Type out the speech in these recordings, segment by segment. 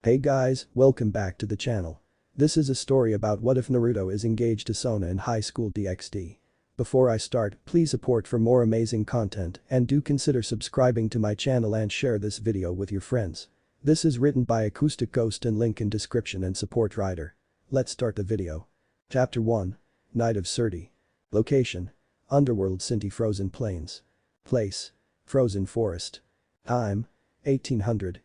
Hey guys, welcome back to the channel. This is a story about what if Naruto is engaged to Sona in high school DxD. Before I start, please support for more amazing content and do consider subscribing to my channel and share this video with your friends. This is written by Acoustic Ghost and link in description and support writer. Let's start the video. Chapter 1. Night of Surti. Location. Underworld Sinti Frozen Plains. Place. Frozen Forest. Time. 1800.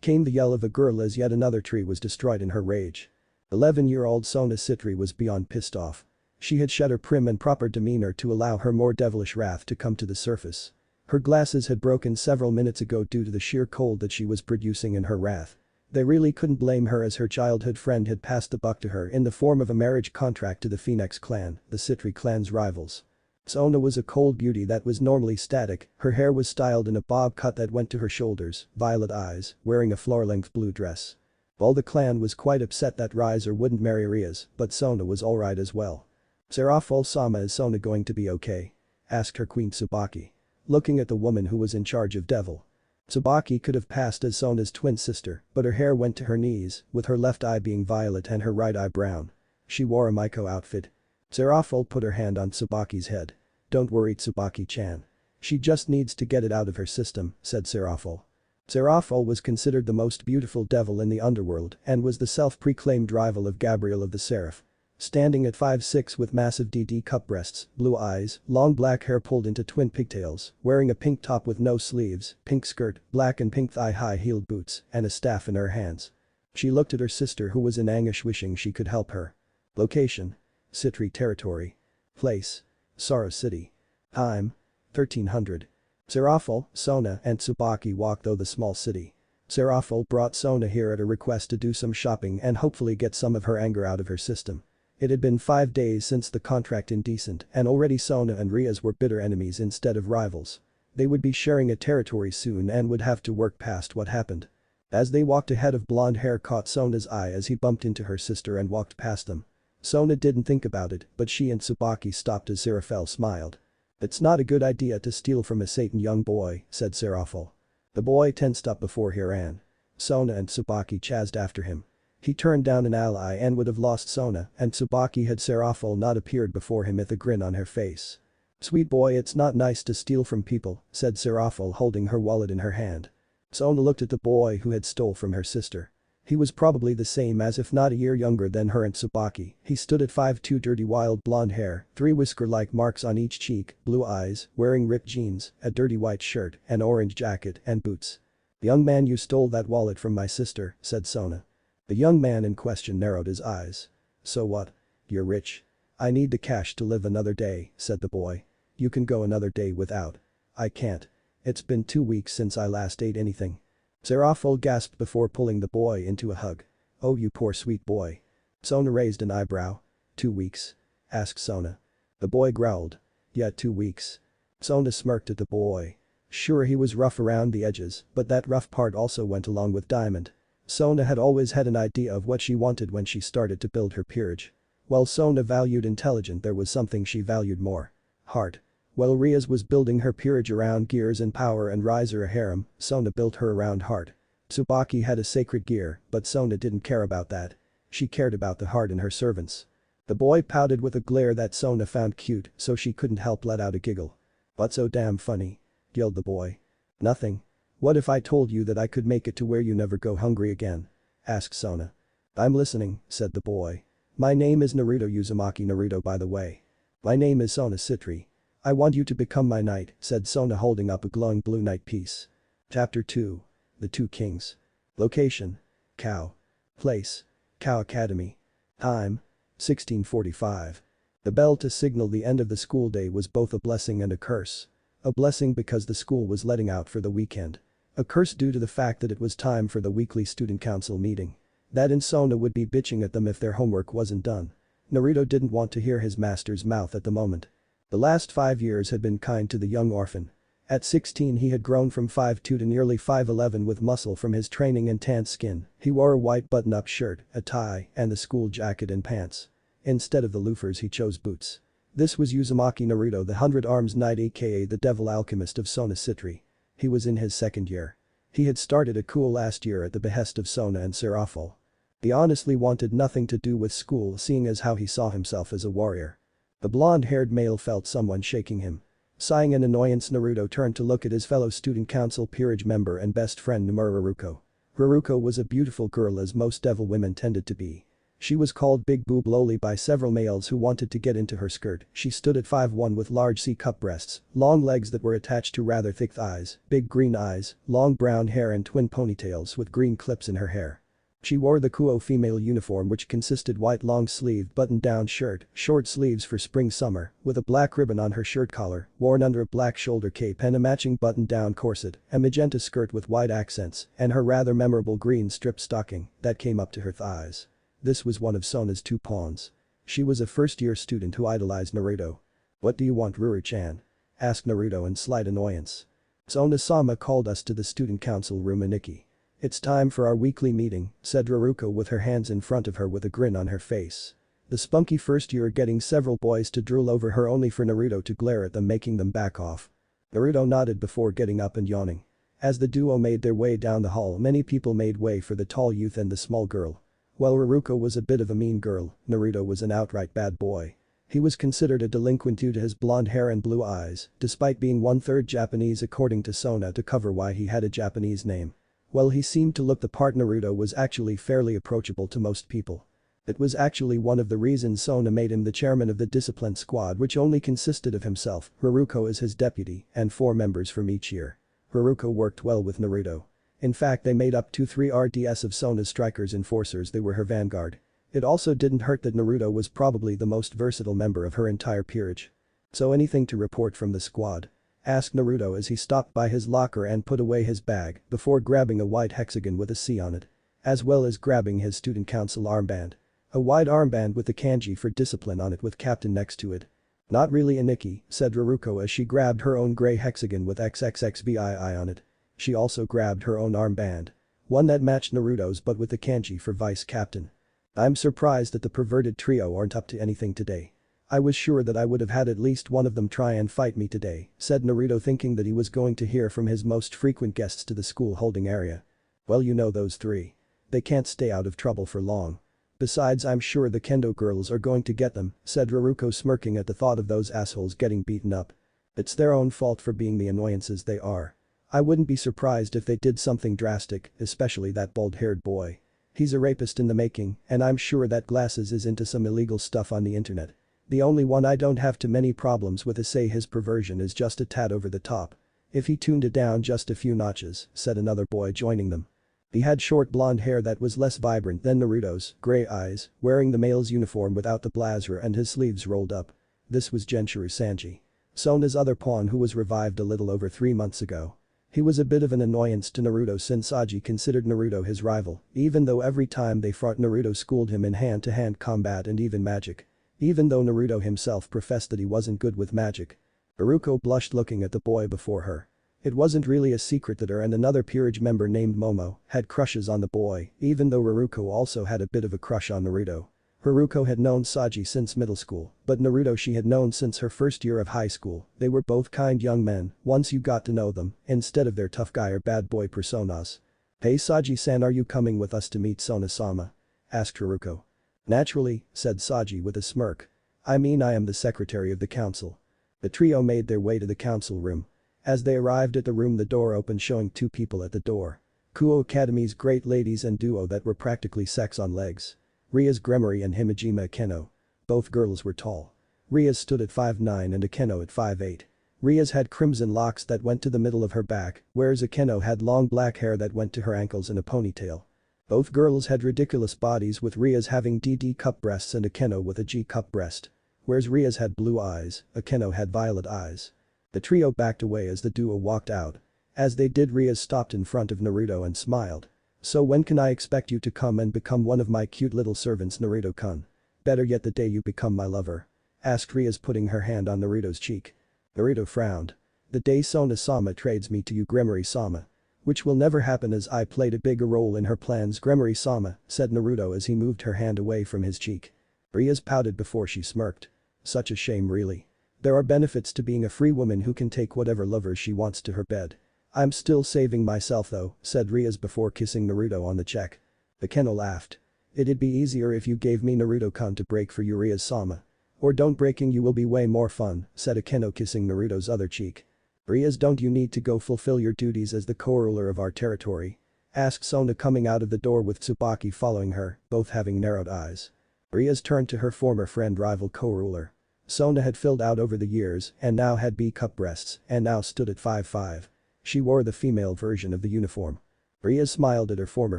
Came the yell of a girl as yet another tree was destroyed in her rage. 11-year-old Sona Sitri was beyond pissed off. She had shed her prim and proper demeanor to allow her more devilish wrath to come to the surface. Her glasses had broken several minutes ago due to the sheer cold that she was producing in her wrath. They really couldn't blame her as her childhood friend had passed the buck to her in the form of a marriage contract to the Phoenix clan, the Sitri clan's rivals. Sona was a cold beauty that was normally static, her hair was styled in a bob cut that went to her shoulders, violet eyes, wearing a floor-length blue dress. All the clan was quite upset that Riser wouldn't marry Rias, but Sona was alright as well. Serafal-sama, is Sona going to be okay? Asked her queen Tsubaki. Looking at the woman who was in charge of Devil. Tsubaki could have passed as Sona's twin sister, but her hair went to her knees, with her left eye being violet and her right eye brown. She wore a Maiko outfit. Serafal put her hand on Tsubaki's head. Don't worry Tsubaki-chan. She just needs to get it out of her system, said Serafal. Serafal was considered the most beautiful devil in the underworld and was the self-proclaimed rival of Gabriel of the Seraph. Standing at 5'6" with massive DD cup breasts, blue eyes, long black hair pulled into twin pigtails, wearing a pink top with no sleeves, pink skirt, black and pink thigh high-heeled boots, and a staff in her hands. She looked at her sister who was in anguish wishing she could help her. Location. Sitri territory. Place. Sara City. Time. 1300. Serafal, Sona and Tsubaki walked through the small city. Serafal brought Sona here at a request to do some shopping and hopefully get some of her anger out of her system. It had been 5 days since the contract indecent and already Sona and Rias were bitter enemies instead of rivals. They would be sharing a territory soon and would have to work past what happened. As they walked ahead of blonde hair caught Sona's eye as he bumped into her sister and walked past them. Sona didn't think about it, but she and Tsubaki stopped as Serafal smiled. It's not a good idea to steal from a Satan young boy, said Serafal. The boy tensed up before he ran. Sona and Tsubaki chased after him. He turned down an ally and would have lost Sona, and Tsubaki had Serafal not appeared before him with a grin on her face. Sweet boy, it's not nice to steal from people, said Serafal holding her wallet in her hand. Sona looked at the boy who had stole from her sister. He was probably the same as if not a year younger than her and Tsubaki. He stood at 5'2", dirty wild blonde hair, 3 whisker-like marks on each cheek, blue eyes, wearing ripped jeans, a dirty white shirt, an orange jacket, and boots. Young man, you stole that wallet from my sister, said Sona. The young man in question narrowed his eyes. So what? You're rich. I need the cash to live another day, said the boy. You can go another day without. I can't. It's been 2 weeks since I last ate anything. Serafal gasped before pulling the boy into a hug. Oh, you poor sweet boy. Sona raised an eyebrow. 2 weeks? Asked Sona. The boy growled. Yeah, 2 weeks. Sona smirked at the boy. Sure, he was rough around the edges, but that rough part also went along with Diamond. Sona had always had an idea of what she wanted when she started to build her peerage. While Sona valued intelligence, there was something she valued more. Heart. While Rias was building her peerage around gears and power and Riser a harem, Sona built her around heart. Tsubaki had a sacred gear, but Sona didn't care about that. She cared about the heart in her servants. The boy pouted with a glare that Sona found cute, so she couldn't help let out a giggle. What's so damn funny? Yelled the boy. Nothing. What if I told you that I could make it to where you never go hungry again? Asked Sona. I'm listening, said the boy. My name is Naruto Uzumaki Naruto, by the way. My name is Sona Sitri. I want you to become my knight, said Sona holding up a glowing blue knight piece. Chapter 2. The Two Kings. Location. Cow. Place. Cow Academy. Time. 1645. The bell to signal the end of the school day was both a blessing and a curse. A blessing because the school was letting out for the weekend. A curse due to the fact that it was time for the weekly student council meeting. That and Sona would be bitching at them if their homework wasn't done. Naruto didn't want to hear his master's mouth at the moment. The last 5 years had been kind to the young orphan. At 16 he had grown from 5'2" to nearly 5'11" with muscle from his training and tanned skin. He wore a white button-up shirt, a tie, and the school jacket and pants. Instead of the loafers he chose boots. This was Uzumaki Naruto, the 100 Arms Knight aka the Devil Alchemist of Sona Sitri. He was in his second year. He had started a school last year at the behest of Sona and Serafal. He honestly wanted nothing to do with school seeing as how he saw himself as a warrior. The blonde-haired male felt someone shaking him. Sighing in annoyance, Naruto turned to look at his fellow student council peerage member and best friend Nomura Haruko. Haruko was a beautiful girl as most devil women tended to be. She was called Big Boob Loli by several males who wanted to get into her skirt. She stood at 5'1" with large C-cup breasts, long legs that were attached to rather thick thighs, big green eyes, long brown hair and twin ponytails with green clips in her hair. She wore the Kuo female uniform, which consisted white long-sleeved button-down shirt, short sleeves for spring-summer, with a black ribbon on her shirt collar, worn under a black shoulder cape and a matching button-down corset, a magenta skirt with white accents, and her rather memorable green strip stocking that came up to her thighs. This was one of Sona's two pawns. She was a first-year student who idolized Naruto. "What do you want, Ruru-chan?" asked Naruto in slight annoyance. "Sona-sama called us to the student council room in Ikki. It's time for our weekly meeting," said Haruko with her hands in front of her with a grin on her face. The spunky first year getting several boys to drool over her only for Naruto to glare at them, making them back off. Naruto nodded before getting up and yawning. As the duo made their way down the hall, many people made way for the tall youth and the small girl. While Haruko was a bit of a mean girl, Naruto was an outright bad boy. He was considered a delinquent due to his blonde hair and blue eyes, despite being 1/3 Japanese according to Sona to cover why he had a Japanese name. While he seemed to look the part, Naruto was actually fairly approachable to most people. It was actually one of the reasons Sona made him the chairman of the discipline squad, which only consisted of himself, Haruko as his deputy, and 4 members from each year. Haruko worked well with Naruto. In fact, they made up 2-3 RDS of Sona's strikers enforcers. They were her vanguard. It also didn't hurt that Naruto was probably the most versatile member of her entire peerage. "So anything to report from the squad?" asked Naruto as he stopped by his locker and put away his bag before grabbing a white hexagon with a C on it. As well as grabbing his student council armband. A white armband with the kanji for discipline on it with captain next to it. "Not really, Aniki," said Haruko as she grabbed her own grey hexagon with XXXVII on it. She also grabbed her own armband. One that matched Naruto's but with the kanji for vice captain. "I'm surprised that the perverted trio aren't up to anything today. I was sure that I would have had at least one of them try and fight me today," said Naruto, thinking that he was going to hear from his most frequent guests to the school holding area. "Well, you know those 3. They can't stay out of trouble for long. Besides, I'm sure the kendo girls are going to get them," said Haruko, smirking at the thought of those assholes getting beaten up. "It's their own fault for being the annoyances they are. I wouldn't be surprised if they did something drastic, especially that bald-haired boy. He's a rapist in the making, and I'm sure that Glasses is into some illegal stuff on the internet. The only one I don't have too many problems with is say his perversion is just a tad over the top. If he tuned it down just a few notches," said another boy joining them. He had short blonde hair that was less vibrant than Naruto's, grey eyes, wearing the male's uniform without the blazer and his sleeves rolled up. This was Genshiro Sanji. Sona's other pawn, who was revived a little over 3 months ago. He was a bit of an annoyance to Naruto since Saji considered Naruto his rival, even though every time they fought Naruto schooled him in hand-to-hand combat and even magic. Even though Naruto himself professed that he wasn't good with magic. Haruko blushed looking at the boy before her. It wasn't really a secret that her and another peerage member named Momo had crushes on the boy, even though Haruko also had a bit of a crush on Naruto. Haruko had known Saji since middle school, but Naruto she had known since her first year of high school. They were both kind young men once you got to know them, instead of their tough guy or bad boy personas. "Hey Saji-san, are you coming with us to meet Sona-sama?" asked Haruko. "Naturally," said Saji with a smirk. "I mean, I am the secretary of the council." The trio made their way to the council room. As they arrived at the room, the door opened, showing 2 people at the door. Kuo Academy's great ladies and duo that were practically sex on legs. Ria's Gremory and Himejima Akeno. Both girls were tall. Ria's stood at 5'9" and Akeno at 5'8". Ria's had crimson locks that went to the middle of her back, whereas Akeno had long black hair that went to her ankles in a ponytail. Both girls had ridiculous bodies, with Ria's having DD cup breasts and Akeno with a G cup breast. Whereas Ria's had blue eyes, Akeno had violet eyes. The trio backed away as the duo walked out. As they did, Ria stopped in front of Naruto and smiled. "So when can I expect you to come and become one of my cute little servants, Naruto-kun? Better yet, the day you become my lover?" asked Ria, putting her hand on Naruto's cheek. Naruto frowned. "The day Sona-sama trades me to you, Gremory-sama. Which will never happen, as I played a bigger role in her plans, Gremory-sama," said Naruto as he moved her hand away from his cheek. Ria's pouted before she smirked. "Such a shame, really. There are benefits to being a free woman who can take whatever lovers she wants to her bed. "I'm still saving myself though," said Rias before kissing Naruto on the cheek. Akeno laughed. "It'd be easier if you gave me Naruto-kun to break for you, Rias-sama. Or don't, breaking you will be way more fun," said Akeno, kissing Naruto's other cheek. "Rias, don't you need to go fulfill your duties as the co-ruler of our territory?" asked Sona, coming out of the door with Tsubaki following her, both having narrowed eyes. Rias turned to her former friend, rival co-ruler. Sona had filled out over the years and now had B-cup breasts and now stood at 5'5". She wore the female version of the uniform. Rias smiled at her former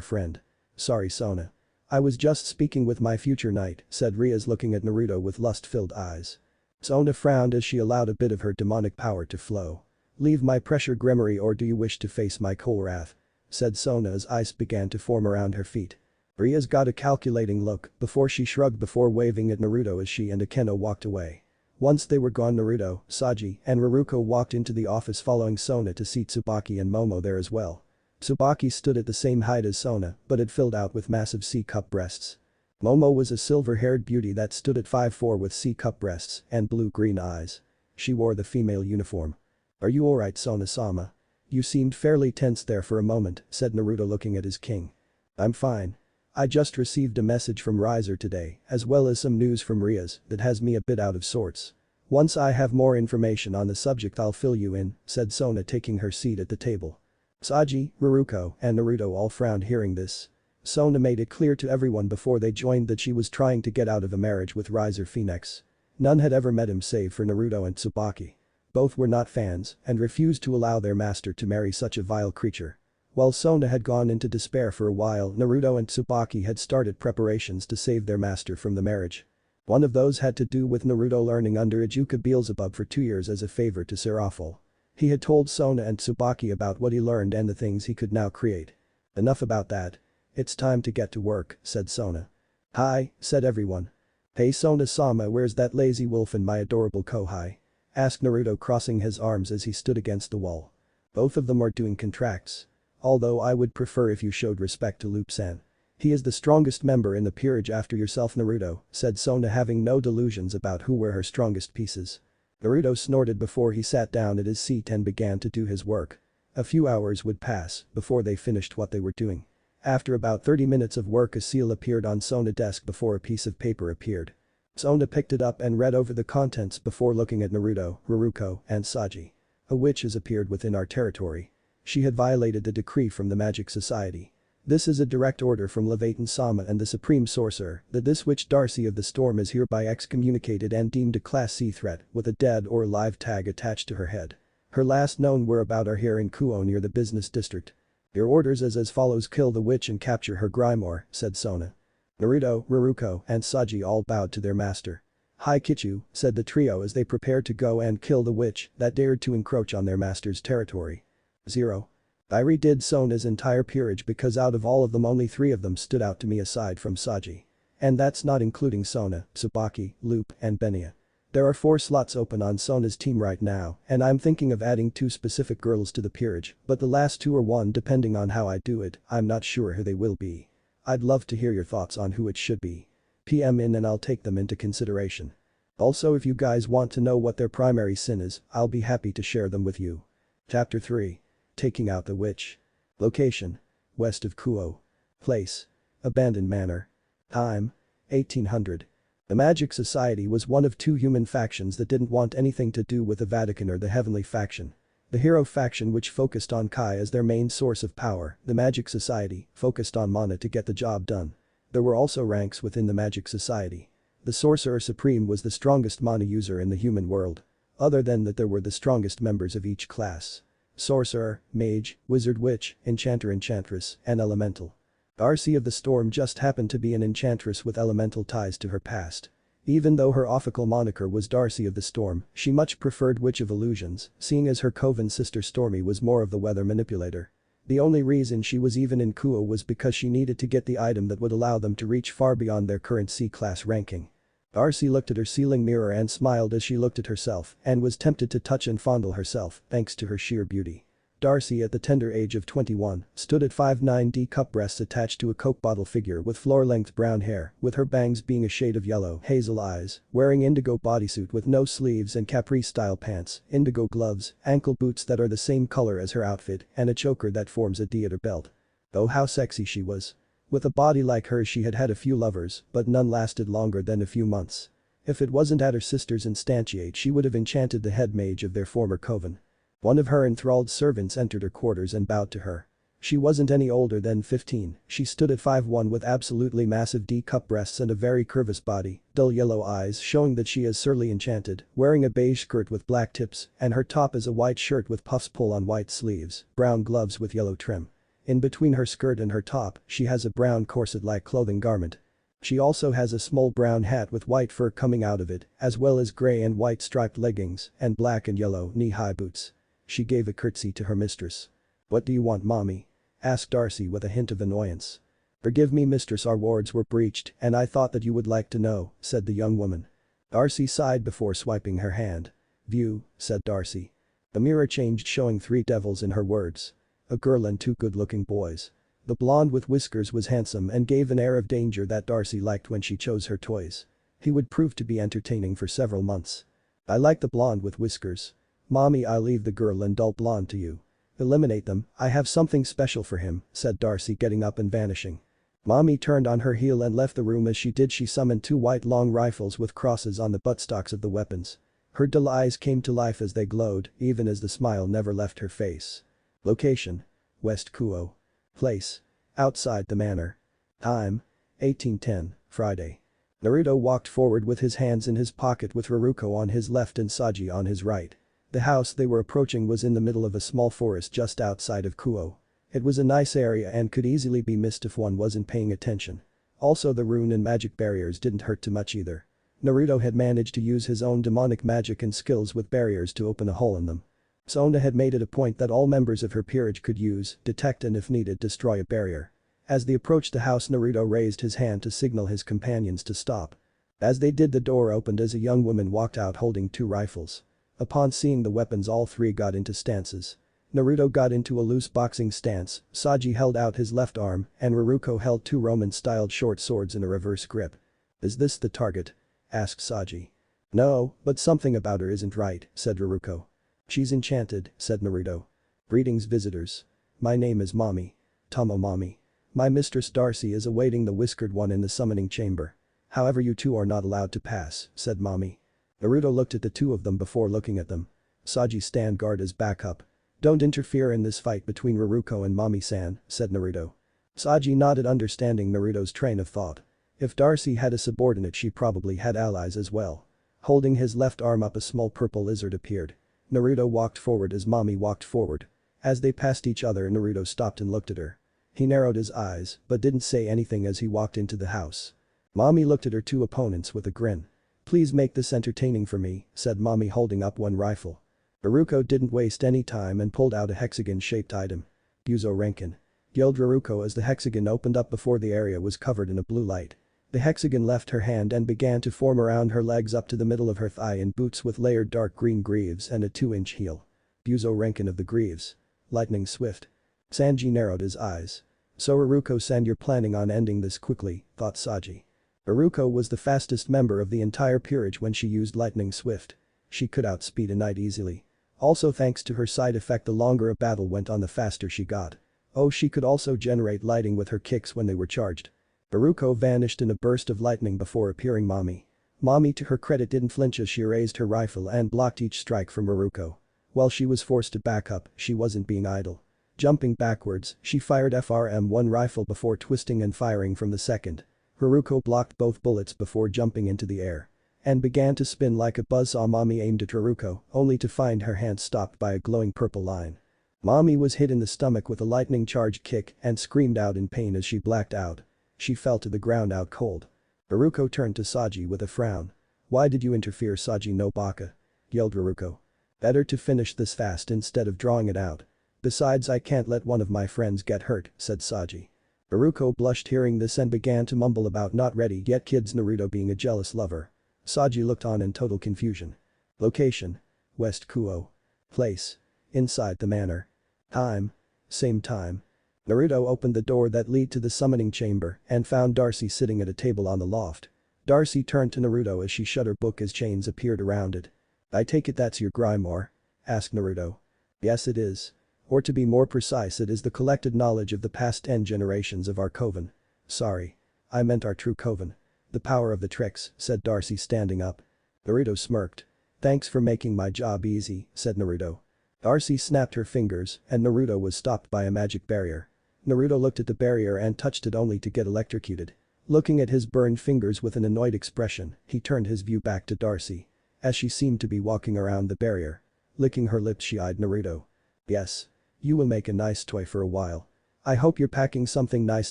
friend. "Sorry, Sona. I was just speaking with my future knight," said Rias, looking at Naruto with lust-filled eyes. Sona frowned as she allowed a bit of her demonic power to flow. "Leave my pressure, Gremory, or do you wish to face my cold wrath?" said Sona as ice began to form around her feet. Rias got a calculating look before she shrugged before waving at Naruto as she and Akeno walked away. Once they were gone, Naruto, Saji, and Ruruko walked into the office following Sona to see Tsubaki and Momo there as well. Tsubaki stood at the same height as Sona but had filled out with massive C-cup breasts. Momo was a silver-haired beauty that stood at 5'4" with C-cup breasts and blue-green eyes. She wore the female uniform. "Are you alright, Sona-sama? You seemed fairly tense there for a moment," said Naruto, looking at his king. "I'm fine. I just received a message from Riser today, as well as some news from Rias that has me a bit out of sorts. Once I have more information on the subject I'll fill you in," said Sona, taking her seat at the table. Saji, Ruruko, and Naruto all frowned hearing this. Sona made it clear to everyone before they joined that she was trying to get out of a marriage with Riser Phoenix. None had ever met him save for Naruto and Tsubaki. Both were not fans and refused to allow their master to marry such a vile creature. While Sona had gone into despair for a while, Naruto and Tsubaki had started preparations to save their master from the marriage. One of those had to do with Naruto learning under Ijuka Beelzebub for 2 years as a favor to Seraphil. He had told Sona and Tsubaki about what he learned and the things he could now create. "Enough about that. It's time to get to work," said Sona. "Hi," said everyone. "Hey Sona-sama, where's that lazy wolf and my adorable Kohai?" asked Naruto, crossing his arms as he stood against the wall. "Both of them are doing contracts. Although I would prefer if you showed respect to Loop-san. He is the strongest member in the peerage after yourself, Naruto," said Sona, having no delusions about who were her strongest pieces. Naruto snorted before he sat down at his seat and began to do his work. A few hours would pass before they finished what they were doing. After about 30 minutes of work, a seal appeared on Sona's desk before a piece of paper appeared. Sona picked it up and read over the contents before looking at Naruto, Ruruko, and Saji. "A witch has appeared within our territory. She had violated the decree from the Magic Society. This is a direct order from Leviathan-sama and the Supreme Sorcerer that this witch Darcy of the Storm is hereby excommunicated and deemed a Class C threat with a dead or alive tag attached to her head. Her last known whereabouts are here in Kuo near the business district. Your orders is as follows: kill the witch and capture her grimoire," said Sona. Naruto, Ruruko, and Saji all bowed to their master. "Hi Kichu," said the trio as they prepared to go and kill the witch that dared to encroach on their master's territory. 0. I redid Sona's entire peerage because out of all of them only 3 of them stood out to me aside from Saji. And that's not including Sona, Tsubaki, Loop, and Benya. There are 4 slots open on Sona's team right now and I'm thinking of adding 2 specific girls to the peerage, but the last 2 or 1 depending on how I do it, I'm not sure who they will be. I'd love to hear your thoughts on who it should be. PM in and I'll take them into consideration. Also, if you guys want to know what their primary sin is, I'll be happy to share them with you." Chapter 3. Taking out the witch. Location: west of Kuo. Place: abandoned manor. Time: 1800. The Magic Society was one of 2 human factions that didn't want anything to do with the Vatican or the Heavenly Faction. The Hero faction, which focused on Kai as their main source of power, the Magic Society focused on mana to get the job done. There were also ranks within the Magic Society. The Sorcerer Supreme was the strongest mana user in the human world. Other than that, there were the strongest members of each class: Sorcerer, Mage, Wizard, Witch, Enchanter, Enchantress, and Elemental. Darcy of the Storm just happened to be an enchantress with elemental ties to her past. Even though her official moniker was Darcy of the Storm, she much preferred Witch of Illusions, seeing as her coven sister Stormy was more of the weather manipulator. The only reason she was even in Kuo was because she needed to get the item that would allow them to reach far beyond their current C-class ranking. Darcy looked at her ceiling mirror and smiled as she looked at herself and was tempted to touch and fondle herself thanks to her sheer beauty. Darcy at the tender age of 21, stood at 5'9" cup breasts attached to a Coke bottle figure with floor-length brown hair, with her bangs being a shade of yellow, hazel eyes, wearing indigo bodysuit with no sleeves and capri-style pants, indigo gloves, ankle boots that are the same color as her outfit, and a choker that forms a D at her belt. Oh, how sexy she was. With a body like hers she had had a few lovers, but none lasted longer than a few months. If it wasn't at her sister's instantiate she would have enchanted the head mage of their former coven. One of her enthralled servants entered her quarters and bowed to her. She wasn't any older than 15, she stood at 5'1" with absolutely massive D-cup breasts and a very curvous body, dull yellow eyes showing that she is surly enchanted, wearing a beige skirt with black tips, and her top is a white shirt with puffs pull on white sleeves, brown gloves with yellow trim. In between her skirt and her top, she has a brown corset-like clothing garment. She also has a small brown hat with white fur coming out of it, as well as grey and white striped leggings, and black and yellow knee-high boots. She gave a curtsy to her mistress. "What do you want, mommy?" asked Darcy with a hint of annoyance. "Forgive me, mistress, our wards were breached and I thought that you would like to know," said the young woman. Darcy sighed before swiping her hand. "View," said Darcy. The mirror changed, showing 3 devils in her words. A girl and 2 good-looking boys. The blonde with whiskers was handsome and gave an air of danger that Darcy liked when she chose her toys. He would prove to be entertaining for several months. "I like the blonde with whiskers. Mommy, I'll leave the girl and dull blonde to you. Eliminate them, I have something special for him," said Darcy, getting up and vanishing. Mommy turned on her heel and left the room. As she did she summoned 2 white long rifles with crosses on the buttstocks of the weapons. Her dull eyes came to life as they glowed, even as the smile never left her face. Location: West Kuo. Place: outside the manor. Time: 1810, Friday. Naruto walked forward with his hands in his pocket with Haruko on his left and Saji on his right. The house they were approaching was in the middle of a small forest just outside of Kuo. It was a nice area and could easily be missed if one wasn't paying attention. Also, the rune and magic barriers didn't hurt too much either. Naruto had managed to use his own demonic magic and skills with barriers to open a hole in them. Sona had made it a point that all members of her peerage could use, detect and if needed destroy a barrier. As they approached the house, Naruto raised his hand to signal his companions to stop. As they did, the door opened as a young woman walked out holding 2 rifles. Upon seeing the weapons, all 3 got into stances. Naruto got into a loose boxing stance, Saji held out his left arm, and Haruko held 2 Roman-styled short swords in a reverse grip. "Is this the target?" asked Saji. "No, but something about her isn't right," said Haruko. "She's enchanted," said Naruto. "Greetings, visitors. My name is Mommy. Tomo Mommy. My mistress Darcy is awaiting the whiskered one in the summoning chamber. However, you 2 are not allowed to pass," said Mommy. Naruto looked at the 2 of them before looking at them. "Saji, stand guard as backup. Don't interfere in this fight between Haruko and Mommy-san," said Naruto. Saji nodded, understanding Naruto's train of thought. If Darcy had a subordinate, she probably had allies as well. Holding his left arm up, a small purple lizard appeared. Naruto walked forward as Mommy walked forward. As they passed each other, Naruto stopped and looked at her. He narrowed his eyes but didn't say anything as he walked into the house. Mommy looked at her 2 opponents with a grin. "Please make this entertaining for me," said Mommy, holding up 1 rifle. Haruko didn't waste any time and pulled out a hexagon-shaped item. "Yuzo Renkin," yelled Haruko as the hexagon opened up before the area was covered in a blue light. The hexagon left her hand and began to form around her legs up to the middle of her thigh in boots with layered dark green greaves and a 2-inch heel. "Yuzo Renkin of the Greaves. Lightning Swift." Sanji narrowed his eyes. "So Haruko-san, you're planning on ending this quickly," thought Saji. Haruko was the fastest member of the entire peerage when she used Lightning Swift. She could outspeed a knight easily. Also, thanks to her side effect, the longer a battle went on, the faster she got. Oh, she could also generate lighting with her kicks when they were charged. Haruko vanished in a burst of lightning before appearing Mommy. Mommy, to her credit, didn't flinch as she raised her rifle and blocked each strike from Haruko. While she was forced to back up, she wasn't being idle. Jumping backwards, she fired FRM1 rifle before twisting and firing from the second. Haruko blocked both bullets before jumping into the air. And began to spin like a buzzsaw. Mommy aimed at Haruko, only to find her hand stopped by a glowing purple line. Mommy was hit in the stomach with a lightning-charged kick and screamed out in pain as she blacked out. She fell to the ground out cold. Haruko turned to Saji with a frown. "Why did you interfere, Saji no Baka?" yelled Haruko. "Better to finish this fast instead of drawing it out. Besides, I can't let one of my friends get hurt," said Saji. Haruko blushed hearing this and began to mumble about not ready yet kids, Naruto being a jealous lover. Saji looked on in total confusion. Location: West Kuo. Place: inside the manor. Time. Same time. Naruto opened the door that led to the summoning chamber and found Darcy sitting at a table on the loft. Darcy turned to Naruto as she shut her book as chains appeared around it. "I take it that's your grimoire?" asked Naruto. "Yes it is. Or to be more precise, it is the collected knowledge of the past 10 generations of our coven. Sorry. I meant our true coven. The power of the tricks," said Darcy standing up. Naruto smirked. "Thanks for making my job easy," said Naruto. Darcy snapped her fingers and Naruto was stopped by a magic barrier. Naruto looked at the barrier and touched it only to get electrocuted. Looking at his burned fingers with an annoyed expression, he turned his view back to Darcy. As she seemed to be walking around the barrier. Licking her lips, she eyed Naruto. "Yes. You will make a nice toy for a while. I hope you're packing something nice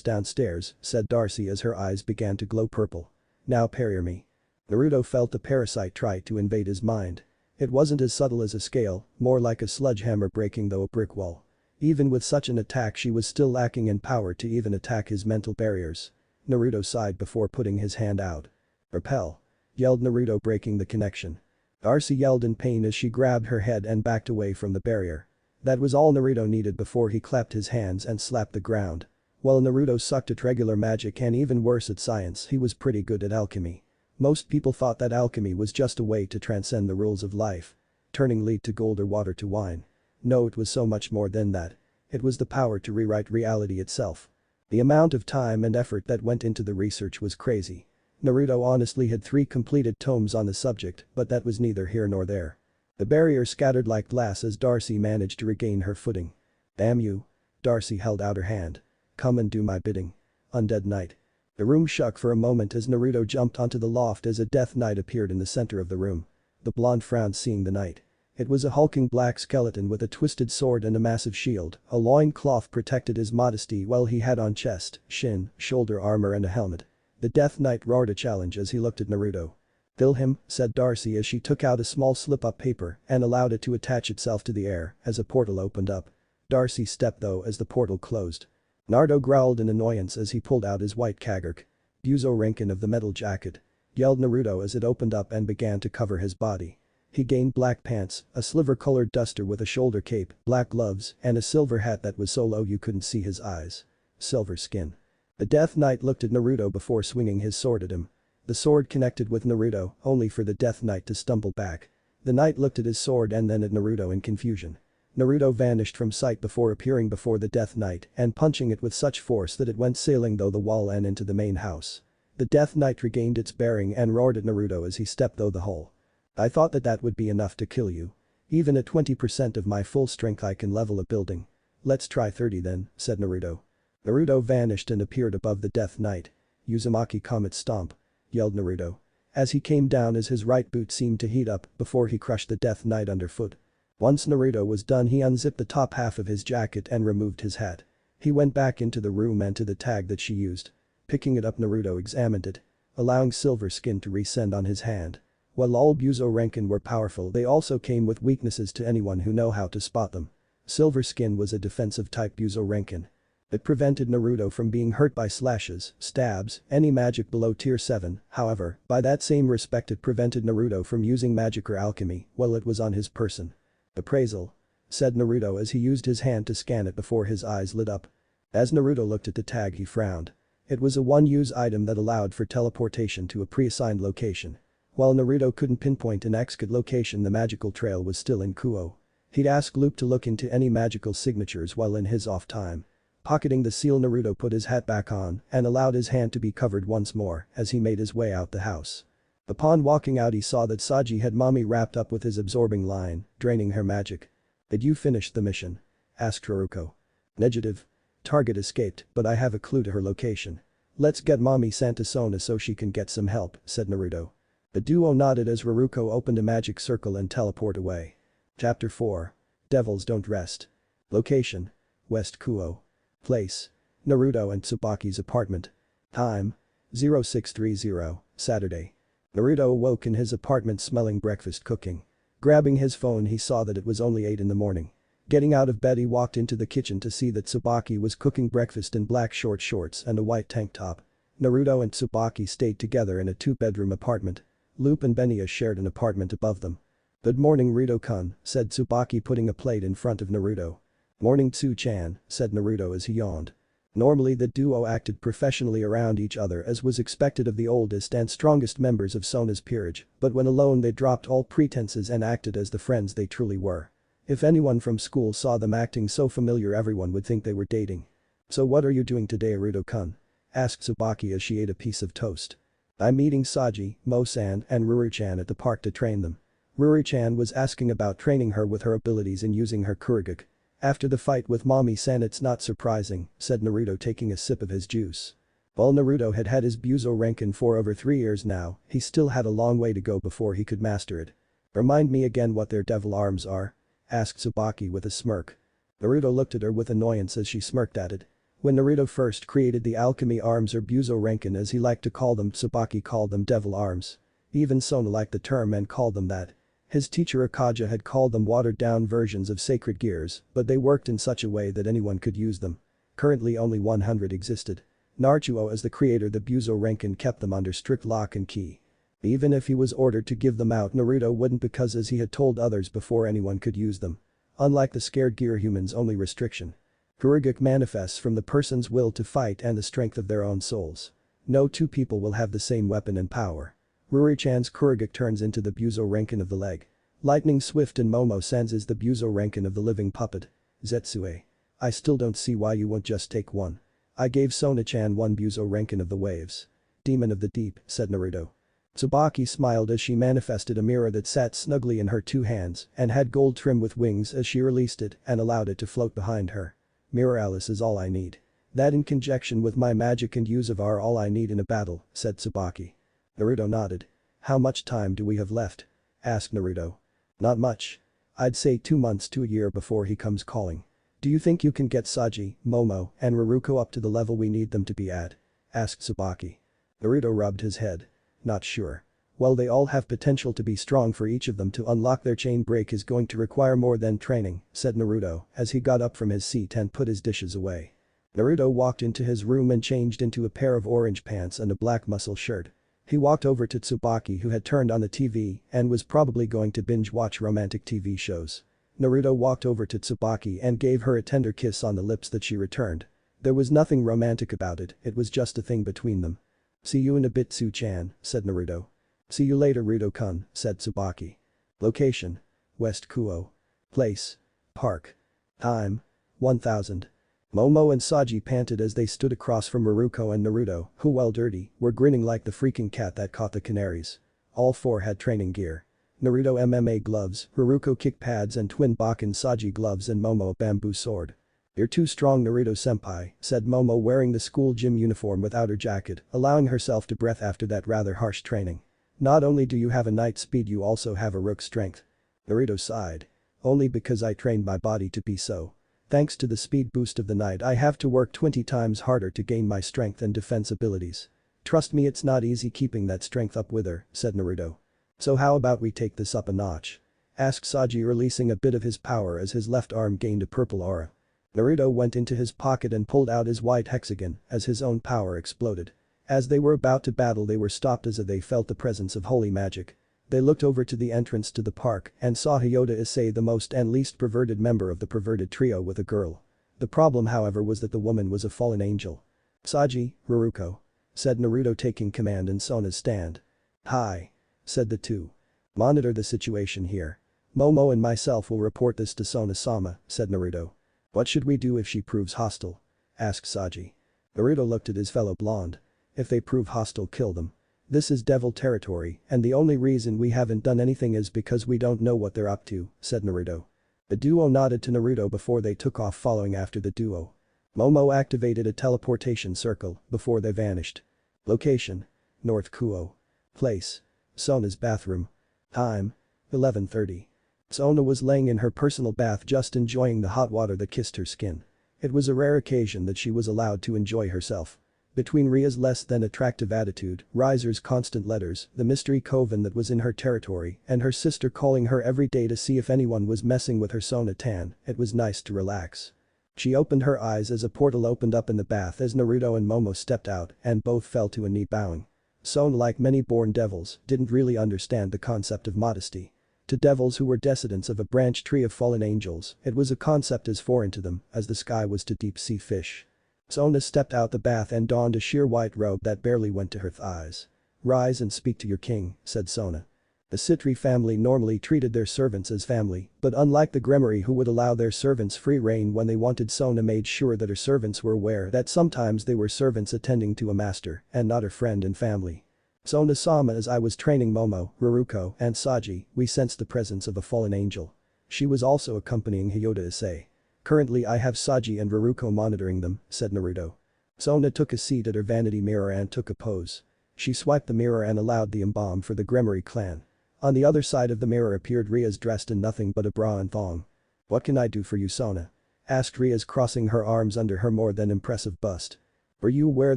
downstairs," said Darcy as her eyes began to glow purple. "Now parry me." Naruto felt the parasite try to invade his mind. It wasn't as subtle as a scale, more like a sledgehammer breaking though a brick wall. Even with such an attack, she was still lacking in power to even attack his mental barriers. Naruto sighed before putting his hand out. "Repel!" yelled Naruto, breaking the connection. Darcy yelled in pain as she grabbed her head and backed away from the barrier. That was all Naruto needed before he clapped his hands and slapped the ground. While Naruto sucked at regular magic and even worse at science, he was pretty good at alchemy. Most people thought that alchemy was just a way to transcend the rules of life. Turning lead to gold or water to wine. No, it was so much more than that. It was the power to rewrite reality itself. The amount of time and effort that went into the research was crazy. Naruto honestly had 3 completed tomes on the subject, but that was neither here nor there. The barrier scattered like glass as Darcy managed to regain her footing. "Damn you." Darcy held out her hand. "Come and do my bidding. Undead Knight." The room shook for a moment as Naruto jumped onto the loft as a Death Knight appeared in the center of the room. The blonde frowned seeing the knight. It was a hulking black skeleton with a twisted sword and a massive shield. A loin cloth protected his modesty while he had on chest, shin, shoulder armor and a helmet. The Death Knight roared a challenge as he looked at Naruto. "Kill him," said Darcy as she took out a small slip-up paper and allowed it to attach itself to the air as a portal opened up. Darcy stepped though as the portal closed. Naruto growled in annoyance as he pulled out his white kagurk. "Buzo Renkin of the metal jacket," yelled Naruto as it opened up and began to cover his body. He gained black pants, a sliver-colored duster with a shoulder cape, black gloves, and a silver hat that was so low you couldn't see his eyes. Silver skin. The Death Knight looked at Naruto before swinging his sword at him. The sword connected with Naruto, only for the Death Knight to stumble back. The knight looked at his sword and then at Naruto in confusion. Naruto vanished from sight before appearing before the Death Knight and punching it with such force that it went sailing through the wall and into the main house. The Death Knight regained its bearing and roared at Naruto as he stepped through the hole. "I thought that would be enough to kill you. Even at 20% of my full strength I can level a building. Let's try 30 then," said Naruto. Naruto vanished and appeared above the Death Knight. "Uzumaki Comet Stomp," yelled Naruto. As he came down as his right boot seemed to heat up before he crushed the Death Knight underfoot. Once Naruto was done, he unzipped the top half of his jacket and removed his hat. He went back into the room and to the tag that she used. Picking it up, Naruto examined it. Allowing silver skin to resend on his hand. While all Buzo Renkin were powerful, they also came with weaknesses to anyone who know how to spot them. Silver skin was a defensive type Buzo Renkin. It prevented Naruto from being hurt by slashes, stabs, any magic below tier 7, however, by that same respect it prevented Naruto from using magic or alchemy while it was on his person. "Appraisal," said Naruto as he used his hand to scan it before his eyes lit up. As Naruto looked at the tag, he frowned. It was a one-use item that allowed for teleportation to a pre-assigned location. While Naruto couldn't pinpoint an exit location, the magical trail was still in Kuo. He'd asked Loop to look into any magical signatures while in his off time. Pocketing the seal, Naruto put his hat back on and allowed his hand to be covered once more as he made his way out the house. Upon walking out, he saw that Saji had Mommy wrapped up with his absorbing line, draining her magic. "Did you finish the mission?" asked Haruko. "Negative. Target escaped, but I have a clue to her location. Let's get Mommy sent to Sona so she can get some help," said Naruto. The duo nodded as Haruko opened a magic circle and teleported away. Chapter 4. Devils Don't Rest. Location: West Kuo. Place: Naruto and Tsubaki's apartment. Time: 0630, Saturday. Naruto awoke in his apartment smelling breakfast cooking. Grabbing his phone, he saw that it was only 8 in the morning. Getting out of bed, he walked into the kitchen to see that Tsubaki was cooking breakfast in black short shorts and a white tank top. Naruto and Tsubaki stayed together in a 2-bedroom apartment. Loop and Benya shared an apartment above them. "Good morning, Rito-kun," said Tsubaki, putting a plate in front of Naruto. "Morning Tsu-chan," said Naruto as he yawned. Normally the duo acted professionally around each other as was expected of the oldest and strongest members of Sona's peerage, but when alone they dropped all pretenses and acted as the friends they truly were. If anyone from school saw them acting so familiar everyone would think they were dating. "So what are you doing today, Naruto-kun?" asked Tsubaki as she ate a piece of toast. "I'm meeting Saji, Mo-san and Ruri-chan at the park to train them." Ruri-chan was asking about training her with her abilities and using her kurigake. "After the fight with Mommy-san it's not surprising," said Naruto taking a sip of his juice. While Naruto had had his Buzo Renkin for over 3 years now, he still had a long way to go before he could master it. "Remind me again what their devil arms are?" asked Tsubaki with a smirk. Naruto looked at her with annoyance as she smirked at it. When Naruto first created the alchemy arms or Buzo Renkin as he liked to call them, Tsubaki called them devil arms. Even Sona liked the term and called them that. His teacher Akaja had called them watered-down versions of sacred gears, but they worked in such a way that anyone could use them. Currently only 100 existed. Naruto as the creator the Buzo Renkin kept them under strict lock and key. Even if he was ordered to give them out Naruto wouldn't because as he had told others before anyone could use them. Unlike the scared gear humans only restriction. Kurigake manifests from the person's will to fight and the strength of their own souls. No two people will have the same weapon and power. Ruri-chan's kurigake turns into the Buzo Renkin of the leg. Lightning Swift and Momo-san's is the Buzo Renkin of the living puppet. Zetsue. I still don't see why you won't just take one. I gave Sona-chan one Buzo Renkin of the waves. Demon of the deep, said Naruto. Tsubaki smiled as she manifested a mirror that sat snugly in her 2 hands and had gold trim with wings as she released it and allowed it to float behind her. Mirror Alice is all I need. That in conjunction with my magic and use of are all I need in a battle, said Tsubaki. Naruto nodded. How much time do we have left? Asked Naruto. Not much. I'd say 2 months to a year before he comes calling. Do you think you can get Saji, Momo, and Raruko up to the level we need them to be at? Asked Tsubaki. Naruto rubbed his head. Not sure. While they all have potential to be strong for each of them to unlock their chain break is going to require more than training, said Naruto as he got up from his seat and put his dishes away. Naruto walked into his room and changed into a pair of orange pants and a black muscle shirt. He walked over to Tsubaki who had turned on the TV and was probably going to binge watch romantic TV shows. Naruto walked over to Tsubaki and gave her a tender kiss on the lips that she returned. There was nothing romantic about it, it was just a thing between them. See you in a bit Tsu-chan, said Naruto. See you later Naruto-kun, said Tsubaki. Location. West Kuo. Place. Park. Time. 1000. Momo and Saji panted as they stood across from Raruko and Naruto, who while dirty, were grinning like the freaking cat that caught the canaries. All 4 had training gear. Naruto MMA gloves, Raruko kick pads and twin Bakken Saji gloves and Momo a bamboo sword. You're too strong Naruto-senpai, said Momo wearing the school gym uniform without her jacket, allowing herself to breath after that rather harsh training. Not only do you have a night speed you also have a rook strength. Naruto sighed. Only because I trained my body to be so. Thanks to the speed boost of the night I have to work 20 times harder to gain my strength and defense abilities. Trust me it's not easy keeping that strength up with her, said Naruto. So how about we take this up a notch? Asked Saji releasing a bit of his power as his left arm gained a purple aura. Naruto went into his pocket and pulled out his white hexagon as his own power exploded. As they were about to battle they were stopped as they felt the presence of holy magic. They looked over to the entrance to the park and saw Hyota Issei the most and least perverted member of the perverted trio with a girl. The problem however was that the woman was a fallen angel. Saji, Raruko. Said Naruto taking command in Sona's stand. Hi. Said the two. Monitor the situation here. Momo and myself will report this to Sona-sama, said Naruto. What should we do if she proves hostile? Asked Saji. Naruto looked at his fellow blonde. If they prove hostile kill them. This is devil territory and the only reason we haven't done anything is because we don't know what they're up to, said Naruto. The duo nodded to Naruto before they took off following after the duo. Momo activated a teleportation circle before they vanished. Location. North Kuo. Place. Sona's bathroom. Time. 11:30. Sona was laying in her personal bath just enjoying the hot water that kissed her skin. It was a rare occasion that she was allowed to enjoy herself. Between Ria's less than attractive attitude, Riser's constant letters, the mystery coven that was in her territory, and her sister calling her every day to see if anyone was messing with her Sona-tan, it was nice to relax. She opened her eyes as a portal opened up in the bath as Naruto and Momo stepped out and both fell to a knee bowing. Sona like many born devils didn't really understand the concept of modesty. To devils who were descendants of a branch tree of fallen angels, it was a concept as foreign to them as the sky was to deep-sea fish. Sona stepped out the bath and donned a sheer white robe that barely went to her thighs. "Rise and speak to your king," said Sona. The Citri family normally treated their servants as family, but unlike the Gremory who would allow their servants free reign when they wanted, Sona made sure that her servants were aware that sometimes they were servants attending to a master and not a friend and family. "Sona-sama, as I was training Momo, Raruko, and Saji, we sensed the presence of a fallen angel. She was also accompanying Hyoda Issei. Currently I have Saji and Raruko monitoring them," said Naruto. Sona took a seat at her vanity mirror and took a pose. She swiped the mirror and allowed the embalm for the Gremory clan. On the other side of the mirror appeared Riaz dressed in nothing but a bra and thong. "What can I do for you, Sona?" asked Riaz, crossing her arms under her more than impressive bust. "Were you aware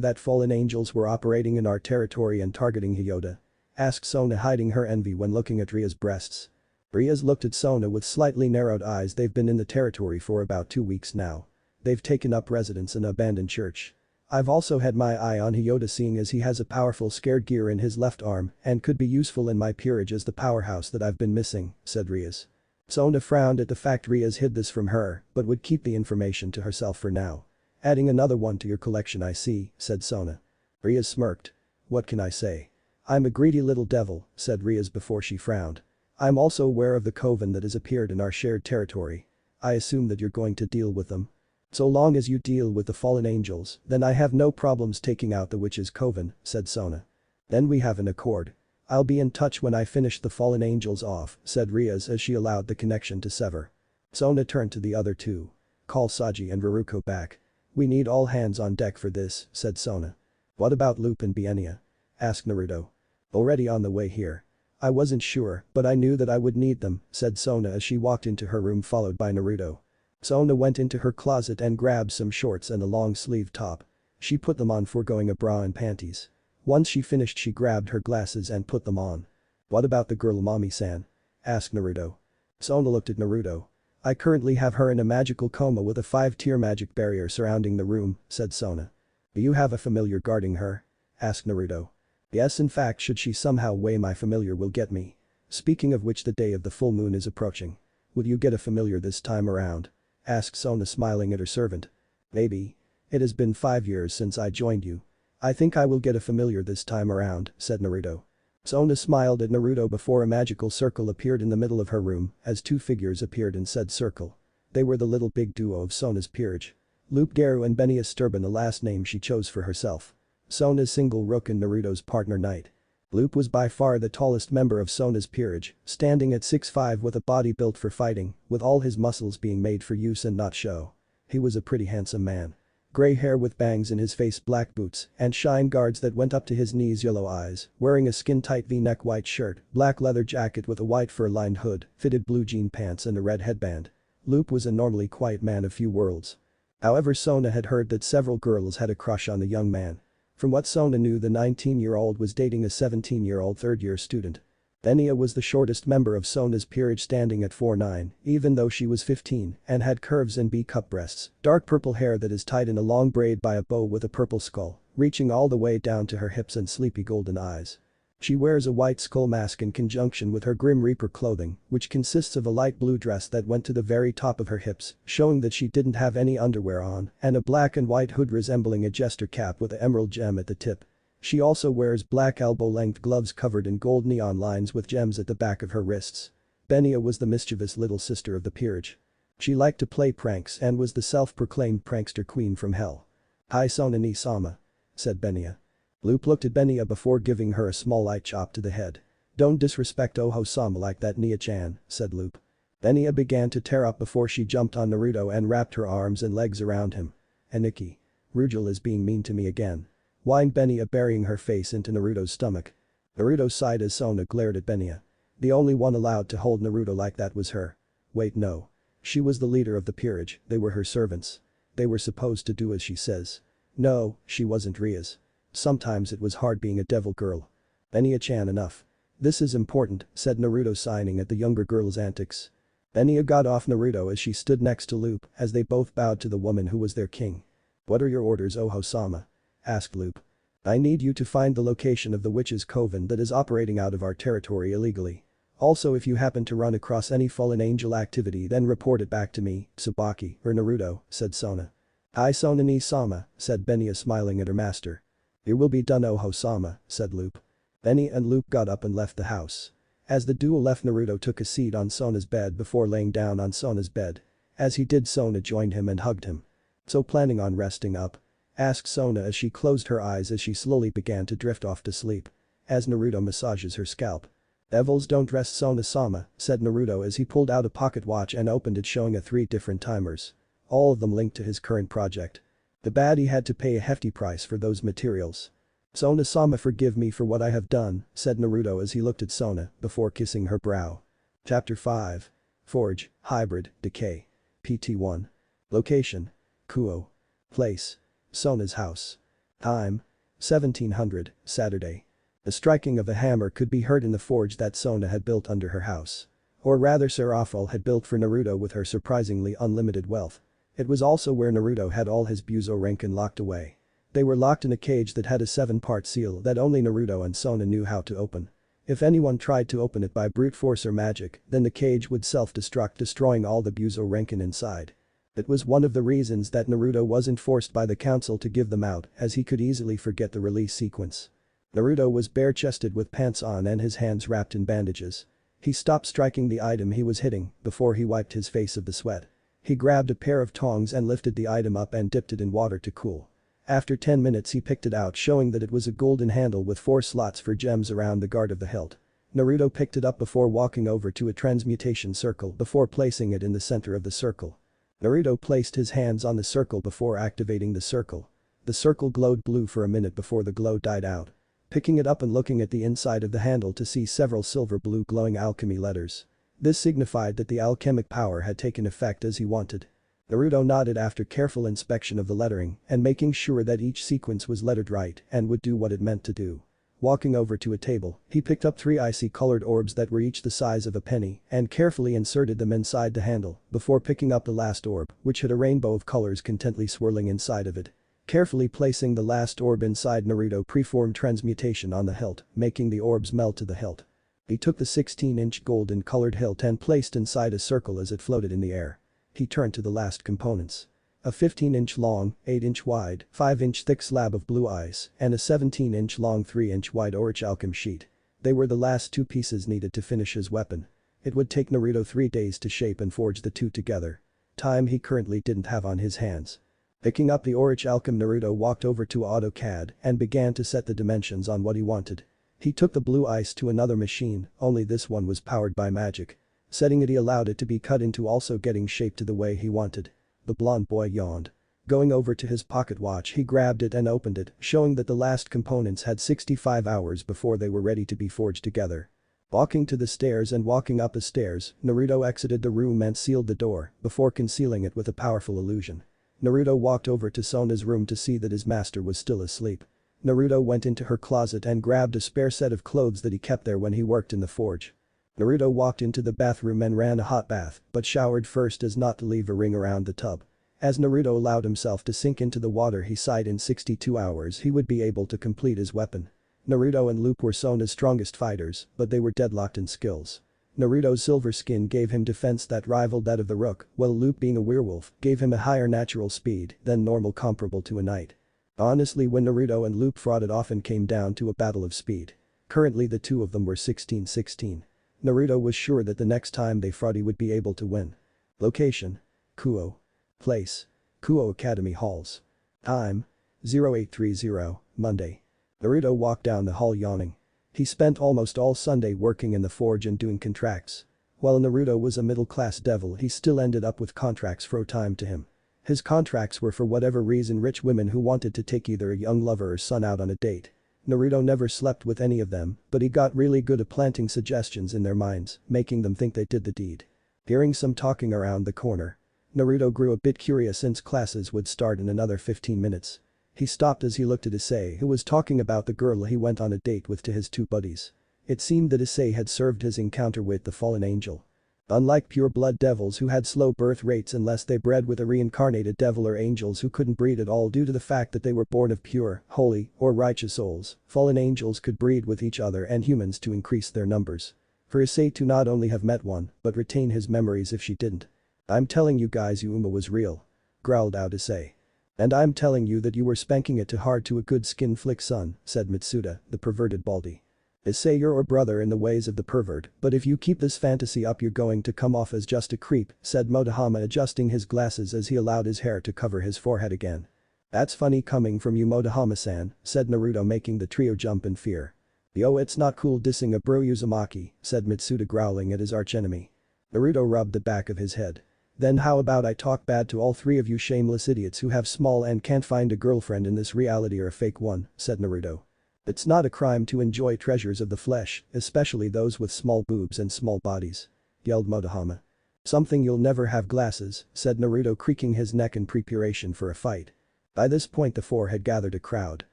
that fallen angels were operating in our territory and targeting Hyoda?" asked Sona, hiding her envy when looking at Riaz's breasts. Riaz looked at Sona with slightly narrowed eyes. "They've been in the territory for about 2 weeks now. They've taken up residence in an abandoned church. I've also had my eye on Hyoda, seeing as he has a powerful scared gear in his left arm and could be useful in my peerage as the powerhouse that I've been missing," said Riaz. Sona frowned at the fact Riaz hid this from her but would keep the information to herself for now. "Adding another one to your collection, I see," said Sona. Riaz smirked. "What can I say? I'm a greedy little devil," said Riaz before she frowned. "I'm also aware of the coven that has appeared in our shared territory. I assume that you're going to deal with them. So long as you deal with the fallen angels, then I have no problems taking out the witch's coven," said Sona. "Then we have an accord. I'll be in touch when I finish the fallen angels off," said Riaz as she allowed the connection to sever. Sona turned to the other two. "Call Saji and Raruko back. We need all hands on deck for this," said Sona. "What about Loop and Bienia?" asked Naruto. "Already on the way here. I wasn't sure, but I knew that I would need them," said Sona as she walked into her room followed by Naruto. Sona went into her closet and grabbed some shorts and a long-sleeved top. She put them on, foregoing a bra and panties. Once she finished, she grabbed her glasses and put them on. "What about the girl Mami-san?" asked Naruto. Sona looked at Naruto. "I currently have her in a magical coma with a 5-tier magic barrier surrounding the room," said Sona. "Do you have a familiar guarding her?" asked Naruto. "Yes, in fact, should she somehow weigh, my familiar will get me. Speaking of which, the day of the full moon is approaching. Will you get a familiar this time around?" asked Sona, smiling at her servant. "Maybe. It has been 5 years since I joined you. I think I will get a familiar this time around," said Naruto. Sona smiled at Naruto before a magical circle appeared in the middle of her room as 2 figures appeared in said circle. They were the little big duo of Sona's peerage. Loop Garu and Benia Sturban, the last name she chose for herself. Sona's single rook and Naruto's partner knight. Loop was by far the tallest member of Sona's peerage, standing at 6'5" with a body built for fighting, with all his muscles being made for use and not show. He was a pretty handsome man. Gray hair with bangs in his face, black boots, and shine guards that went up to his knees, yellow eyes, wearing a skin-tight V-neck white shirt, black leather jacket with a white fur-lined hood, fitted blue jean pants and a red headband. Loop was a normally quiet man of few words. However, Sona had heard that several girls had a crush on the young man. From what Sona knew, the 19-year-old was dating a 17-year-old third-year student. Benia was the shortest member of Sona's peerage, standing at 4'9", even though she was 15 and had curves and B-cup breasts, dark purple hair that is tied in a long braid by a bow with a purple skull, reaching all the way down to her hips, and sleepy golden eyes. She wears a white skull mask in conjunction with her Grim Reaper clothing, which consists of a light blue dress that went to the very top of her hips, showing that she didn't have any underwear on, and a black and white hood resembling a jester cap with an emerald gem at the tip. She also wears black elbow-length gloves covered in gold neon lines with gems at the back of her wrists. Benia was the mischievous little sister of the peerage. She liked to play pranks and was the self-proclaimed prankster queen from hell. "Hi Sona ni sama," said Benia. Loop looked at Benia before giving her a small light chop to the head. "Don't disrespect Oho-sama like that, Nia-chan," said Loop. Benia began to tear up before she jumped on Naruto and wrapped her arms and legs around him. "Aniki. Rujal is being mean to me again," whined Benia, burying her face into Naruto's stomach. Naruto sighed as Sona glared at Benia. The only one allowed to hold Naruto like that was her. Wait, no. She was the leader of the peerage, they were her servants. They were supposed to do as she says. No, she wasn't Riaz. Sometimes it was hard being a devil girl. "Benia-chan, enough. This is important," said Naruto, signing at the younger girl's antics. Benia got off Naruto as she stood next to Loop as they both bowed to the woman who was their king. "What are your orders, Oho-sama?" asked Loop. "I need you to find the location of the witch's coven that is operating out of our territory illegally." Also, if you happen to run across any fallen angel activity, then report it back to me, Tsubaki, or Naruto," said Sona. "Aye Sona ni sama," said Benya smiling at her master. "It will be done Oho-sama," said Loop. Benya and Loop got up and left the house. As the duo left, Naruto took a seat on Sona's bed before laying down on Sona's bed. As he did, Sona joined him and hugged him. "So planning on resting up?" asked Sona as she closed her eyes as she slowly began to drift off to sleep. As Naruto massages her scalp. "Devils don't rest Sona-sama," said Naruto as he pulled out a pocket watch and opened it, showing 3 different timers. All of them linked to his current project. The baddie had to pay a hefty price for those materials. "Sona-sama, forgive me for what I have done," said Naruto as he looked at Sona before kissing her brow. Chapter 5. Forge, Hybrid, Decay. PT1. Location. Kuo. Place. Sona's house. Time. 1700, Saturday. The striking of a hammer could be heard in the forge that Sona had built under her house. Or rather, Serafal had built for Naruto with her surprisingly unlimited wealth. It was also where Naruto had all his Buzorenkin locked away. They were locked in a cage that had a 7-part seal that only Naruto and Sona knew how to open. If anyone tried to open it by brute force or magic, then the cage would self-destruct, destroying all the Buzorenkin inside. It was one of the reasons that Naruto wasn't forced by the council to give them out, as he could easily forget the release sequence. Naruto was bare-chested with pants on and his hands wrapped in bandages. He stopped striking the item he was hitting before he wiped his face of the sweat. He grabbed a pair of tongs and lifted the item up and dipped it in water to cool. After 10 minutes he picked it out, showing that it was a golden handle with 4 slots for gems around the guard of the hilt. Naruto picked it up before walking over to a transmutation circle before placing it in the center of the circle. Naruto placed his hands on the circle before activating the circle. The circle glowed blue for a minute before the glow died out. Picking it up and looking at the inside of the handle to see several silver blue glowing alchemy letters. This signified that the alchemic power had taken effect as he wanted. Naruto nodded after careful inspection of the lettering and making sure that each sequence was lettered right and would do what it meant to do. Walking over to a table, he picked up 3 icy colored orbs that were each the size of a penny and carefully inserted them inside the handle before picking up the last orb, which had a rainbow of colors contently swirling inside of it. Carefully placing the last orb inside, Naruto preformed transmutation on the hilt, making the orbs melt to the hilt. He took the 16-inch golden colored hilt and placed inside a circle as it floated in the air. He turned to the last components. A 15-inch long, 8-inch wide, 5-inch thick slab of blue ice, and a 17-inch long 3-inch wide orichalcum sheet. They were the last 2 pieces needed to finish his weapon. It would take Naruto 3 days to shape and forge the 2 together. Time he currently didn't have on his hands. Picking up the orichalcum, Naruto walked over to AutoCAD and began to set the dimensions on what he wanted. He took the blue ice to another machine, only this one was powered by magic. Setting it, he allowed it to be cut into, also getting shaped to the way he wanted. The blonde boy yawned. Going over to his pocket watch, he grabbed it and opened it, showing that the last components had 65 hours before they were ready to be forged together. Walking to the stairs and walking up the stairs, Naruto exited the room and sealed the door before concealing it with a powerful illusion. Naruto walked over to Sona's room to see that his master was still asleep. Naruto went into her closet and grabbed a spare set of clothes that he kept there when he worked in the forge. Naruto walked into the bathroom and ran a hot bath, but showered first as not to leave a ring around the tub. As Naruto allowed himself to sink into the water, he sighed. In 62 hours he would be able to complete his weapon. Naruto and Loop were Sona's strongest fighters, but they were deadlocked in skills. Naruto's silver skin gave him defense that rivaled that of the Rook, while Loop, being a werewolf, gave him a higher natural speed than normal, comparable to a knight. Honestly, when Naruto and Loop fought, it often came down to a battle of speed. Currently the two of them were 16-16. Naruto was sure that the next time they fought he would be able to win. Location. Kuo. Place. Kuo Academy Halls. Time. 0830, Monday. Naruto walked down the hall yawning. He spent almost all Sunday working in the forge and doing contracts. While Naruto was a middle-class devil, he still ended up with contracts thrown time to him. His contracts were, for whatever reason, rich women who wanted to take either a young lover or son out on a date. Naruto never slept with any of them, but he got really good at planting suggestions in their minds, making them think they did the deed. Hearing some talking around the corner, Naruto grew a bit curious since classes would start in another 15 minutes. He stopped as he looked at Issei, who was talking about the girl he went on a date with to his 2 buddies. It seemed that Issei had served his encounter with the fallen angel. Unlike pure-blood devils who had slow birth rates unless they bred with a reincarnated devil, or angels who couldn't breed at all due to the fact that they were born of pure, holy, or righteous souls, fallen angels could breed with each other and humans to increase their numbers. For Issei to not only have met one, but retain his memories if she didn't. I'm telling you guys Uma was real. Growled out Issei. And I'm telling you that you were spanking it too hard to a good skin flick son, said Mitsuda, the perverted baldy. Issei, you're a brother in the ways of the pervert, but if you keep this fantasy up you're going to come off as just a creep, said Motohama adjusting his glasses as he allowed his hair to cover his forehead again. That's funny coming from you Motohama-san, said Naruto making the trio jump in fear. Yo, it's not cool dissing a bro Uzumaki, said Mitsuda growling at his archenemy. Naruto rubbed the back of his head. Then how about I talk bad to all three of you shameless idiots who have small and can't find a girlfriend in this reality or a fake one, said Naruto. It's not a crime to enjoy treasures of the flesh, especially those with small boobs and small bodies. Yelled Motohama. Something you'll never have glasses, said Naruto creaking his neck in preparation for a fight. By this point the four had gathered a crowd.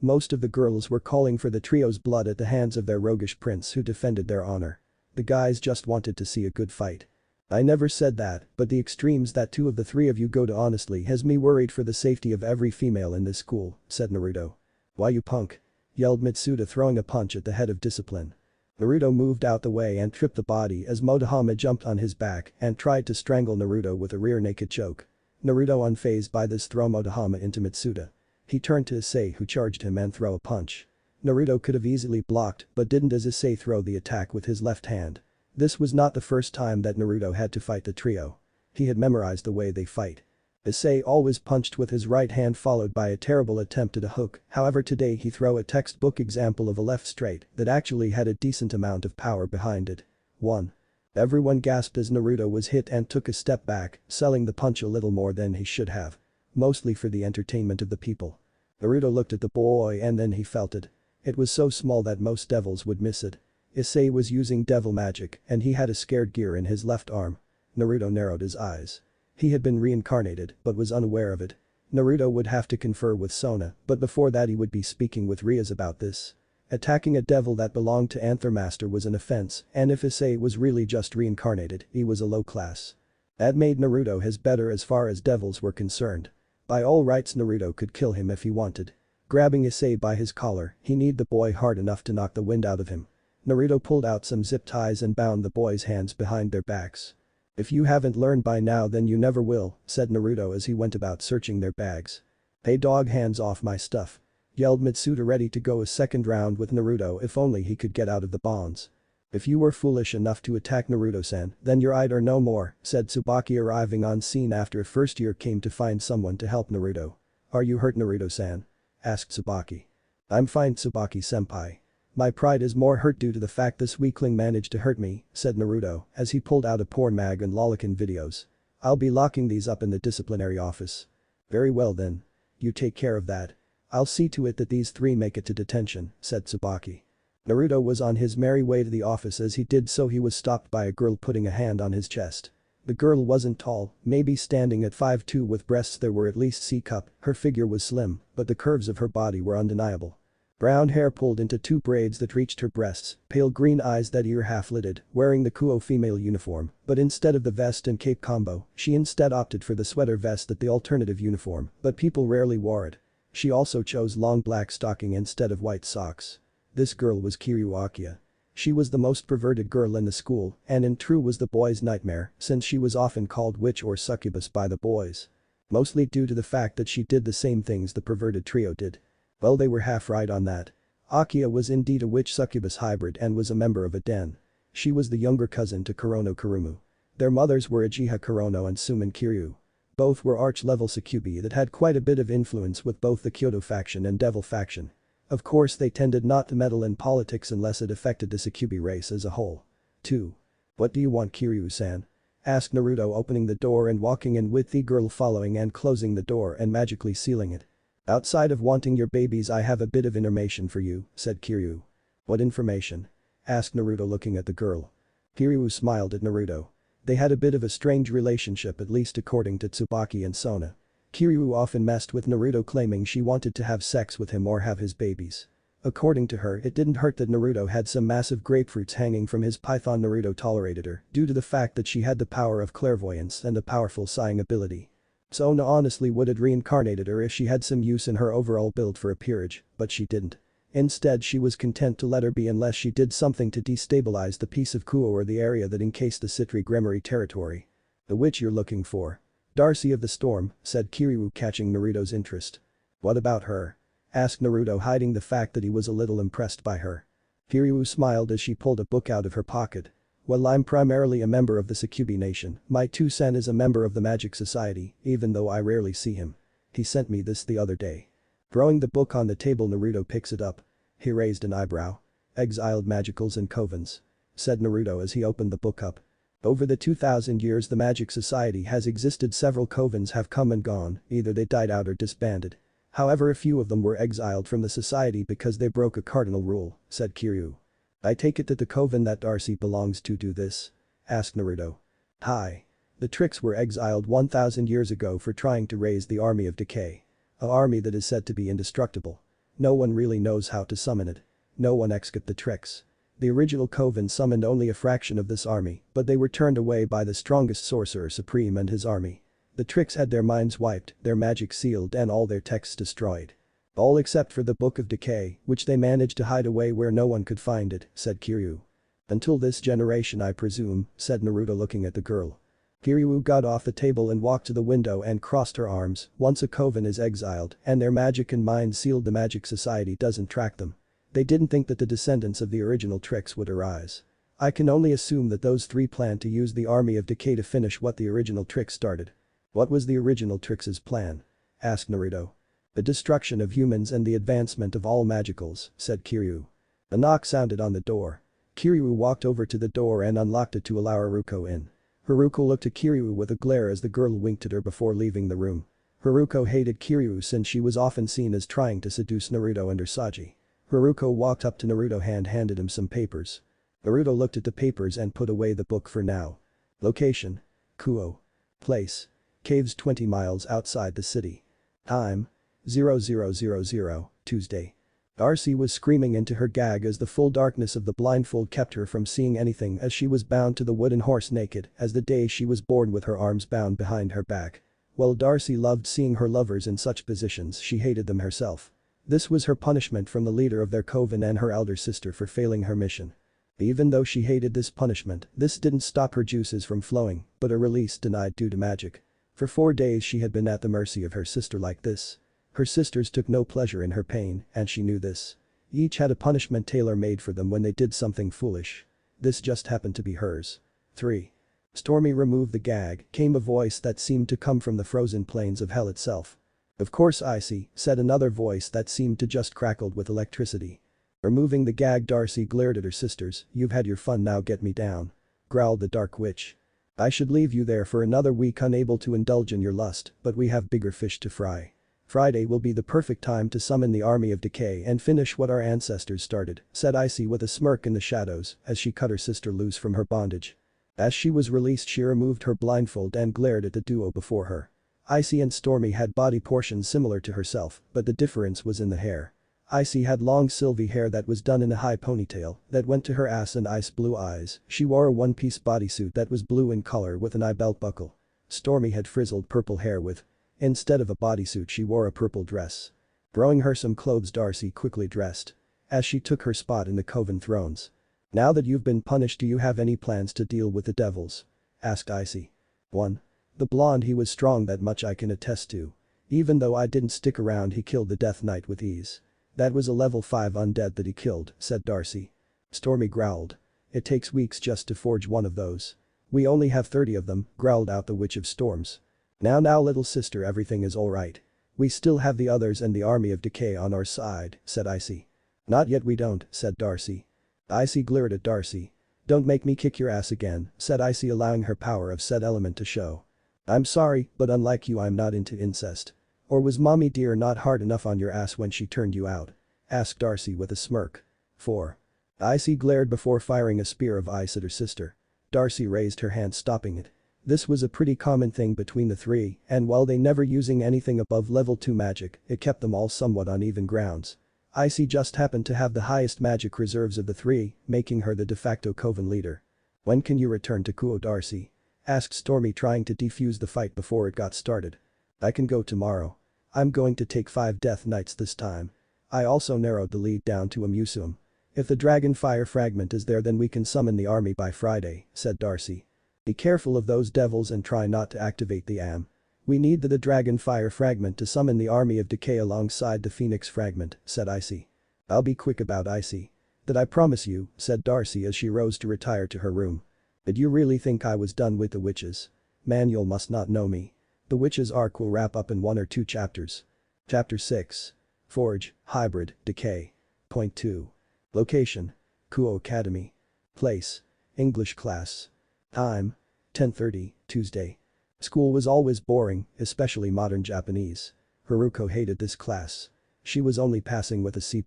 Most of the girls were calling for the trio's blood at the hands of their roguish prince who defended their honor. The guys just wanted to see a good fight. I never said that, but the extremes that two of the three of you go to honestly has me worried for the safety of every female in this school, said Naruto. Why you punk? Yelled Mitsuda throwing a punch at the head of discipline. Naruto moved out the way and tripped the body as Motohama jumped on his back and tried to strangle Naruto with a rear naked choke. Naruto unfazed by this throw Motohama into Mitsuda. He turned to Issei who charged him and threw a punch. Naruto could have easily blocked but didn't as Issei threw the attack with his left hand. This was not the first time that Naruto had to fight the trio. He had memorized the way they fight. Issei always punched with his right hand followed by a terrible attempt at a hook, however today he threw a textbook example of a left straight that actually had a decent amount of power behind it. 1. Everyone gasped as Naruto was hit and took a step back, selling the punch a little more than he should have. Mostly for the entertainment of the people. Naruto looked at the boy and then he felt it. It was so small that most devils would miss it. Issei was using devil magic and he had a scared gear in his left arm. Naruto narrowed his eyes. He had been reincarnated but was unaware of it. Naruto would have to confer with Sona, but before that he would be speaking with Rias about this. Attacking a devil that belonged to Anther Master was an offense, and if Issei was really just reincarnated, he was a low class. That made Naruto his better as far as devils were concerned. By all rights Naruto could kill him if he wanted. Grabbing Issei by his collar, he kneed the boy hard enough to knock the wind out of him. Naruto pulled out some zip ties and bound the boys' hands behind their backs. If you haven't learned by now then you never will, said Naruto as he went about searching their bags. Hey dog, hands off my stuff. Yelled Mitsuda, ready to go a second round with Naruto if only he could get out of the bonds. If you were foolish enough to attack Naruto-san, then you're I'd or no more, said Tsubaki arriving on scene after a first year came to find someone to help Naruto. Are you hurt Naruto-san? Asked Tsubaki. I'm fine Tsubaki-senpai. My pride is more hurt due to the fact this weakling managed to hurt me, said Naruto as he pulled out a porn mag and lolican videos. I'll be locking these up in the disciplinary office. Very well then. You take care of that. I'll see to it that these three make it to detention, said Tsubaki. Naruto was on his merry way to the office. As he did so he was stopped by a girl putting a hand on his chest. The girl wasn't tall, maybe standing at 5'2" with breasts that were at least C-cup, her figure was slim, but the curves of her body were undeniable. Brown hair pulled into two braids that reached her breasts, pale green eyes that ear half-lidded, wearing the Kuo female uniform, but instead of the vest and cape combo, she instead opted for the sweater vest, that the alternative uniform, but people rarely wore it. She also chose long black stocking instead of white socks. This girl was Kiryu Akiya. She was the most perverted girl in the school and in true was the boys' nightmare since she was often called witch or succubus by the boys. Mostly due to the fact that she did the same things the perverted trio did. Well, they were half right on that. Akiya was indeed a witch-succubus hybrid and was a member of a den. She was the younger cousin to Kurono Kurumu. Their mothers were Uchiha Kurono and Suman Kiryu. Both were arch-level succubi that had quite a bit of influence with both the Kyoto faction and Devil faction. Of course they tended not to meddle in politics unless it affected the succubi race as a whole. 2. What do you want Kiryu-san? Asked Naruto, opening the door and walking in with the girl following and closing the door and magically sealing it. Outside of wanting your babies I have a bit of information for you, said Kiryu. What information? Asked Naruto looking at the girl. Kiryu smiled at Naruto. They had a bit of a strange relationship, at least according to Tsubaki and Sona. Kiryu often messed with Naruto, claiming she wanted to have sex with him or have his babies. According to her, it didn't hurt that Naruto had some massive grapefruits hanging from his python. Naruto tolerated her due to the fact that she had the power of clairvoyance and a powerful sighing ability. Sona honestly would have reincarnated her if she had some use in her overall build for a peerage, but she didn't. Instead she was content to let her be unless she did something to destabilize the peace of Kuo or the area that encased the Citri Gremory territory. The witch you're looking for. Darcy of the Storm, said Kiryu, catching Naruto's interest. What about her? Asked Naruto, hiding the fact that he was a little impressed by her. Kiryu smiled as she pulled a book out of her pocket. Well, I'm primarily a member of the Sakubi Nation. My two-sen is a member of the Magic Society, even though I rarely see him. He sent me this the other day. Throwing the book on the table, Naruto picks it up. He raised an eyebrow. Exiled Magicals and Covens. Said Naruto as he opened the book up. Over the 2,000 years the Magic Society has existed. Several covens have come and gone, either they died out or disbanded. However, a few of them were exiled from the society because they broke a cardinal rule, said Kiryu. I take it that the coven that Darcy belongs to do this? Asked Naruto. Hi. The Tricks were exiled 1,000 years ago for trying to raise the Army of Decay. An army that is said to be indestructible. No one really knows how to summon it. No one except the Tricks. The original coven summoned only a fraction of this army, but they were turned away by the strongest sorcerer supreme and his army. The Tricks had their minds wiped, their magic sealed and all their texts destroyed. All except for the Book of Decay, which they managed to hide away where no one could find it, said Kiryu. Until this generation, I presume, said Naruto, looking at the girl. Kiryu got off the table and walked to the window and crossed her arms. Once a coven is exiled and their magic and mind sealed, the Magic Society doesn't track them. They didn't think that the descendants of the original Tricks would arise. I can only assume that those three plan to use the Army of Decay to finish what the original Tricks started. What was the original Tricks' plan? Asked Naruto. The destruction of humans and the advancement of all magicals, said Kiryu. A knock sounded on the door. Kiryu walked over to the door and unlocked it to allow Haruko in. Haruko looked at Kiryu with a glare as the girl winked at her before leaving the room. Haruko hated Kiryu since she was often seen as trying to seduce Naruto and Usagi. Haruko walked up to Naruto and handed him some papers. Naruto looked at the papers and put away the book for now. Location: Kuo. Place: caves 20 miles outside the city. Time: 0000, Tuesday. Darcy was screaming into her gag as the full darkness of the blindfold kept her from seeing anything as she was bound to the wooden horse naked as the day she was born with her arms bound behind her back. While Darcy loved seeing her lovers in such positions, she hated them herself. This was her punishment from the leader of their coven and her elder sister for failing her mission. Even though she hated this punishment, this didn't stop her juices from flowing, but a release denied due to magic. For 4 days she had been at the mercy of her sister like this. Her sisters took no pleasure in her pain, and she knew this. Each had a punishment tailor-made for them when they did something foolish. This just happened to be hers. 3. Stormy removed the gag, came a voice that seemed to come from the frozen plains of hell itself. Of course, Icy, said another voice that seemed to just crackled with electricity. Removing the gag, Darcy glared at her sisters. You've had your fun, now get me down. Growled the Dark Witch. I should leave you there for another week unable to indulge in your lust, but we have bigger fish to fry. Friday will be the perfect time to summon the Army of Decay and finish what our ancestors started, said Icy with a smirk in the shadows as she cut her sister loose from her bondage. As she was released, she removed her blindfold and glared at the duo before her. Icy and Stormy had body portions similar to herself, but the difference was in the hair. Icy had long silky hair that was done in a high ponytail that went to her ass and ice blue eyes. She wore a one-piece bodysuit that was blue in color with an eye belt buckle. Stormy had frizzled purple hair with. Instead of a bodysuit, she wore a purple dress. Throwing her some clothes, Darcy quickly dressed. As she took her spot in the Coven thrones. Now that you've been punished, do you have any plans to deal with the devils? Asked Icy. 1. The blonde, he was strong, that much I can attest to. Even though I didn't stick around, he killed the Death Knight with ease. That was a level 5 undead that he killed, said Darcy. Stormy growled. It takes weeks just to forge one of those. We only have 30 of them, growled out the Witch of Storms. Now little sister, everything is alright. We still have the others and the Army of Decay on our side, said Icy. Not yet, we don't, said Darcy. Icy glared at Darcy. Don't make me kick your ass again, said Icy, allowing her power of said element to show. I'm sorry, but unlike you, I'm not into incest. Or was mommy dear not hard enough on your ass when she turned you out? Asked Darcy with a smirk. 4. Icy glared before firing a spear of ice at her sister. Darcy raised her hand, stopping it. This was a pretty common thing between the three, and while they never using anything above level 2 magic, it kept them all somewhat on even grounds. Icy just happened to have the highest magic reserves of the three, making her the de facto coven leader. When can you return to Kuo, Darcy? Asked Stormy, trying to defuse the fight before it got started. I can go tomorrow. I'm going to take 5 Death Knights this time. I also narrowed the lead down to a museum. If the dragon fire fragment is there then we can summon the army by Friday, said Darcy. Be careful of those devils and try not to activate the AM. We need the dragon fire fragment to summon the army of decay alongside the phoenix fragment, said Icy. I'll be quick about Icy. That I promise you, said Darcy as she rose to retire to her room. Did you really think I was done with the witches? Manuel must not know me. The witches arc will wrap up in 1 or 2 chapters. Chapter 6. Forge, Hybrid, Decay. Point 2. Location. Kuo Academy. Place. English class. Time. 10:30, Tuesday. School was always boring, especially modern Japanese. Haruko hated this class. She was only passing with a C+.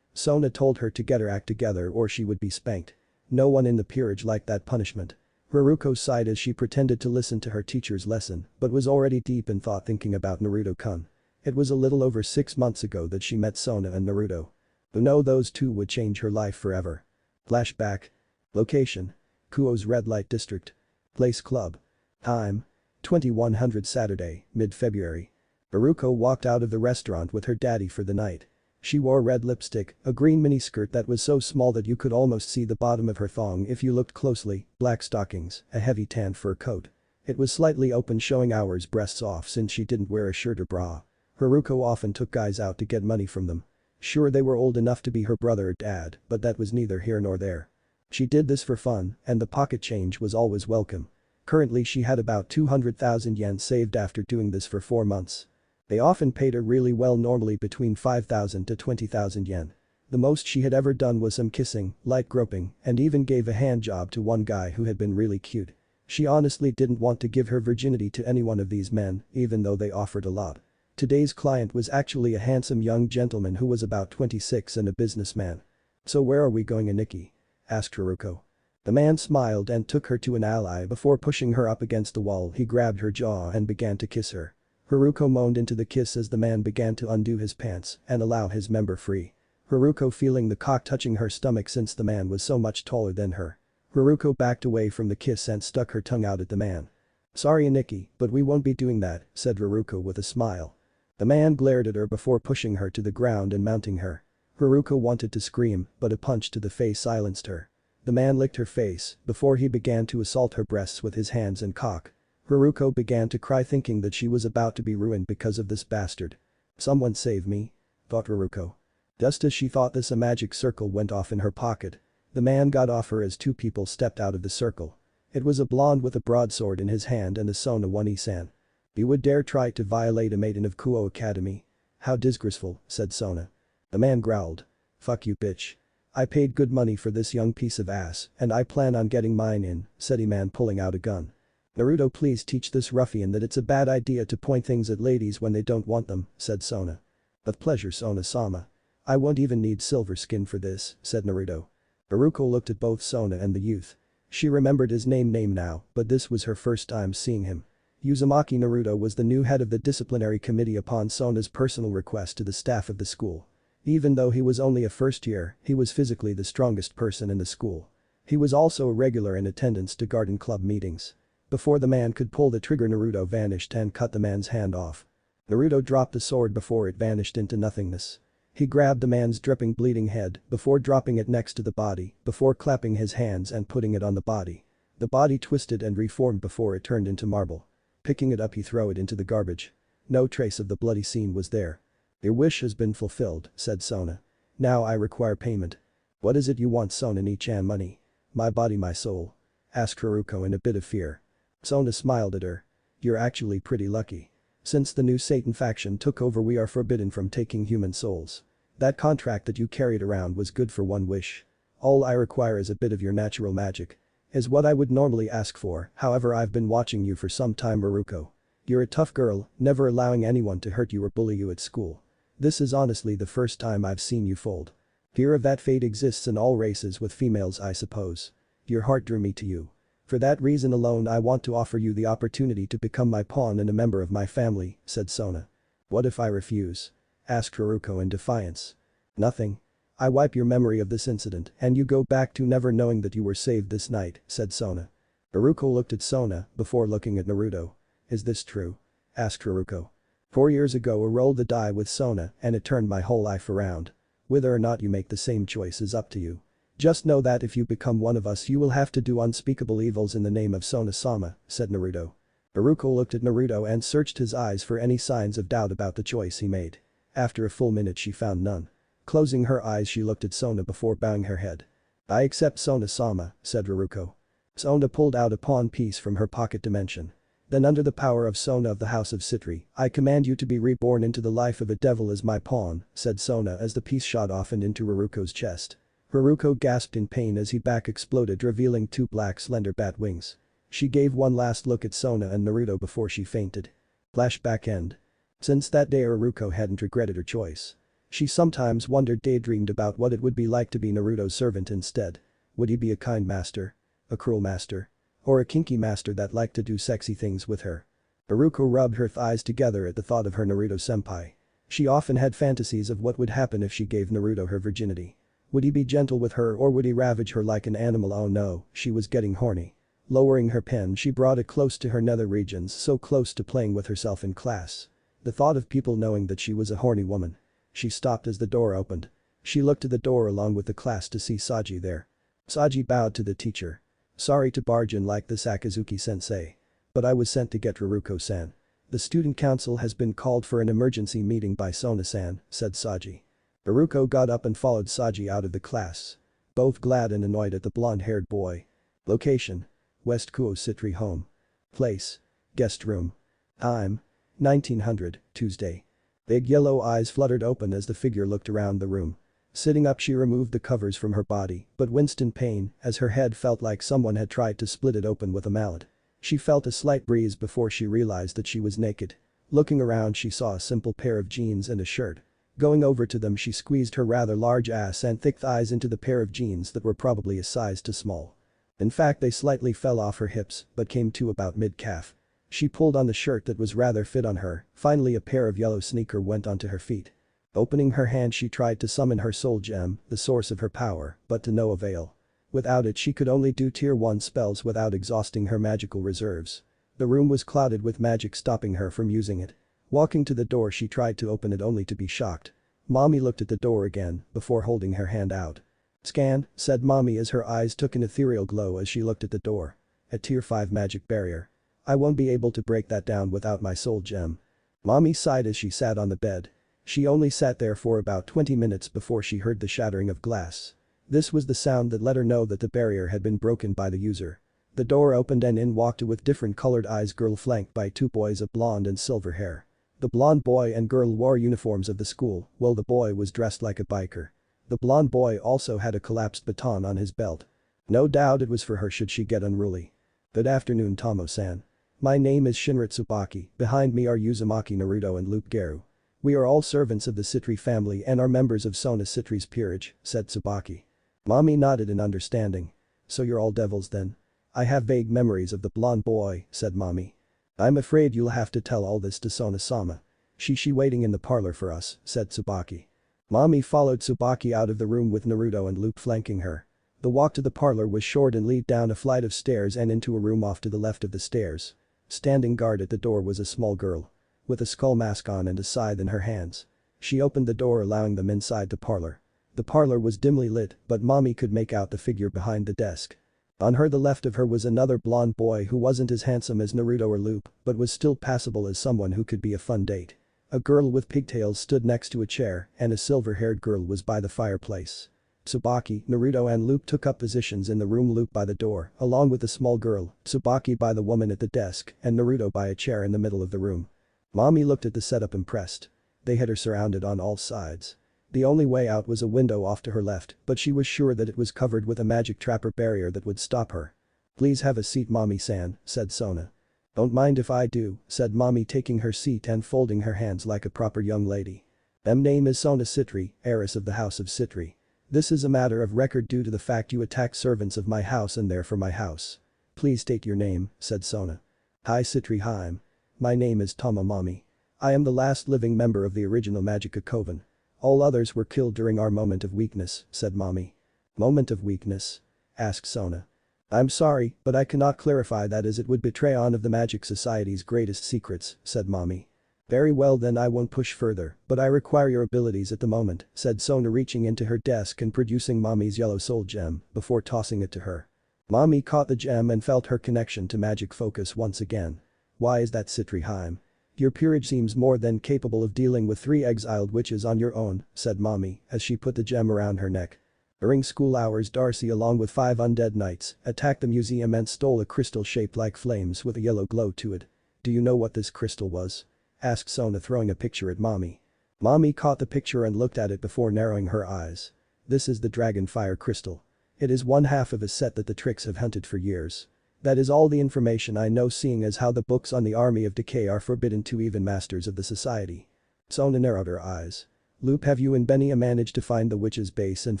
Sona told her to get her act together or she would be spanked. No one in the peerage liked that punishment. Haruko sighed as she pretended to listen to her teacher's lesson but was already deep in thought thinking about Naruto-kun. It was a little over 6 months ago that she met Sona and Naruto. Who knew those two would change her life forever. Flashback. Location. Kuo's red light district. Place club. Time. 2100 Saturday, mid-February. Haruko walked out of the restaurant with her daddy for the night. She wore red lipstick, a green miniskirt that was so small that you could almost see the bottom of her thong if you looked closely, black stockings, a heavy tan fur coat. It was slightly open showing Hour's breasts off since she didn't wear a shirt or bra. Haruko often took guys out to get money from them. Sure they were old enough to be her brother or dad, but that was neither here nor there. She did this for fun, and the pocket change was always welcome. Currently she had about 200,000 yen saved after doing this for 4 months. They often paid her really well, normally between 5,000 to 20,000 yen. The most she had ever done was some kissing, light groping, and even gave a hand job to one guy who had been really cute. She honestly didn't want to give her virginity to any one of these men, even though they offered a lot. Today's client was actually a handsome young gentleman who was about 26 and a businessman. "So where are we going, Aniki?" asked Haruko. The man smiled and took her to an alley before pushing her up against the wall. He grabbed her jaw and began to kiss her. Haruko moaned into the kiss as the man began to undo his pants and allow his member free. Haruko feeling the cock touching her stomach since the man was so much taller than her. Haruko backed away from the kiss and stuck her tongue out at the man. "Sorry Aniki, but we won't be doing that," said Haruko with a smile. The man glared at her before pushing her to the ground and mounting her. Haruko wanted to scream, but a punch to the face silenced her. The man licked her face before he began to assault her breasts with his hands and cock. Haruko began to cry thinking that she was about to be ruined because of this bastard. "Someone save me," thought Haruko. Just as she thought this, a magic circle went off in her pocket. The man got off her as 2 people stepped out of the circle. It was a blonde with a broadsword in his hand and a Sona 1E-san. "You would dare try to violate a maiden of Kuo Academy? How disgraceful," said Sona. The man growled. "Fuck you bitch. I paid good money for this young piece of ass and I plan on getting mine in," said a man pulling out a gun. "Naruto, please teach this ruffian that it's a bad idea to point things at ladies when they don't want them," said Sona. "With pleasure, Sona-sama. I won't even need silver skin for this," said Naruto. Haruko looked at both Sona and the youth. She remembered his name now, but this was her first time seeing him. Uzumaki Naruto was the new head of the disciplinary committee upon Sona's personal request to the staff of the school. Even though he was only a first year, he was physically the strongest person in the school. He was also a regular in attendance to garden club meetings. Before the man could pull the trigger, Naruto vanished and cut the man's hand off. Naruto dropped the sword before it vanished into nothingness. He grabbed the man's dripping, bleeding head before dropping it next to the body, before clapping his hands and putting it on the body. The body twisted and reformed before it turned into marble. Picking it up, he threw it into the garbage. No trace of the bloody scene was there. "Your wish has been fulfilled," said Sona. "Now I require payment." "What is it you want, Sona Nichan? Money? My body, my soul?" asked Haruko in a bit of fear. Sona smiled at her. "You're actually pretty lucky. Since the new Satan faction took over, we are forbidden from taking human souls. That contract that you carried around was good for one wish. All I require is a bit of your natural magic. Is what I would normally ask for, however I've been watching you for some time, Haruko. You're a tough girl, never allowing anyone to hurt you or bully you at school. This is honestly the first time I've seen you fold. Fear of that fate exists in all races with females, I suppose. Your heart drew me to you. For that reason alone I want to offer you the opportunity to become my pawn and a member of my family," said Sona. "What if I refuse?" asked Haruko in defiance. "Nothing. I wipe your memory of this incident and you go back to never knowing that you were saved this night," said Sona. Haruko looked at Sona before looking at Naruto. "Is this true?" asked Haruko. 4 years ago I rolled the die with Sona and it turned my whole life around. Whether or not you make the same choice is up to you. Just know that if you become one of us you will have to do unspeakable evils in the name of Sona-sama, said Naruto. Haruko looked at Naruto and searched his eyes for any signs of doubt about the choice he made. After a full minute she found none. Closing her eyes she looked at Sona before bowing her head. I accept Sona-sama, said Haruko. Sona pulled out a pawn piece from her pocket dimension. Then under the power of Sona of the House of Citri, I command you to be reborn into the life of a devil as my pawn, said Sona as the piece shot off and into Haruko's chest. Haruko gasped in pain as he back exploded revealing two black slender bat wings. She gave one last look at Sona and Naruto before she fainted. Flashback end. Since that day Haruko hadn't regretted her choice. She sometimes daydreamed about what it would be like to be Naruto's servant instead. Would he be a kind master? A cruel master? Or a kinky master that liked to do sexy things with her? Haruko rubbed her thighs together at the thought of her Naruto-senpai. She often had fantasies of what would happen if she gave Naruto her virginity. Would he be gentle with her or would he ravage her like an animal? Oh no, she was getting horny. Lowering her pen she brought it close to her nether regions, so close to playing with herself in class. The thought of people knowing that she was a horny woman. She stopped as the door opened. She looked to the door along with the class to see Saji there. Saji bowed to the teacher. Sorry to barge in like this Akazuki-sensei. But I was sent to get Haruko-san. The student council has been called for an emergency meeting by Sona-san, said Saji. Haruko got up and followed Saji out of the class. Both glad and annoyed at the blonde-haired boy. Location: West Kuo Citri home. Place: guest room. Time: 1900, Tuesday. Big yellow eyes fluttered open as the figure looked around the room. Sitting up she removed the covers from her body but winced in pain as her head felt like someone had tried to split it open with a mallet. She felt a slight breeze before she realized that she was naked. Looking around she saw a simple pair of jeans and a shirt. Going over to them she squeezed her rather large ass and thick thighs into the pair of jeans that were probably a size too small. In fact they slightly fell off her hips but came to about mid-calf. She pulled on the shirt that was rather fit on her, finally a pair of yellow sneaker went onto her feet. Opening her hand she tried to summon her soul gem, the source of her power, but to no avail. Without it she could only do tier 1 spells without exhausting her magical reserves. The room was clouded with magic stopping her from using it. Walking to the door she tried to open it only to be shocked. Mommy looked at the door again before holding her hand out. Scan, said Mommy as her eyes took an ethereal glow as she looked at the door. A tier 5 magic barrier. I won't be able to break that down without my soul gem. Mommy sighed as she sat on the bed. She only sat there for about 20 minutes before she heard the shattering of glass. This was the sound that let her know that the barrier had been broken by the user. The door opened and in walked a with different colored eyes girl flanked by two boys of blonde and silver hair. The blonde boy and girl wore uniforms of the school, while the boy was dressed like a biker. The blonde boy also had a collapsed baton on his belt. No doubt it was for her should she get unruly. Good afternoon Tomo-san. My name is Shinra Tsubaki, behind me are Uzumaki Naruto and Loop Geru. We are all servants of the Citri family and are members of Sona Citri's peerage, said Tsubaki. Mommy nodded in understanding. So you're all devils then? I have vague memories of the blonde boy, said Mommy. I'm afraid you'll have to tell all this to Sona-sama. She waiting in the parlor for us, said Tsubaki. Mommy followed Tsubaki out of the room with Naruto and Loop flanking her. The walk to the parlor was short and led down a flight of stairs and into a room off to the left of the stairs. Standing guard at the door was a small girl. With a skull mask on and a scythe in her hands. She opened the door allowing them inside the parlor. The parlor was dimly lit but Mommy could make out the figure behind the desk. On her the left of her was another blonde boy who wasn't as handsome as Naruto or Loop but was still passable as someone who could be a fun date. A girl with pigtails stood next to a chair and a silver-haired girl was by the fireplace. Tsubaki, Naruto and Loop took up positions in the room, Loop by the door along with the small girl, Tsubaki by the woman at the desk and Naruto by a chair in the middle of the room. Mommy looked at the setup impressed. They had her surrounded on all sides. The only way out was a window off to her left but she was sure that it was covered with a magic trapper barrier that would stop her. Please have a seat Mommy-san, said Sona. Don't mind if I do, said Mommy taking her seat and folding her hands like a proper young lady. Name is Sona Citri, heiress of the House of Citri. This is a matter of record due to the fact you attacked servants of my house and therefore my house. Please state your name, said Sona. Hi Citri Haim. My name is Mommy. I am the last living member of the original Magica Coven. All others were killed during our moment of weakness, said Mommy. Moment of weakness? Asked Sona. I'm sorry, but I cannot clarify that as it would betray one of the Magic Society's greatest secrets, said Mommy. Very well then, I won't push further, but I require your abilities at the moment, said Sona, reaching into her desk and producing Mommy's yellow soul gem before tossing it to her. Mommy caught the gem and felt her connection to magic focus once again. Why is that, Citriheim? Your peerage seems more than capable of dealing with 3 exiled witches on your own, said Mommy as she put the gem around her neck. During school hours, Darcy along with 5 undead knights attacked the museum and stole a crystal shaped like flames with a yellow glow to it. Do you know what this crystal was? Asked Sona, throwing a picture at Mommy. Mommy caught the picture and looked at it before narrowing her eyes. This is the dragon fire crystal. It is one half of a set that the Tricks have hunted for years. That is all the information I know, seeing as how the books on the Army of Decay are forbidden to even masters of the society. Sona narrowed her eyes. Loop, have you and Benia managed to find the witch's base and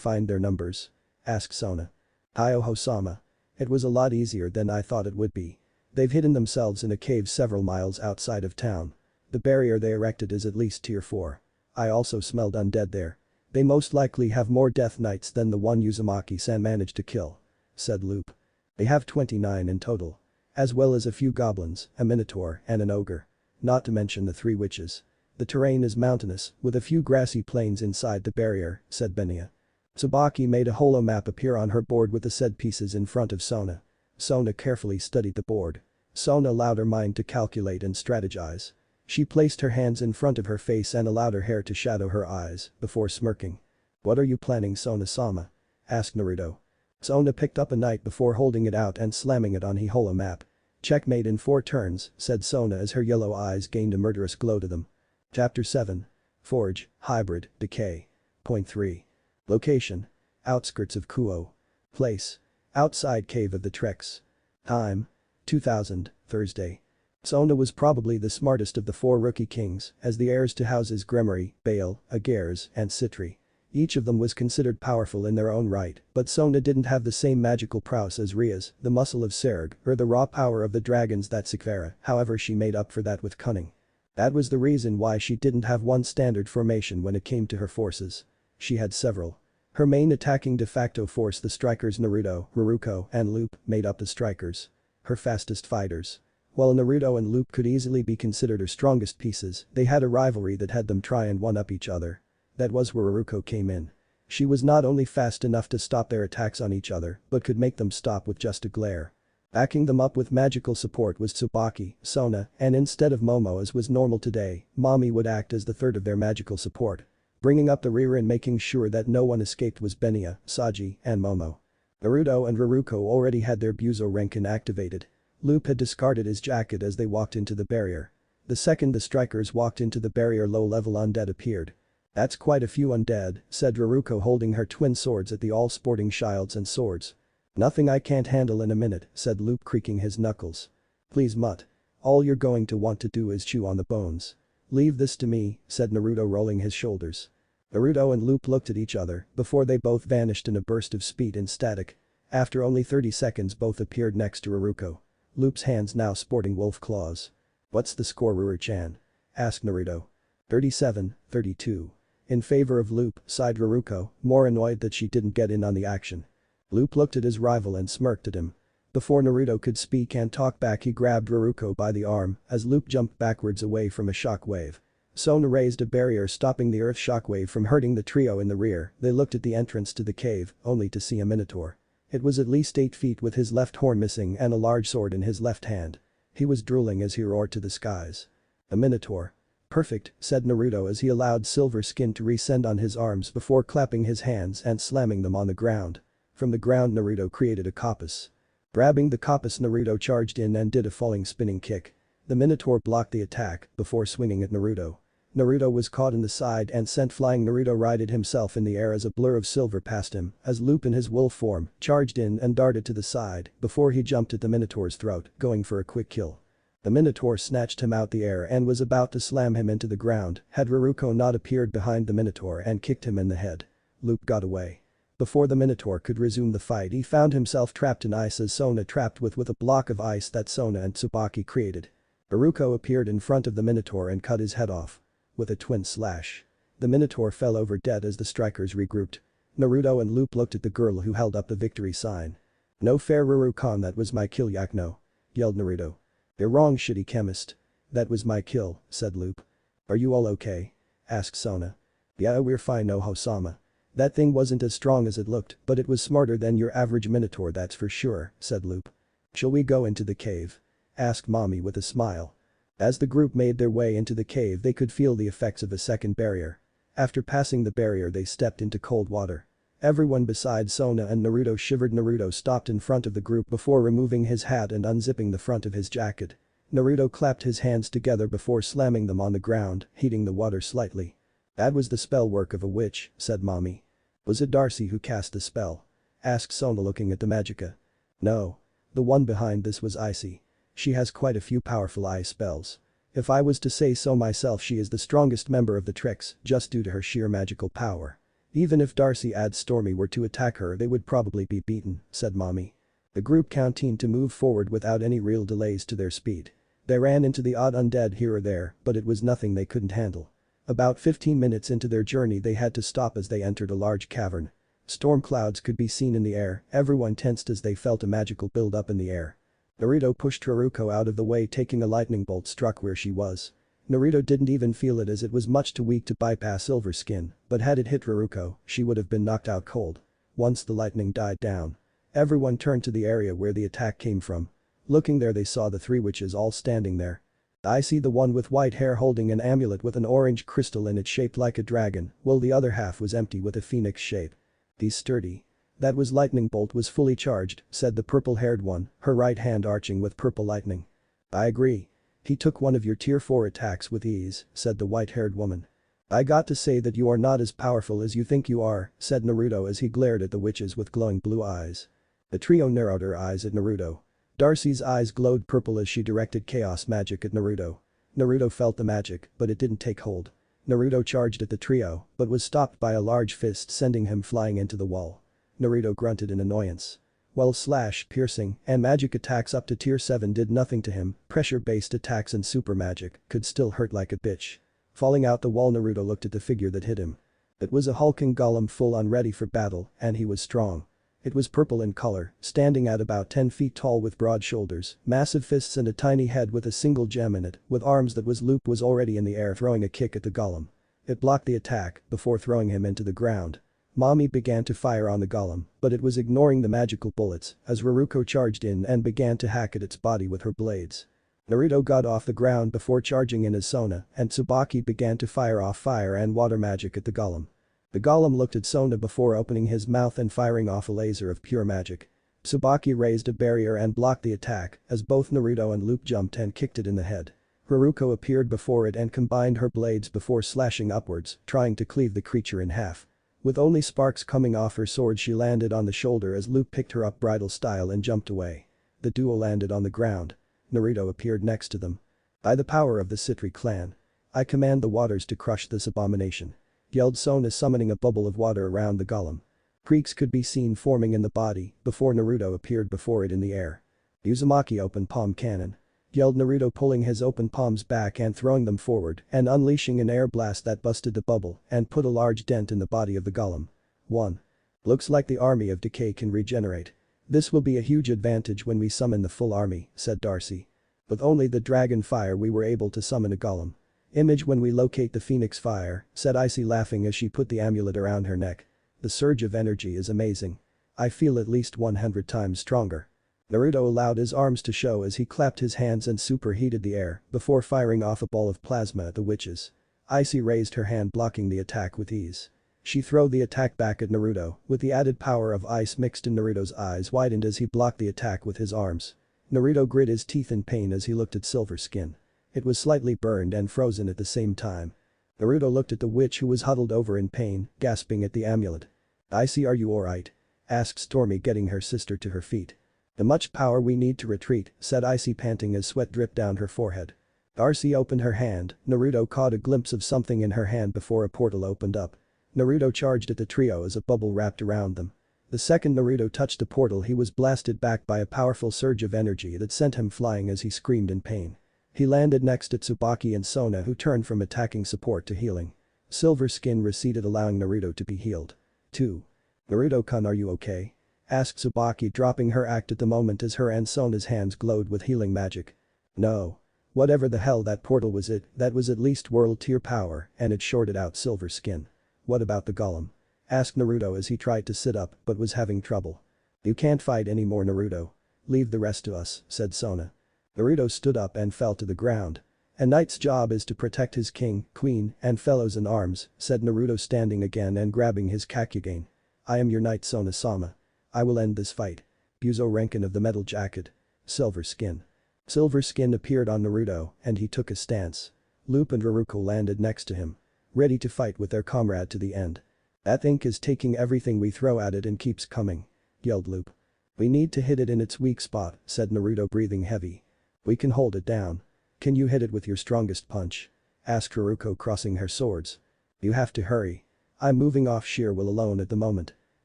find their numbers? Asked Sona. Hosama. It was a lot easier than I thought it would be. They've hidden themselves in a cave several miles outside of town. The barrier they erected is at least tier 4. I also smelled undead there. They most likely have more death knights than the one Uzumaki-san managed to kill, said Loop. They have 29 in total. As well as a few goblins, a minotaur and an ogre. Not to mention the 3 witches. The terrain is mountainous, with a few grassy plains inside the barrier, said Benia. Tsubaki made a holo map appear on her board with the said pieces in front of Sona. Sona carefully studied the board. Sona allowed her mind to calculate and strategize. She placed her hands in front of her face and allowed her hair to shadow her eyes, before smirking. What are you planning, Sona-sama? Asked Naruto. Sona picked up a knight before holding it out and slamming it on the holo map. Checkmate in 4 turns, said Sona as her yellow eyes gained a murderous glow to them. Chapter 7. Forge, Hybrid, Decay. Point 3. Location. Outskirts of Kuo. Place. Outside Cave of the Treks. Time. 2000, Thursday. Sona was probably the smartest of the 4 rookie kings, as the heirs to houses Gremory, Bale, Ageres, and Citri. Each of them was considered powerful in their own right, but Sona didn't have the same magical prowess as Rias, the muscle of Serg, or the raw power of the dragons that Sikvera, however she made up for that with cunning. That was the reason why she didn't have one standard formation when it came to her forces. She had several. Her main attacking de facto force, the strikers Naruto, Haruko, and Loop, made up the strikers. Her fastest fighters. While Naruto and Loop could easily be considered her strongest pieces, they had a rivalry that had them try and one-up each other. That was where Haruko came in. She was not only fast enough to stop their attacks on each other, but could make them stop with just a glare. Backing them up with magical support was Tsubaki, Sona, and instead of Momo as was normal today, Mommy would act as the third of their magical support. Bringing up the rear and making sure that no one escaped was Benia, Saji, and Momo. Naruto and Haruko already had their Buzo Renkin activated. Loop had discarded his jacket as they walked into the barrier. The second the strikers walked into the barrier, low-level undead appeared. That's quite a few undead, said Haruko, holding her twin swords at the all sporting shields and swords. Nothing I can't handle in a minute, said Loop, creaking his knuckles. Please Mutt. All you're going to want to do is chew on the bones. Leave this to me, said Naruto, rolling his shoulders. Naruto and Loop looked at each other before they both vanished in a burst of speed and static. After only 30 seconds, both appeared next to Haruko. Loop's hands now sporting wolf claws. What's the score, Ruru-chan? Asked Naruto. 37-32. In favor of Loop, sighed Haruko, more annoyed that she didn't get in on the action. Loop looked at his rival and smirked at him. Before Naruto could speak and talk back, he grabbed Haruko by the arm as Loop jumped backwards away from a shockwave. Sona raised a barrier, stopping the earth shockwave from hurting the trio in the rear. They looked at the entrance to the cave, only to see a minotaur. It was at least 8 feet with his left horn missing and a large sword in his left hand. He was drooling as he roared to the skies. A minotaur. Perfect, said Naruto as he allowed silver skin to resend on his arms before clapping his hands and slamming them on the ground. From the ground, Naruto created a kopis. Grabbing the kopis, Naruto charged in and did a falling spinning kick. The minotaur blocked the attack before swinging at Naruto. Naruto was caught in the side and sent flying. Naruto righted himself in the air as a blur of silver passed him as Loop in his wolf form charged in and darted to the side before he jumped at the minotaur's throat, going for a quick kill. The minotaur snatched him out the air and was about to slam him into the ground had Haruko not appeared behind the minotaur and kicked him in the head. Loop got away. Before the minotaur could resume the fight, he found himself trapped in ice as Sona trapped with a block of ice that Sona and Tsubaki created. Haruko appeared in front of the minotaur and cut his head off. With a twin slash. The minotaur fell over dead as the strikers regrouped. Naruto and Loop looked at the girl who held up the victory sign. No fair, Ruru-kan, that was my kill, Yakno. Yelled Naruto. You're wrong, shitty chemist. That was my kill, said Loop. "Are you all okay?" asked Sona. "Yeah, we're fine, no Hosama. That thing wasn't as strong as it looked, but it was smarter than your average minotaur, that's for sure," said Loop. "Shall we go into the cave?" asked Mommy with a smile. As the group made their way into the cave, they could feel the effects of a second barrier. After passing the barrier, they stepped into cold water. Everyone besides Sona and Naruto shivered. Naruto stopped in front of the group before removing his hat and unzipping the front of his jacket. Naruto clapped his hands together before slamming them on the ground, heating the water slightly. "That was the spell work of a witch," said Mommy. "Was it Darcy who cast the spell?" asked Sona, looking at the magicka. "No. The one behind this was Icy. She has quite a few powerful ice spells. If I was to say so myself, she is the strongest member of the tricks, just due to her sheer magical power. Even if Darcy and Stormy were to attack her, they would probably be beaten," said Mommy. The group continued to move forward without any real delays to their speed. They ran into the odd undead here or there, but it was nothing they couldn't handle. About 15 minutes into their journey, they had to stop as they entered a large cavern. Storm clouds could be seen in the air, everyone tensed as they felt a magical build-up in the air. Naruto pushed Haruko out of the way, taking a lightning bolt struck where she was. Naruto didn't even feel it as it was much too weak to bypass Silver Skin, but had it hit Haruko, she would have been knocked out cold. Once the lightning died down, everyone turned to the area where the attack came from. Looking there, they saw the three witches all standing there. Icy, the one with white hair, holding an amulet with an orange crystal in it shaped like a dragon, while the other half was empty with a phoenix shape. "He's sturdy." "That was lightning bolt was fully charged," said the purple-haired one, her right hand arching with purple lightning. "I agree. He took one of your tier 4 attacks with ease," said the white-haired woman. "I got to say that you are not as powerful as you think you are," said Naruto as he glared at the witches with glowing blue eyes. The trio narrowed their eyes at Naruto. Darcy's eyes glowed purple as she directed chaos magic at Naruto. Naruto felt the magic, but it didn't take hold. Naruto charged at the trio, but was stopped by a large fist, sending him flying into the wall. Naruto grunted in annoyance. While slash, piercing, and magic attacks up to tier 7 did nothing to him, pressure-based attacks and super magic could still hurt like a bitch. Falling out the wall, Naruto looked at the figure that hit him. It was a hulking golem full on ready for battle, and he was strong. It was purple in color, standing at about 10 feet tall with broad shoulders, massive fists and a tiny head with a single gem in it, with arms that was Loop was already in the air throwing a kick at the golem. It blocked the attack before throwing him into the ground. Mommy began to fire on the golem, but it was ignoring the magical bullets as Haruko charged in and began to hack at its body with her blades. Naruto got off the ground before charging in as Sona, and Tsubaki began to fire off fire and water magic at the golem. The golem looked at Sona before opening his mouth and firing off a laser of pure magic. Tsubaki raised a barrier and blocked the attack as both Naruto and Loop jumped and kicked it in the head. Haruko appeared before it and combined her blades before slashing upwards, trying to cleave the creature in half. With only sparks coming off her sword, she landed on the shoulder as Loop picked her up bridal style and jumped away. The duo landed on the ground. Naruto appeared next to them. "By the power of the Citri clan, I command the waters to crush this abomination," yelled Sona, summoning a bubble of water around the golem. Creaks could be seen forming in the body before Naruto appeared before it in the air. "Uzumaki open palm cannon," yelled Naruto, pulling his open palms back and throwing them forward and unleashing an air blast that busted the bubble and put a large dent in the body of the golem. 1. "Looks like the army of decay can regenerate. This will be a huge advantage when we summon the full army," said Darcy. "With only the dragon fire we were able to summon a golem. Image when we locate the phoenix fire," said Icy, laughing as she put the amulet around her neck. "The surge of energy is amazing. I feel at least 100 times stronger." Naruto allowed his arms to show as he clapped his hands and superheated the air before firing off a ball of plasma at the witches. Icy raised her hand, blocking the attack with ease. She threw the attack back at Naruto, with the added power of ice mixed in. Naruto's eyes widened as he blocked the attack with his arms. Naruto grit his teeth in pain as he looked at Silver Skin. It was slightly burned and frozen at the same time. Naruto looked at the witch, who was huddled over in pain, gasping at the amulet. "Icy, are you alright?" asked Stormy, getting her sister to her feet. "The much power we need to retreat," said Icy, panting as sweat dripped down her forehead. Darcy opened her hand. Naruto caught a glimpse of something in her hand before a portal opened up. Naruto charged at the trio as a bubble wrapped around them. The second Naruto touched the portal, he was blasted back by a powerful surge of energy that sent him flying as he screamed in pain. He landed next to Tsubaki and Sona, who turned from attacking support to healing. Silver Skin receded, allowing Naruto to be healed. 2. "Naruto-kun, are you okay?" asked Tsubaki, dropping her act at the moment as her and Sona's hands glowed with healing magic. "No. Whatever the hell that portal was that was at least world tier power and it shorted out Silver Skin. What about the golem? Asked Naruto as he tried to sit up but was having trouble. You can't fight anymore, Naruto. Leave the rest to us, said Sona. Naruto stood up and fell to the ground. A knight's job is to protect his king, queen, and fellows in arms, said Naruto standing again and grabbing his Kakyogen. I am your knight Sona-sama. I will end this fight. Buzo Renkin of the metal jacket. Silver Skin. Silver Skin appeared on Naruto and he took a stance. Loop and Raruko landed next to him. Ready to fight with their comrade to the end. That ink is taking everything we throw at it and keeps coming. Yelled Loop. We need to hit it in its weak spot, said Naruto breathing heavy. We can hold it down. Can you hit it with your strongest punch? Asked Raruko crossing her swords. You have to hurry. I'm moving off sheer will alone at the moment.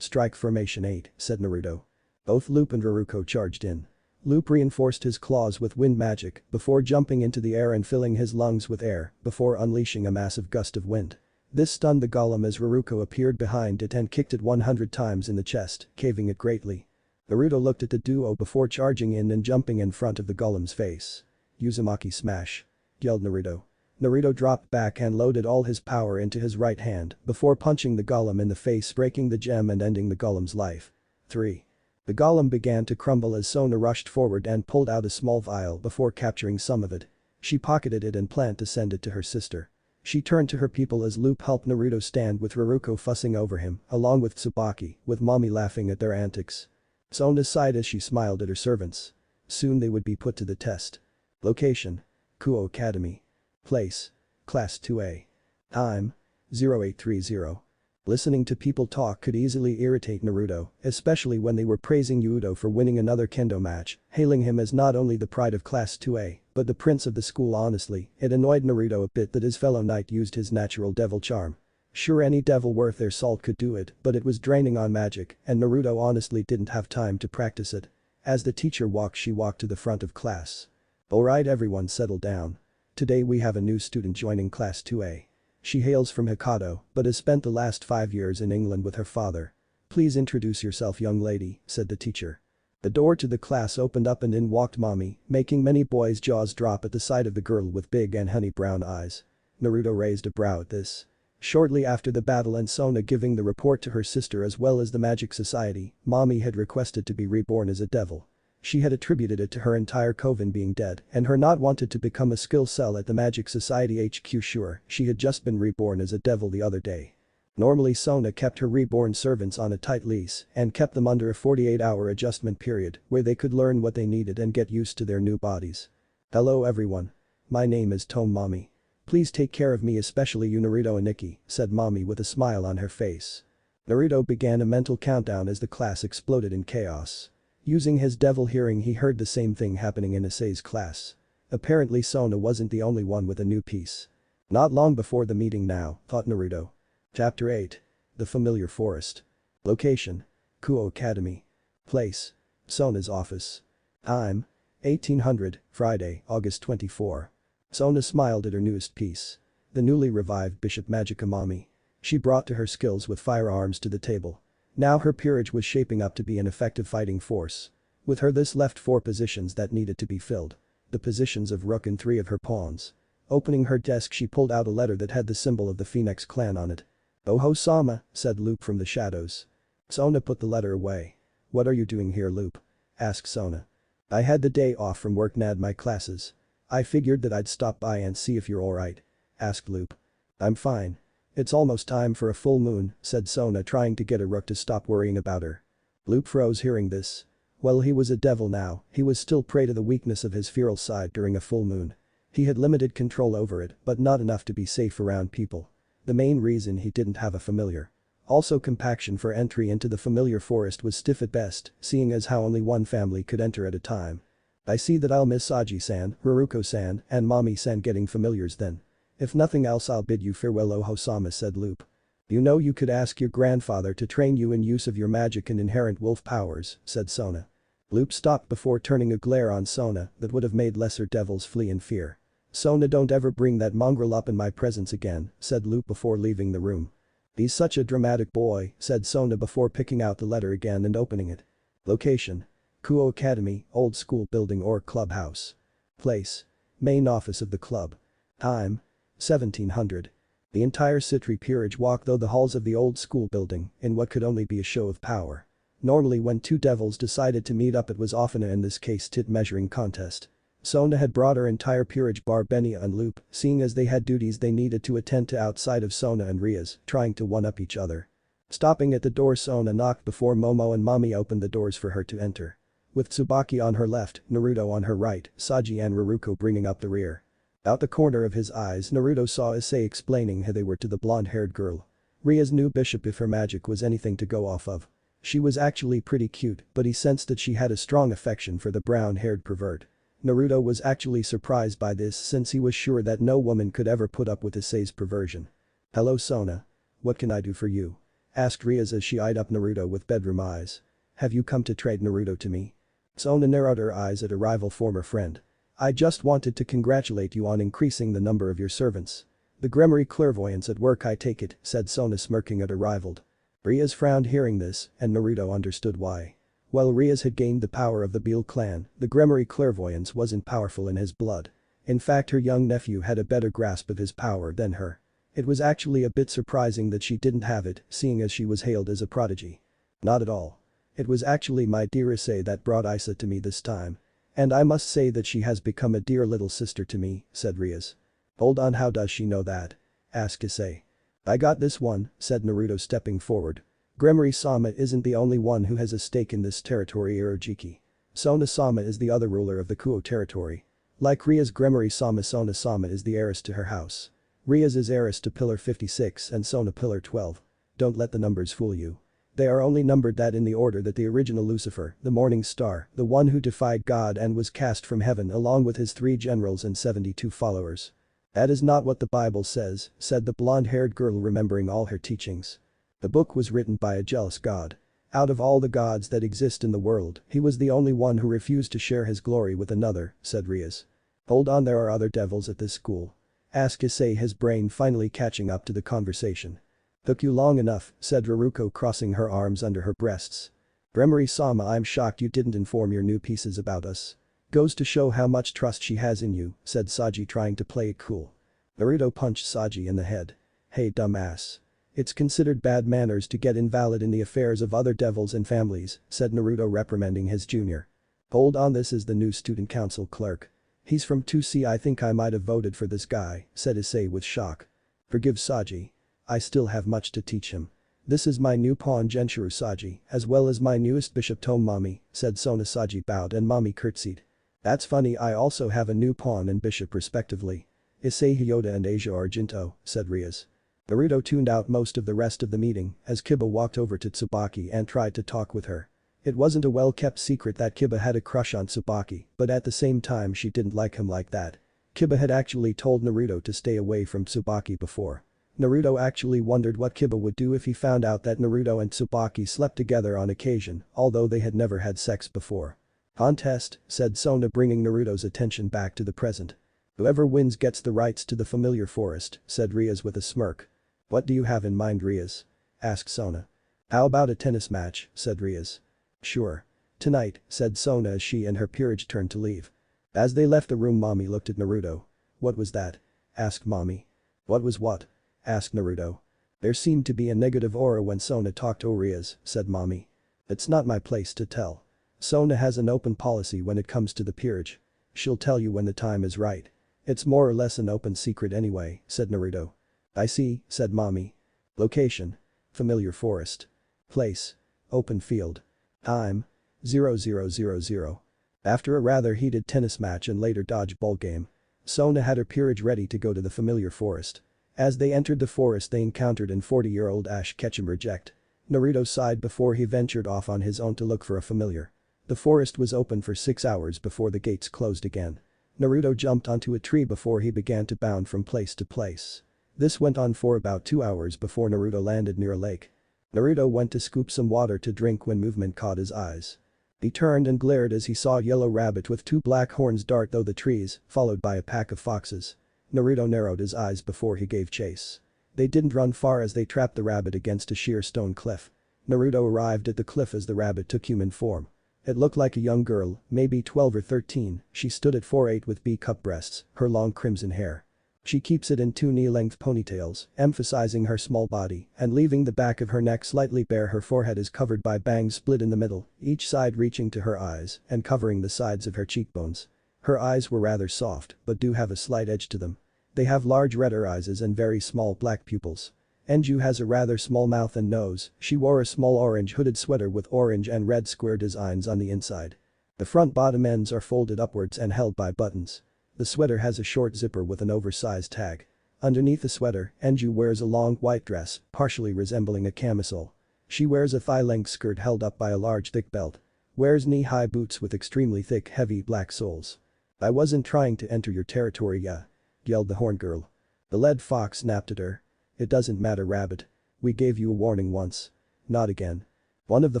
Strike formation 8, said Naruto. Both Loop and Raruko charged in. Loop reinforced his claws with wind magic before jumping into the air and filling his lungs with air before unleashing a massive gust of wind. This stunned the golem as Raruko appeared behind it and kicked it 100 times in the chest, caving it greatly. Naruto looked at the duo before charging in and jumping in front of the golem's face. Uzumaki smash. Yelled Naruto. Naruto dropped back and loaded all his power into his right hand before punching the golem in the face, breaking the gem and ending the golem's life. 3. The golem began to crumble as Sona rushed forward and pulled out a small vial before capturing some of it. She pocketed it and planned to send it to her sister. She turned to her people as Loop helped Naruto stand with Raruko fussing over him, along with Tsubaki, with mommy laughing at their antics. Sona sighed as she smiled at her servants. Soon they would be put to the test. Location: Kuo Academy. Place: Class 2A. Time: 0830. Listening to people talk could easily irritate Naruto, especially when they were praising Yudo for winning another kendo match, hailing him as not only the pride of Class 2A, but the prince of the school. Honestly, it annoyed Naruto a bit that his fellow knight used his natural devil charm. Sure, any devil worth their salt could do it, but it was draining on magic and Naruto honestly didn't have time to practice it. As the teacher walked, she walked to the front of class. Alright everyone, settle down. Today we have a new student joining Class 2A. She hails from Hokkaido but has spent the last 5 years in England with her father. Please introduce yourself, young lady, said the teacher. The door to the class opened up and in walked mommy, making many boys' jaws drop at the sight of the girl with big and honey brown eyes. Naruto raised a brow at this. Shortly after the battle and Sona giving the report to her sister as well as the Magic Society, mommy had requested to be reborn as a devil. She had attributed it to her entire coven being dead and her not wanted to become a skill cell at the Magic Society HQ. Sure, she had just been reborn as a devil the other day. Normally Sona kept her reborn servants on a tight leash and kept them under a 48-hour adjustment period where they could learn what they needed and get used to their new bodies. Hello everyone. My name is Tome Mommy. Please take care of me, especially you Naruto and Nikki, said mommy with a smile on her face. Naruto began a mental countdown as the class exploded in chaos. Using his devil hearing, he heard the same thing happening in Issei's class. Apparently Sona wasn't the only one with a new piece. Not long before the meeting now, thought Naruto. Chapter 8. The Familiar Forest. Location: Kuo Academy. Place: Sona's office. Time: 1800, Friday, August 24. Sona smiled at her newest piece. The newly revived Bishop Magica Mommy. She brought to her skills with firearms to the table. Now her peerage was shaping up to be an effective fighting force. With her this left 4 positions that needed to be filled. The positions of rook and 3 of her pawns. Opening her desk, she pulled out a letter that had the symbol of the Phoenix clan on it. "Oho-sama," said Loop from the shadows. Sona put the letter away. "What are you doing here, Loop?" asked Sona. "I had the day off from work, nad my classes. I figured that I'd stop by and see if you're alright," asked Loop. "I'm fine. It's almost time for a full moon," said Sona, trying to get a rook to stop worrying about her. Loop froze hearing this. Well, he was a devil now, he was still prey to the weakness of his feral side during a full moon. He had limited control over it, but not enough to be safe around people. The main reason he didn't have a familiar. Also, compaction for entry into the familiar forest was stiff at best, seeing as how only one family could enter at a time. "I see that I'll miss Saji-san, Raruko-san, and Mommy-san getting familiars then. If nothing else, I'll bid you farewell, Oho-sama," said Loop. "You know, you could ask your grandfather to train you in use of your magic and inherent wolf powers," said Sona. Loop stopped before turning a glare on Sona that would have made lesser devils flee in fear. "Sona, don't ever bring that mongrel up in my presence again," said Loop before leaving the room. "He's such a dramatic boy," said Sona before picking out the letter again and opening it. Location: Kuo Academy, old school building or clubhouse. Place: Main office of the club. Time. 1700. The entire city peerage walked through the halls of the old school building in what could only be a show of power. Normally when two devils decided to meet up it was often in this case tit measuring contest. Sona had brought her entire peerage bar Benia and Loop, seeing as they had duties they needed to attend to outside of Sona and Ria's, trying to one-up each other. Stopping at the door Sona knocked before Momo and Mami opened the doors for her to enter. With Tsubaki on her left, Naruto on her right, Saji and Raruko bringing up the rear. Out the corner of his eyes Naruto saw Issei explaining how they were to the blonde-haired girl. Ria's new bishop if her magic was anything to go off of. She was actually pretty cute but he sensed that she had a strong affection for the brown-haired pervert. Naruto was actually surprised by this since he was sure that no woman could ever put up with Issei's perversion. "Hello Sona. What can I do for you?" asked Rias as she eyed up Naruto with bedroom eyes. "Have you come to trade Naruto to me?" Sona narrowed her eyes at a rival former friend. "I just wanted to congratulate you on increasing the number of your servants. The Gremory clairvoyance at work I take it," said Sona smirking at her rival. Rias frowned hearing this and Naruto understood why. While Rias had gained the power of the Beal clan, the Gremory clairvoyance wasn't powerful in his blood. In fact her young nephew had a better grasp of his power than her. It was actually a bit surprising that she didn't have it, seeing as she was hailed as a prodigy. "Not at all. It was actually my dear Issei that brought Isa to me this time. And I must say that she has become a dear little sister to me," said Rias. "Hold on, how does she know that?" asked Issei. "I got this one," said Naruto stepping forward. "Gremory-sama isn't the only one who has a stake in this territory Irojiki. Sona-sama is the other ruler of the Kuo territory. Like Ria's Gremory-sama Sona-sama is the heiress to her house. Ria's is heiress to pillar 56 and Sona pillar 12. Don't let the numbers fool you. They are only numbered that in the order that the original Lucifer, the morning star, the one who defied God and was cast from heaven along with his 3 generals and 72 followers." "That is not what the Bible says," said the blonde-haired girl remembering all her teachings. "The book was written by a jealous god. Out of all the gods that exist in the world, he was the only one who refused to share his glory with another," said Rias. "Hold on, there are other devils at this school?" asked Issei, his brain finally catching up to the conversation. "Took you long enough," said Raruko crossing her arms under her breasts. "Gremory-sama, I'm shocked you didn't inform your new pieces about us. Goes to show how much trust she has in you," said Saji trying to play it cool. Naruto punched Saji in the head. "Hey dumbass. It's considered bad manners to get invalid in the affairs of other devils and families," said Naruto reprimanding his junior. "Hold on, this is the new student council clerk. He's from 2C, I think I might have voted for this guy," said Issei with shock. "Forgive Saji. I still have much to teach him. This is my new pawn Genshiro Saji, as well as my newest bishop Tome Mami," said Sona. Saji bowed and Mami curtsied. "That's funny, I also have a new pawn and bishop respectively. Issei Hyoda and Asia Argento," said Rias. Naruto tuned out most of the rest of the meeting as Kiba walked over to Tsubaki and tried to talk with her. It wasn't a well-kept secret that Kiba had a crush on Tsubaki, but at the same time she didn't like him like that. Kiba had actually told Naruto to stay away from Tsubaki before. Naruto actually wondered what Kiba would do if he found out that Naruto and Tsubaki slept together on occasion, although they had never had sex before. "Contest," said Sona, bringing Naruto's attention back to the present. "Whoever wins gets the rights to the familiar forest," said Rias with a smirk. "What do you have in mind, Rias?" asked Sona. "How about a tennis match?" said Rias. "Sure. Tonight," said Sona as she and her peerage turned to leave. As they left the room Mami looked at Naruto. "What was that?" asked Mami. "What was what?" asked Naruto. "There seemed to be a negative aura when Sona talked to Rias," said Mami. "It's not my place to tell. Sona has an open policy when it comes to the peerage. She'll tell you when the time is right. It's more or less an open secret anyway," said Naruto. "I see," said Mami. "Location. Familiar forest. Place. Open field. Time. 0000. After a rather heated tennis match and later dodgeball game, Sona had her peerage ready to go to the familiar forest. As they entered the forest they encountered an 40-year-old Ash Ketchum reject. Naruto sighed before he ventured off on his own to look for a familiar. The forest was open for 6 hours before the gates closed again. Naruto jumped onto a tree before he began to bound from place to place. This went on for about 2 hours before Naruto landed near a lake. Naruto went to scoop some water to drink when movement caught his eyes. He turned and glared as he saw a yellow rabbit with 2 black horns dart through the trees, followed by a pack of foxes. Naruto narrowed his eyes before he gave chase. They didn't run far as they trapped the rabbit against a sheer stone cliff. Naruto arrived at the cliff as the rabbit took human form. It looked like a young girl, maybe 12 or 13, she stood at 4'8" with B-cup breasts, her long crimson hair. She keeps it in two knee-length ponytails, emphasizing her small body and leaving the back of her neck slightly bare. Her forehead is covered by bangs split in the middle, each side reaching to her eyes and covering the sides of her cheekbones. Her eyes were rather soft but do have a slight edge to them. They have large red irises and very small black pupils. Enju has a rather small mouth and nose. She wore a small orange hooded sweater with orange and red square designs on the inside. The front bottom ends are folded upwards and held by buttons. The sweater has a short zipper with an oversized tag. Underneath the sweater, Enju wears a long white dress, partially resembling a camisole. She wears a thigh-length skirt held up by a large thick belt. Wears knee-high boots with extremely thick heavy black soles. "I wasn't trying to enter your territory, yeah," yelled the horned girl. The lead fox snapped at her. "It doesn't matter, rabbit. We gave you a warning once. Not again." One of the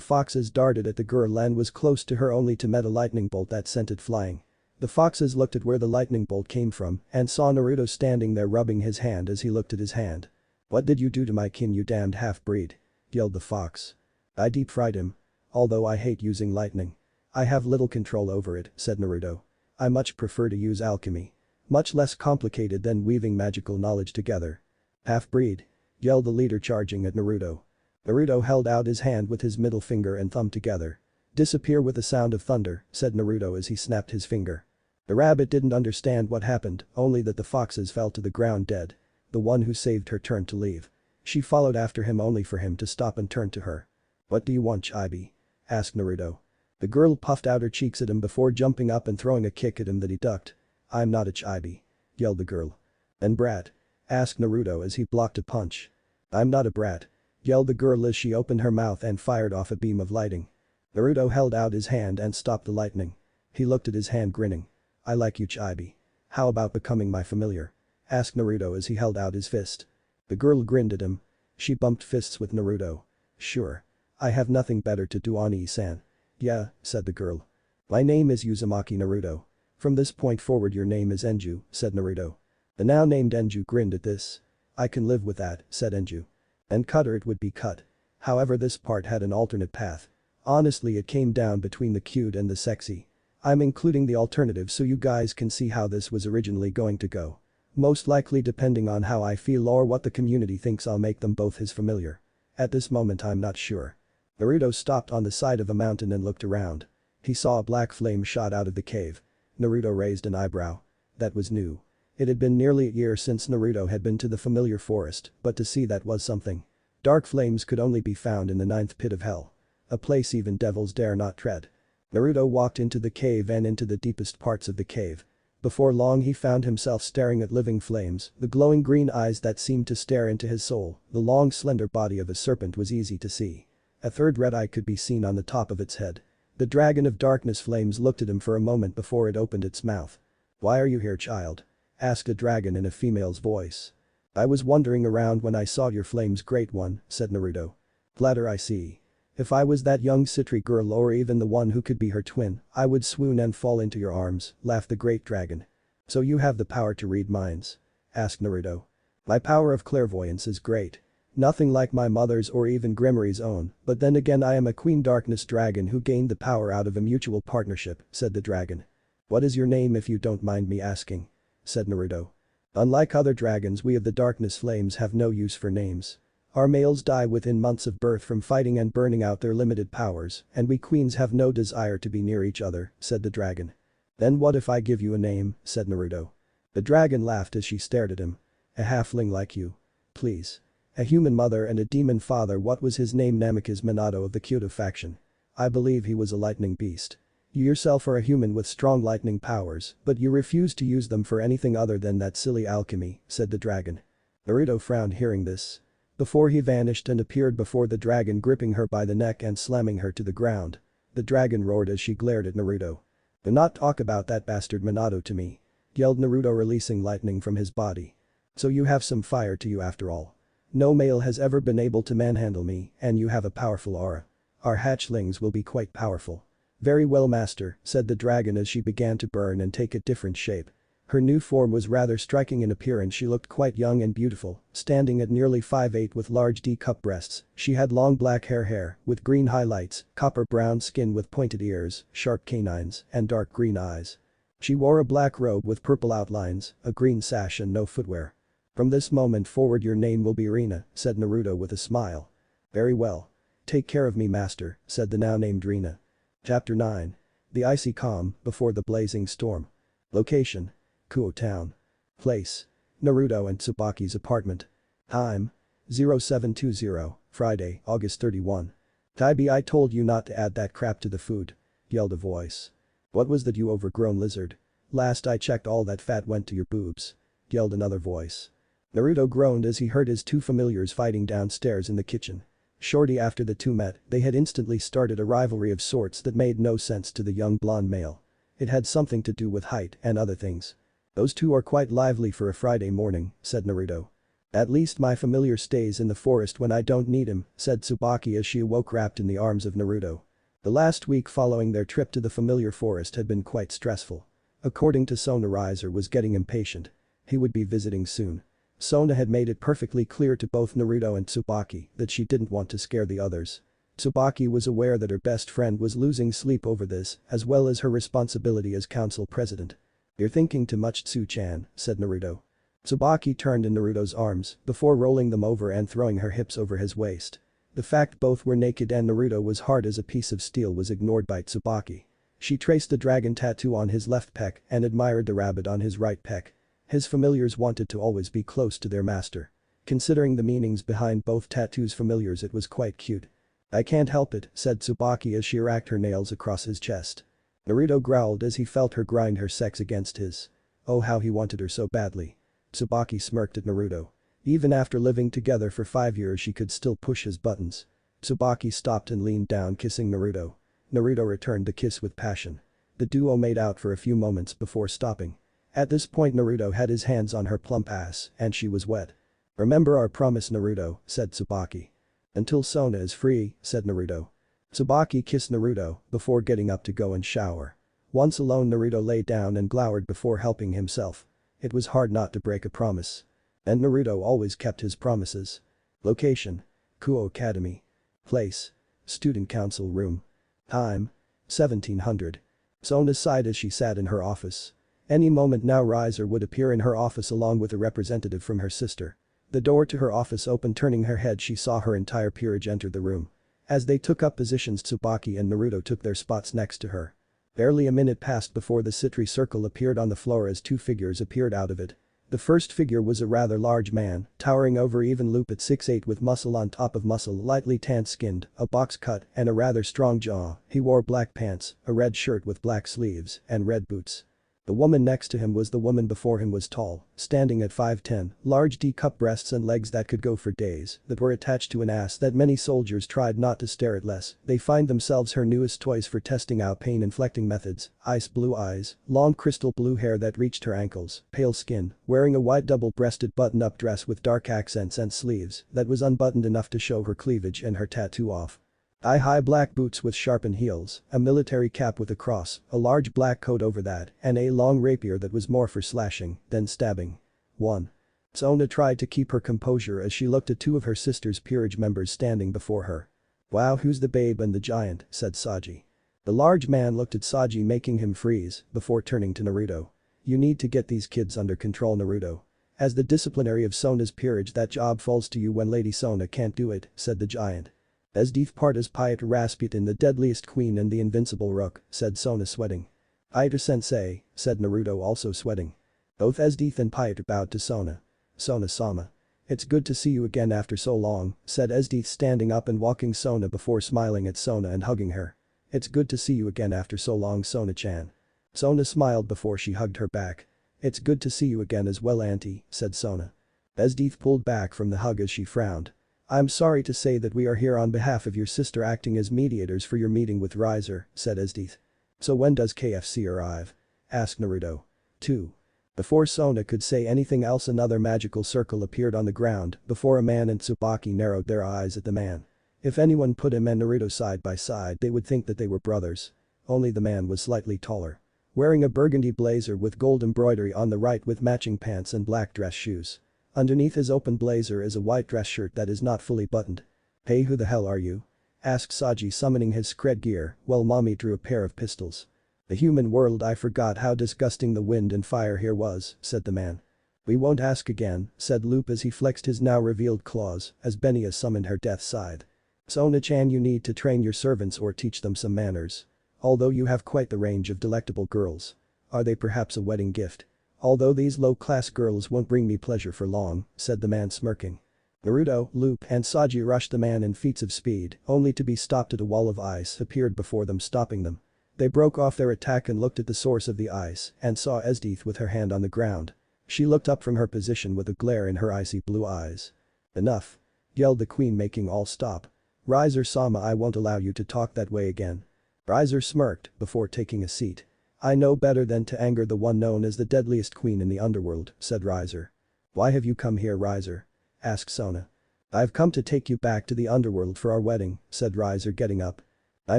foxes darted at the girl and was close to her only to met a lightning bolt that sent it flying. The foxes looked at where the lightning bolt came from and saw Naruto standing there rubbing his hand as he looked at his hand. "What did you do to my kin, you damned half-breed?" yelled the fox. "I deep-fried him. Although I hate using lightning. I have little control over it," said Naruto. "I much prefer to use alchemy. Much less complicated than weaving magical knowledge together." "Half-breed?" yelled the leader charging at Naruto. Naruto held out his hand with his middle finger and thumb together. "Disappear with a sound of thunder," said Naruto as he snapped his finger. The rabbit didn't understand what happened, only that the foxes fell to the ground dead. The one who saved her turned to leave. She followed after him only for him to stop and turn to her. "What do you want, Chibi?" asked Naruto. The girl puffed out her cheeks at him before jumping up and throwing a kick at him that he ducked. "I'm not a chibi," yelled the girl. "Then brat?" asked Naruto as he blocked a punch. "I'm not a brat," yelled the girl as she opened her mouth and fired off a beam of lighting. Naruto held out his hand and stopped the lightning. He looked at his hand grinning. "I like you, Chibi. How about becoming my familiar?" asked Naruto as he held out his fist. The girl grinned at him. She bumped fists with Naruto. "Sure. I have nothing better to do, Oni-san." "Yeah," said the girl. "My name is Uzumaki Naruto. From this point forward your name is Enju," said Naruto. The now named Enju grinned at this. "I can live with that," said Enju. "And cutter it would be cut." However, this part had an alternate path. Honestly, it came down between the cute and the sexy. I'm including the alternative so you guys can see how this was originally going to go. Most likely depending on how I feel or what the community thinks, I'll make them both his familiar. At this moment I'm not sure. Naruto stopped on the side of a mountain and looked around. He saw a black flame shot out of the cave. Naruto raised an eyebrow. That was new. It had been nearly a year since Naruto had been to the familiar forest, but to see that was something. Dark flames could only be found in the ninth pit of hell. A place even devils dare not tread. Naruto walked into the cave and into the deepest parts of the cave. Before long he found himself staring at living flames, the glowing green eyes that seemed to stare into his soul. The long slender body of a serpent was easy to see. A third red eye could be seen on the top of its head. The dragon of darkness flames looked at him for a moment before it opened its mouth. "Why are you here, child?" asked a dragon in a female's voice. "I was wandering around when I saw your flames, great one," said Naruto. "Flatter I see. If I was that young Citri girl or even the one who could be her twin, I would swoon and fall into your arms," laughed the great dragon. "So you have the power to read minds?" asked Naruto. "My power of clairvoyance is great. Nothing like my mother's or even Grimmary's own, but then again I am a queen darkness dragon who gained the power out of a mutual partnership," said the dragon. "What is your name if you don't mind me asking?" said Naruto. "Unlike other dragons, we of the darkness flames have no use for names. Our males die within months of birth from fighting and burning out their limited powers, and we queens have no desire to be near each other," said the dragon. "Then what if I give you a name?" said Naruto. The dragon laughed as she stared at him. "A halfling like you? Please. A human mother and a demon father. What was his name? Namikaze Minato of the Kyoto faction. I believe he was a lightning beast. You yourself are a human with strong lightning powers, but you refuse to use them for anything other than that silly alchemy," said the dragon. Naruto frowned hearing this. Before he vanished and appeared before the dragon, gripping her by the neck and slamming her to the ground. The dragon roared as she glared at Naruto. "Do not talk about that bastard Minato to me," yelled Naruto, releasing lightning from his body. "So you have some fire to you after all. No male has ever been able to manhandle me, and you have a powerful aura. Our hatchlings will be quite powerful." "Very well, master," said the dragon as she began to burn and take a different shape. Her new form was rather striking in appearance. She looked quite young and beautiful, standing at nearly 5'8" with large D-cup breasts. She had long black hair with green highlights, copper brown skin with pointed ears, sharp canines, and dark green eyes. She wore a black robe with purple outlines, a green sash and no footwear. "From this moment forward your name will be Rina," said Naruto with a smile. "Very well. Take care of me, master," said the now named Rina. Chapter 9. The icy calm before the blazing storm. Location: Kuo Town. Place: Naruto and Tsubaki's apartment. Time: 0720, Friday, August 31. "Taibi, I told you not to add that crap to the food," yelled a voice. "What was that, you overgrown lizard? Last I checked all that fat went to your boobs," yelled another voice. Naruto groaned as he heard his two familiars fighting downstairs in the kitchen. Shortly after the two met, they had instantly started a rivalry of sorts that made no sense to the young blonde male. It had something to do with height and other things. "Those two are quite lively for a Friday morning," said Naruto. "At least my familiar stays in the forest when I don't need him," said Tsubaki as she awoke wrapped in the arms of Naruto. The last week following their trip to the familiar forest had been quite stressful. According to Sona, Riser was getting impatient. He would be visiting soon. Sona had made it perfectly clear to both Naruto and Tsubaki that she didn't want to scare the others. Tsubaki was aware that her best friend was losing sleep over this, as well as her responsibility as council president. "You're thinking too much, Tsu-chan," said Naruto. Tsubaki turned in Naruto's arms before rolling them over and throwing her hips over his waist. The fact both were naked and Naruto was hard as a piece of steel was ignored by Tsubaki. She traced the dragon tattoo on his left pec and admired the rabbit on his right pec. His familiars wanted to always be close to their master. Considering the meanings behind both tattoos' familiars, it was quite cute. "I can't help it," said Tsubaki as she racked her nails across his chest. Naruto growled as he felt her grind her sex against his. Oh, how he wanted her so badly. Tsubaki smirked at Naruto. Even after living together for 5 years she could still push his buttons. Tsubaki stopped and leaned down, kissing Naruto. Naruto returned the kiss with passion. The duo made out for a few moments before stopping. At this point Naruto had his hands on her plump ass and she was wet. "Remember our promise, Naruto," said Tsubaki. "Until Sona is free," said Naruto. Tsubaki kissed Naruto before getting up to go and shower. Once alone, Naruto lay down and glowered before helping himself. It was hard not to break a promise. And Naruto always kept his promises. Location: Kuo Academy. Place: Student Council Room. Time: 1700. Sona sighed as she sat in her office. Any moment now Riser would appear in her office along with a representative from her sister. The door to her office opened. Turning her head, she saw her entire peerage enter the room. As they took up positions, Tsubaki and Naruto took their spots next to her. Barely a minute passed before the Citri circle appeared on the floor as two figures appeared out of it. The first figure was a rather large man, towering over even loop at 6'8" with muscle on top of muscle, lightly tan-skinned, a box cut, and a rather strong jaw. He wore black pants, a red shirt with black sleeves, and red boots. The woman next to him was the woman before him was tall, standing at 5'10", large D-cup breasts and legs that could go for days, that were attached to an ass that many soldiers tried not to stare at less they find themselves her newest toys for testing out pain-inflicting methods. Ice blue eyes, long crystal blue hair that reached her ankles, pale skin, wearing a white double-breasted button-up dress with dark accents and sleeves that was unbuttoned enough to show her cleavage and her tattoo off. Thigh-high black boots with sharpened heels, a military cap with a cross, a large black coat over that, and a long rapier that was more for slashing than stabbing. 1. Sona tried to keep her composure as she looked at two of her sister's peerage members standing before her. "Wow, who's the babe and the giant?" said Saji. The large man looked at Saji, making him freeze before turning to Naruto. "You need to get these kids under control, Naruto. As the disciplinary of Sona's peerage, that job falls to you when Lady Sona can't do it," said the giant. "As deep part as Piet Rasputin, the deadliest queen and the invincible rook," said Sona, sweating. "Aita-sensei," said Naruto, also sweating. Both Esdeath and Piet bowed to Sona. "Sona-sama. It's good to see you again after so long," said Esdeath, standing up and walking Sona before smiling at Sona and hugging her. "It's good to see you again after so long, Sona-chan." Sona smiled before she hugged her back. "It's good to see you again as well, auntie," said Sona. Esdeath pulled back from the hug as she frowned. "I'm sorry to say that we are here on behalf of your sister acting as mediators for your meeting with Riser," said Esdeath. "So when does KFC arrive?" asked Naruto. 2. Before Sona could say anything else, another magical circle appeared on the ground before a man, and Tsubaki narrowed their eyes at the man. If anyone put him and Naruto side by side, they would think that they were brothers. Only the man was slightly taller. Wearing a burgundy blazer with gold embroidery on the right with matching pants and black dress shoes. Underneath his open blazer is a white dress shirt that is not fully buttoned. "Hey, who the hell are you?" asked Saji, summoning his scred gear while mommy drew a pair of pistols. "The human world, I forgot how disgusting the wind and fire here was," said the man. "We won't ask again," said Loop as he flexed his now revealed claws as Benia summoned her death scythe. "Sona-chan, you need to train your servants or teach them some manners. Although you have quite the range of delectable girls. Are they perhaps a wedding gift? Although these low-class girls won't bring me pleasure for long," said the man smirking. Naruto, Loop and Saji rushed the man in feats of speed, only to be stopped as a wall of ice appeared before them, stopping them. They broke off their attack and looked at the source of the ice and saw Esdeath with her hand on the ground. She looked up from her position with a glare in her icy blue eyes. "Enough," yelled the queen, making all stop. "Riser-sama, I won't allow you to talk that way again." Riser smirked before taking a seat. "I know better than to anger the one known as the deadliest queen in the underworld," said Riser. "Why have you come here, Riser?" asked Sona. "I've come to take you back to the underworld for our wedding," said Riser, getting up. "I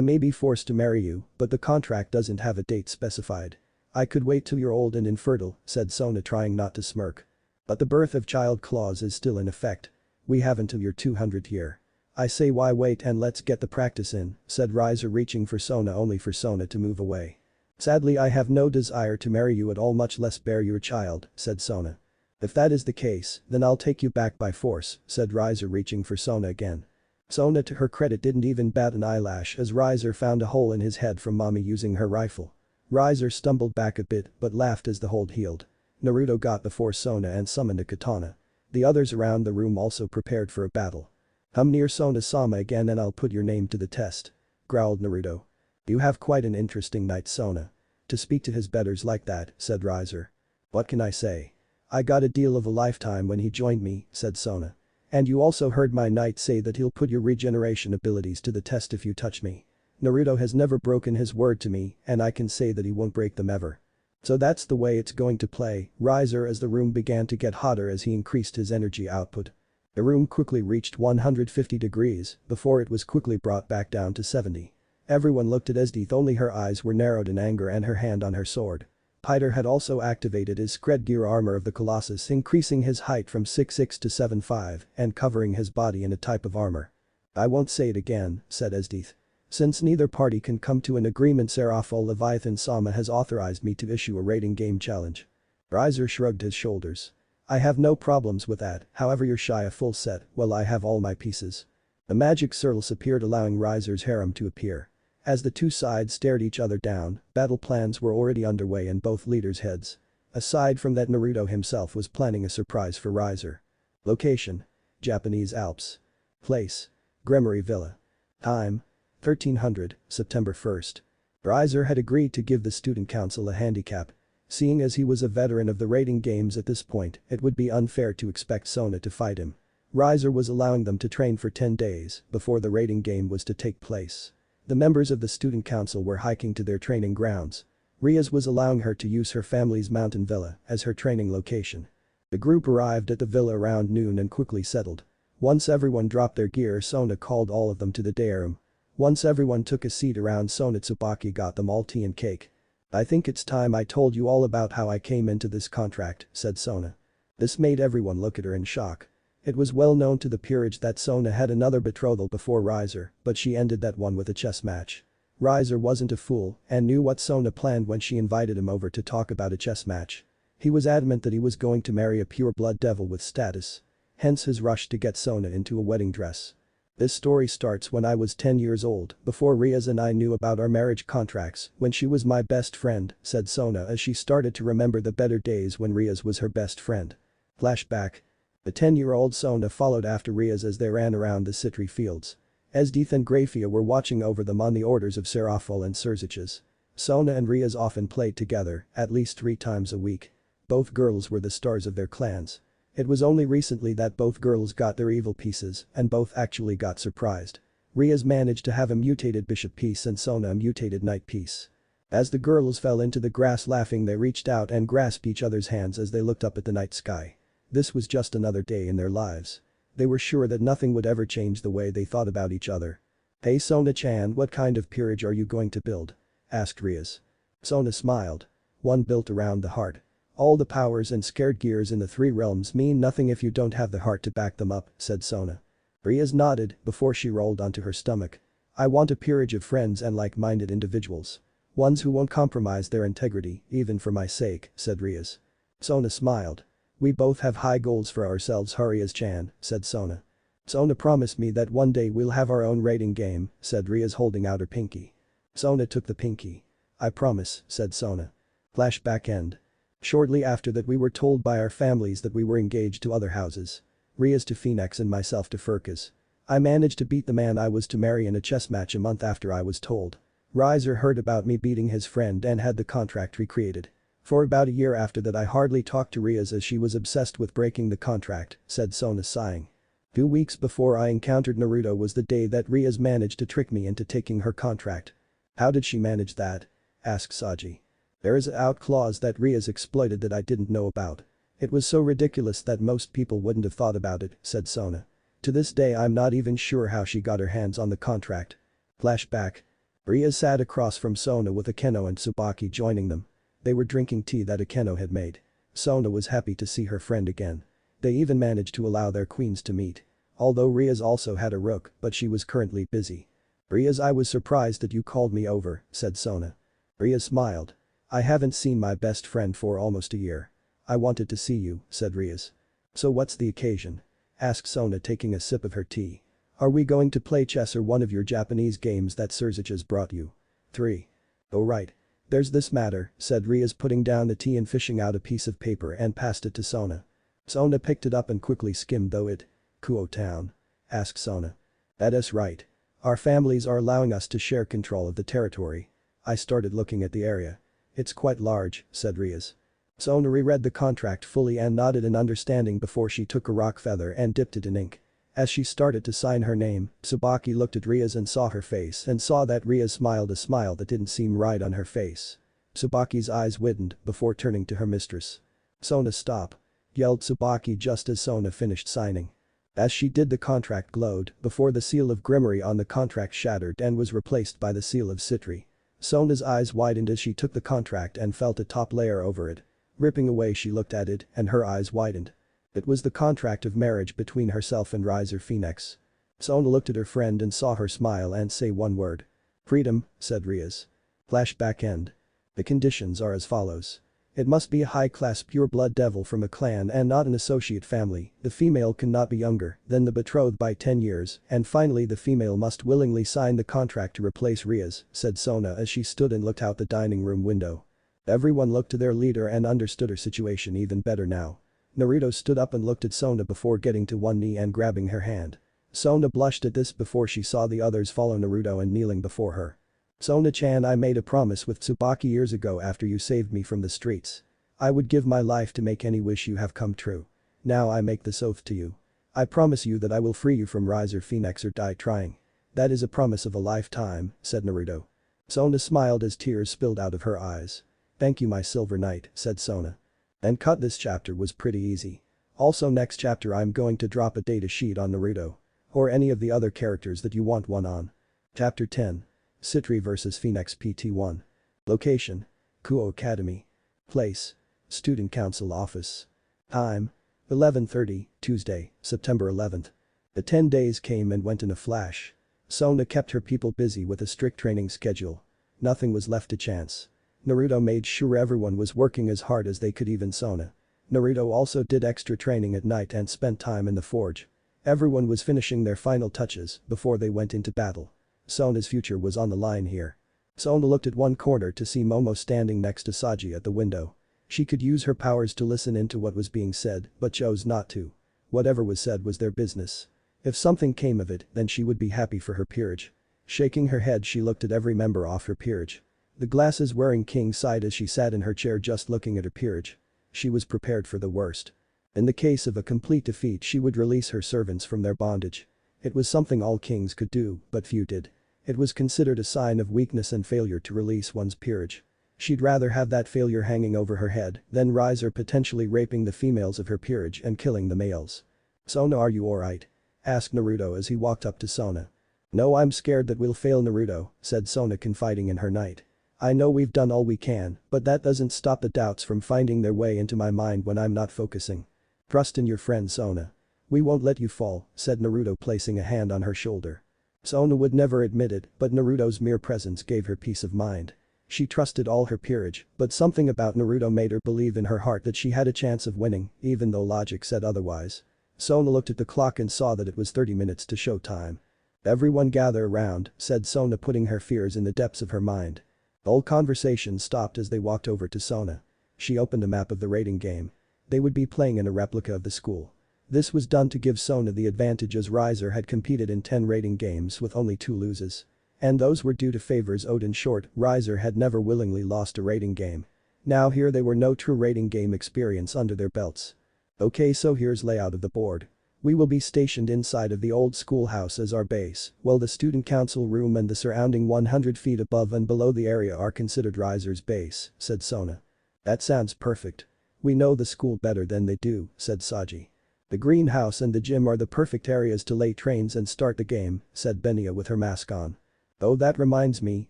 may be forced to marry you, but the contract doesn't have a date specified." "I could wait till you're old and infertile," said Sona, trying not to smirk. "But the birth of child clause is still in effect. We have until your 200th year. I say, why wait and let's get the practice in," said Riser, reaching for Sona only for Sona to move away. "Sadly, I have no desire to marry you at all, much less bear your child," said Sona. "If that is the case, then I'll take you back by force," said Riser, reaching for Sona again. Sona, to her credit, didn't even bat an eyelash as Riser found a hole in his head from mommy using her rifle. Riser stumbled back a bit but laughed as the hold healed. Naruto got before Sona and summoned a katana. The others around the room also prepared for a battle. "Come near Sona-sama again and I'll put your name to the test," growled Naruto. "You have quite an interesting night, Sona. To speak to his betters like that," said Riser. "What can I say? I got a deal of a lifetime when he joined me," said Sona. "And you also heard my knight say that he'll put your regeneration abilities to the test if you touch me. Naruto has never broken his word to me and I can say that he won't break them ever. So that's the way it's going to play." Riser, as the room began to get hotter as he increased his energy output. The room quickly reached 150 degrees before it was quickly brought back down to 70. Everyone looked at Esdeath, only her eyes were narrowed in anger and her hand on her sword. Piter had also activated his scred gear armor of the Colossus, increasing his height from 6'6" to 7'5" and covering his body in a type of armor. "I won't say it again," said Esdeath. "Since neither party can come to an agreement, Seraphol Leviathan-sama has authorized me to issue a rating game challenge." Riser shrugged his shoulders. "I have no problems with that, however you're shy a full set, well, I have all my pieces." The magic circles appeared, allowing Riser's harem to appear. As the two sides stared each other down, battle plans were already underway in both leaders' heads. Aside from that, Naruto himself was planning a surprise for Riser. Location: Japanese Alps. Place: Gremory Villa. Time: 1300, September 1st. Riser had agreed to give the student council a handicap. Seeing as he was a veteran of the rating games at this point, it would be unfair to expect Sona to fight him. Riser was allowing them to train for 10 days before the rating game was to take place. The members of the student council were hiking to their training grounds. Riaz was allowing her to use her family's mountain villa as her training location. The group arrived at the villa around noon and quickly settled. Once everyone dropped their gear, Sona called all of them to the day room. Once everyone took a seat around, Sona, Tsubaki got them all tea and cake. "I think it's time I told you all about how I came into this contract," said Sona. This made everyone look at her in shock. It was well known to the peerage that Sona had another betrothal before Riser, but she ended that one with a chess match. Riser wasn't a fool and knew what Sona planned when she invited him over to talk about a chess match. He was adamant that he was going to marry a pure-blood devil with status. Hence his rush to get Sona into a wedding dress. "This story starts when I was 10 years old, before Riaz and I knew about our marriage contracts, when she was my best friend," said Sona as she started to remember the better days when Riaz was her best friend. Flashback. The 10-year-old Sona followed after Riaz as they ran around the citry fields. Esdeath and Grafia were watching over them on the orders of Seraphol and Serziches. Sona and Riaz often played together, at least 3 times a week. Both girls were the stars of their clans. It was only recently that both girls got their evil pieces and both actually got surprised. Riaz managed to have a mutated bishop piece and Sona a mutated knight piece. As the girls fell into the grass laughing, they reached out and grasped each other's hands as they looked up at the night sky. This was just another day in their lives. They were sure that nothing would ever change the way they thought about each other. "Hey Sona-chan, what kind of peerage are you going to build?" asked Riaz. Sona smiled. One built around the heart. All the powers and scared gears in the three realms mean nothing if you don't have the heart to back them up, said Sona. Riaz nodded before she rolled onto her stomach. I want a peerage of friends and like-minded individuals. Ones who won't compromise their integrity, even for my sake, said Riaz. Sona smiled. We both have high goals for ourselves, Riaz-chan, said Sona. Sona promised me that one day we'll have our own rating game, said Riaz holding out her pinky. Sona took the pinky. I promise, said Sona. Flashback end. Shortly after that we were told by our families that we were engaged to other houses. Riaz to Phoenix and myself to Furkas. I managed to beat the man I was to marry in a chess match a month after I was told. Rizer heard about me beating his friend and had the contract recreated. For about a year after that I hardly talked to Riaz as she was obsessed with breaking the contract, said Sona sighing. 2 weeks before I encountered Naruto was the day that Riaz managed to trick me into taking her contract. How did she manage that? Asked Saji. There is an out clause that Riaz exploited that I didn't know about. It was so ridiculous that most people wouldn't have thought about it, said Sona. To this day I'm not even sure how she got her hands on the contract. Flashback. Riaz sat across from Sona with Akeno and Tsubaki joining them. They were drinking tea that Akeno had made. Sona was happy to see her friend again. They even managed to allow their queens to meet. Although Riaz also had a rook, but she was currently busy. Riaz, I was surprised that you called me over, said Sona. Riaz smiled. I haven't seen my best friend for almost a year. I wanted to see you, said Riaz. So what's the occasion? Asked Sona taking a sip of her tea. Are we going to play chess or one of your Japanese games that Surzich's brought you? 3. Oh right. There's this matter, said Riaz putting down the tea and fishing out a piece of paper and passed it to Sona. Sona picked it up and quickly skimmed though it. Kuo town? Asked Sona. That is right. Our families are allowing us to share control of the territory. I started looking at the area. It's quite large, said Riaz. Sona reread the contract fully and nodded in understanding before she took a rock feather and dipped it in ink. As she started to sign her name, Tsubaki looked at Riaz and saw her face and saw that Riaz smiled a smile that didn't seem right on her face. Tsubaki's eyes widened before turning to her mistress. Sona, stop! Yelled Tsubaki just as Sona finished signing. As she did, the contract glowed before the seal of Grimory on the contract shattered and was replaced by the seal of Citri. Sona's eyes widened as she took the contract and felt a top layer over it. Ripping away, she looked at it and her eyes widened. It was the contract of marriage between herself and Rizer Phoenix. Sona looked at her friend and saw her smile and say one word. Freedom, said Riaz. Flashback end. The conditions are as follows. It must be a high-class pure-blood devil from a clan and not an associate family, the female cannot be younger than the betrothed by 10 years, and finally the female must willingly sign the contract to replace Riaz, said Sona as she stood and looked out the dining room window. Everyone looked to their leader and understood her situation even better now. Naruto stood up and looked at Sona before getting to one knee and grabbing her hand. Sona blushed at this before she saw the others follow Naruto and kneeling before her. Sona-chan, I made a promise with Tsubaki years ago after you saved me from the streets. I would give my life to make any wish you have come true. Now I make this oath to you. I promise you that I will free you from Rizer Phoenix or die trying. That is a promise of a lifetime, said Naruto. Sona smiled as tears spilled out of her eyes. Thank you, my silver knight, said Sona. And cut. This chapter was pretty easy. Also, next chapter I'm going to drop a data sheet on Naruto. Or any of the other characters that you want one on. Chapter 10. Citri vs Phoenix PT1. Location. Kuo Academy. Place. Student Council Office. Time. 11:30, Tuesday, September 11th. The 10 days came and went in a flash. Sona kept her people busy with a strict training schedule. Nothing was left to chance. Naruto made sure everyone was working as hard as they could, even Sona. Naruto also did extra training at night and spent time in the forge. Everyone was finishing their final touches before they went into battle. Sona's future was on the line here. Sona looked at one corner to see Momo standing next to Saji at the window. She could use her powers to listen into what was being said, but chose not to. Whatever was said was their business. If something came of it, then she would be happy for her peerage. Shaking her head, she looked at every member of her peerage. The glasses-wearing king sighed as she sat in her chair just looking at her peerage. She was prepared for the worst. In the case of a complete defeat, she would release her servants from their bondage. It was something all kings could do, but few did. It was considered a sign of weakness and failure to release one's peerage. She'd rather have that failure hanging over her head than Rizer potentially raping the females of her peerage and killing the males. "Sona, are you alright?" asked Naruto as he walked up to Sona. "No, I'm scared that we'll fail, Naruto," said Sona, confiding in her knight. I know we've done all we can, but that doesn't stop the doubts from finding their way into my mind when I'm not focusing. Trust in your friend Sona. We won't let you fall," said Naruto, placing a hand on her shoulder. Sona would never admit it, but Naruto's mere presence gave her peace of mind. She trusted all her peerage, but something about Naruto made her believe in her heart that she had a chance of winning, even though logic said otherwise. Sona looked at the clock and saw that it was 30 minutes to show time. "Everyone gather around," said Sona, putting her fears in the depths of her mind. All conversation stopped as they walked over to Sona. She opened a map of the raiding game. They would be playing in a replica of the school. This was done to give Sona the advantage as Riser had competed in 10 raiding games with only 2 loses. And those were due to favors owed. In short, Riser had never willingly lost a raiding game. Now here they were, no true raiding game experience under their belts. Okay, so here's layout of the board. We will be stationed inside of the old schoolhouse as our base, while the student council room and the surrounding 100 feet above and below the area are considered Riser's base, said Sona. That sounds perfect. We know the school better than they do, said Saji. The greenhouse and the gym are the perfect areas to lay trains and start the game, said Benya with her mask on. Oh, that reminds me,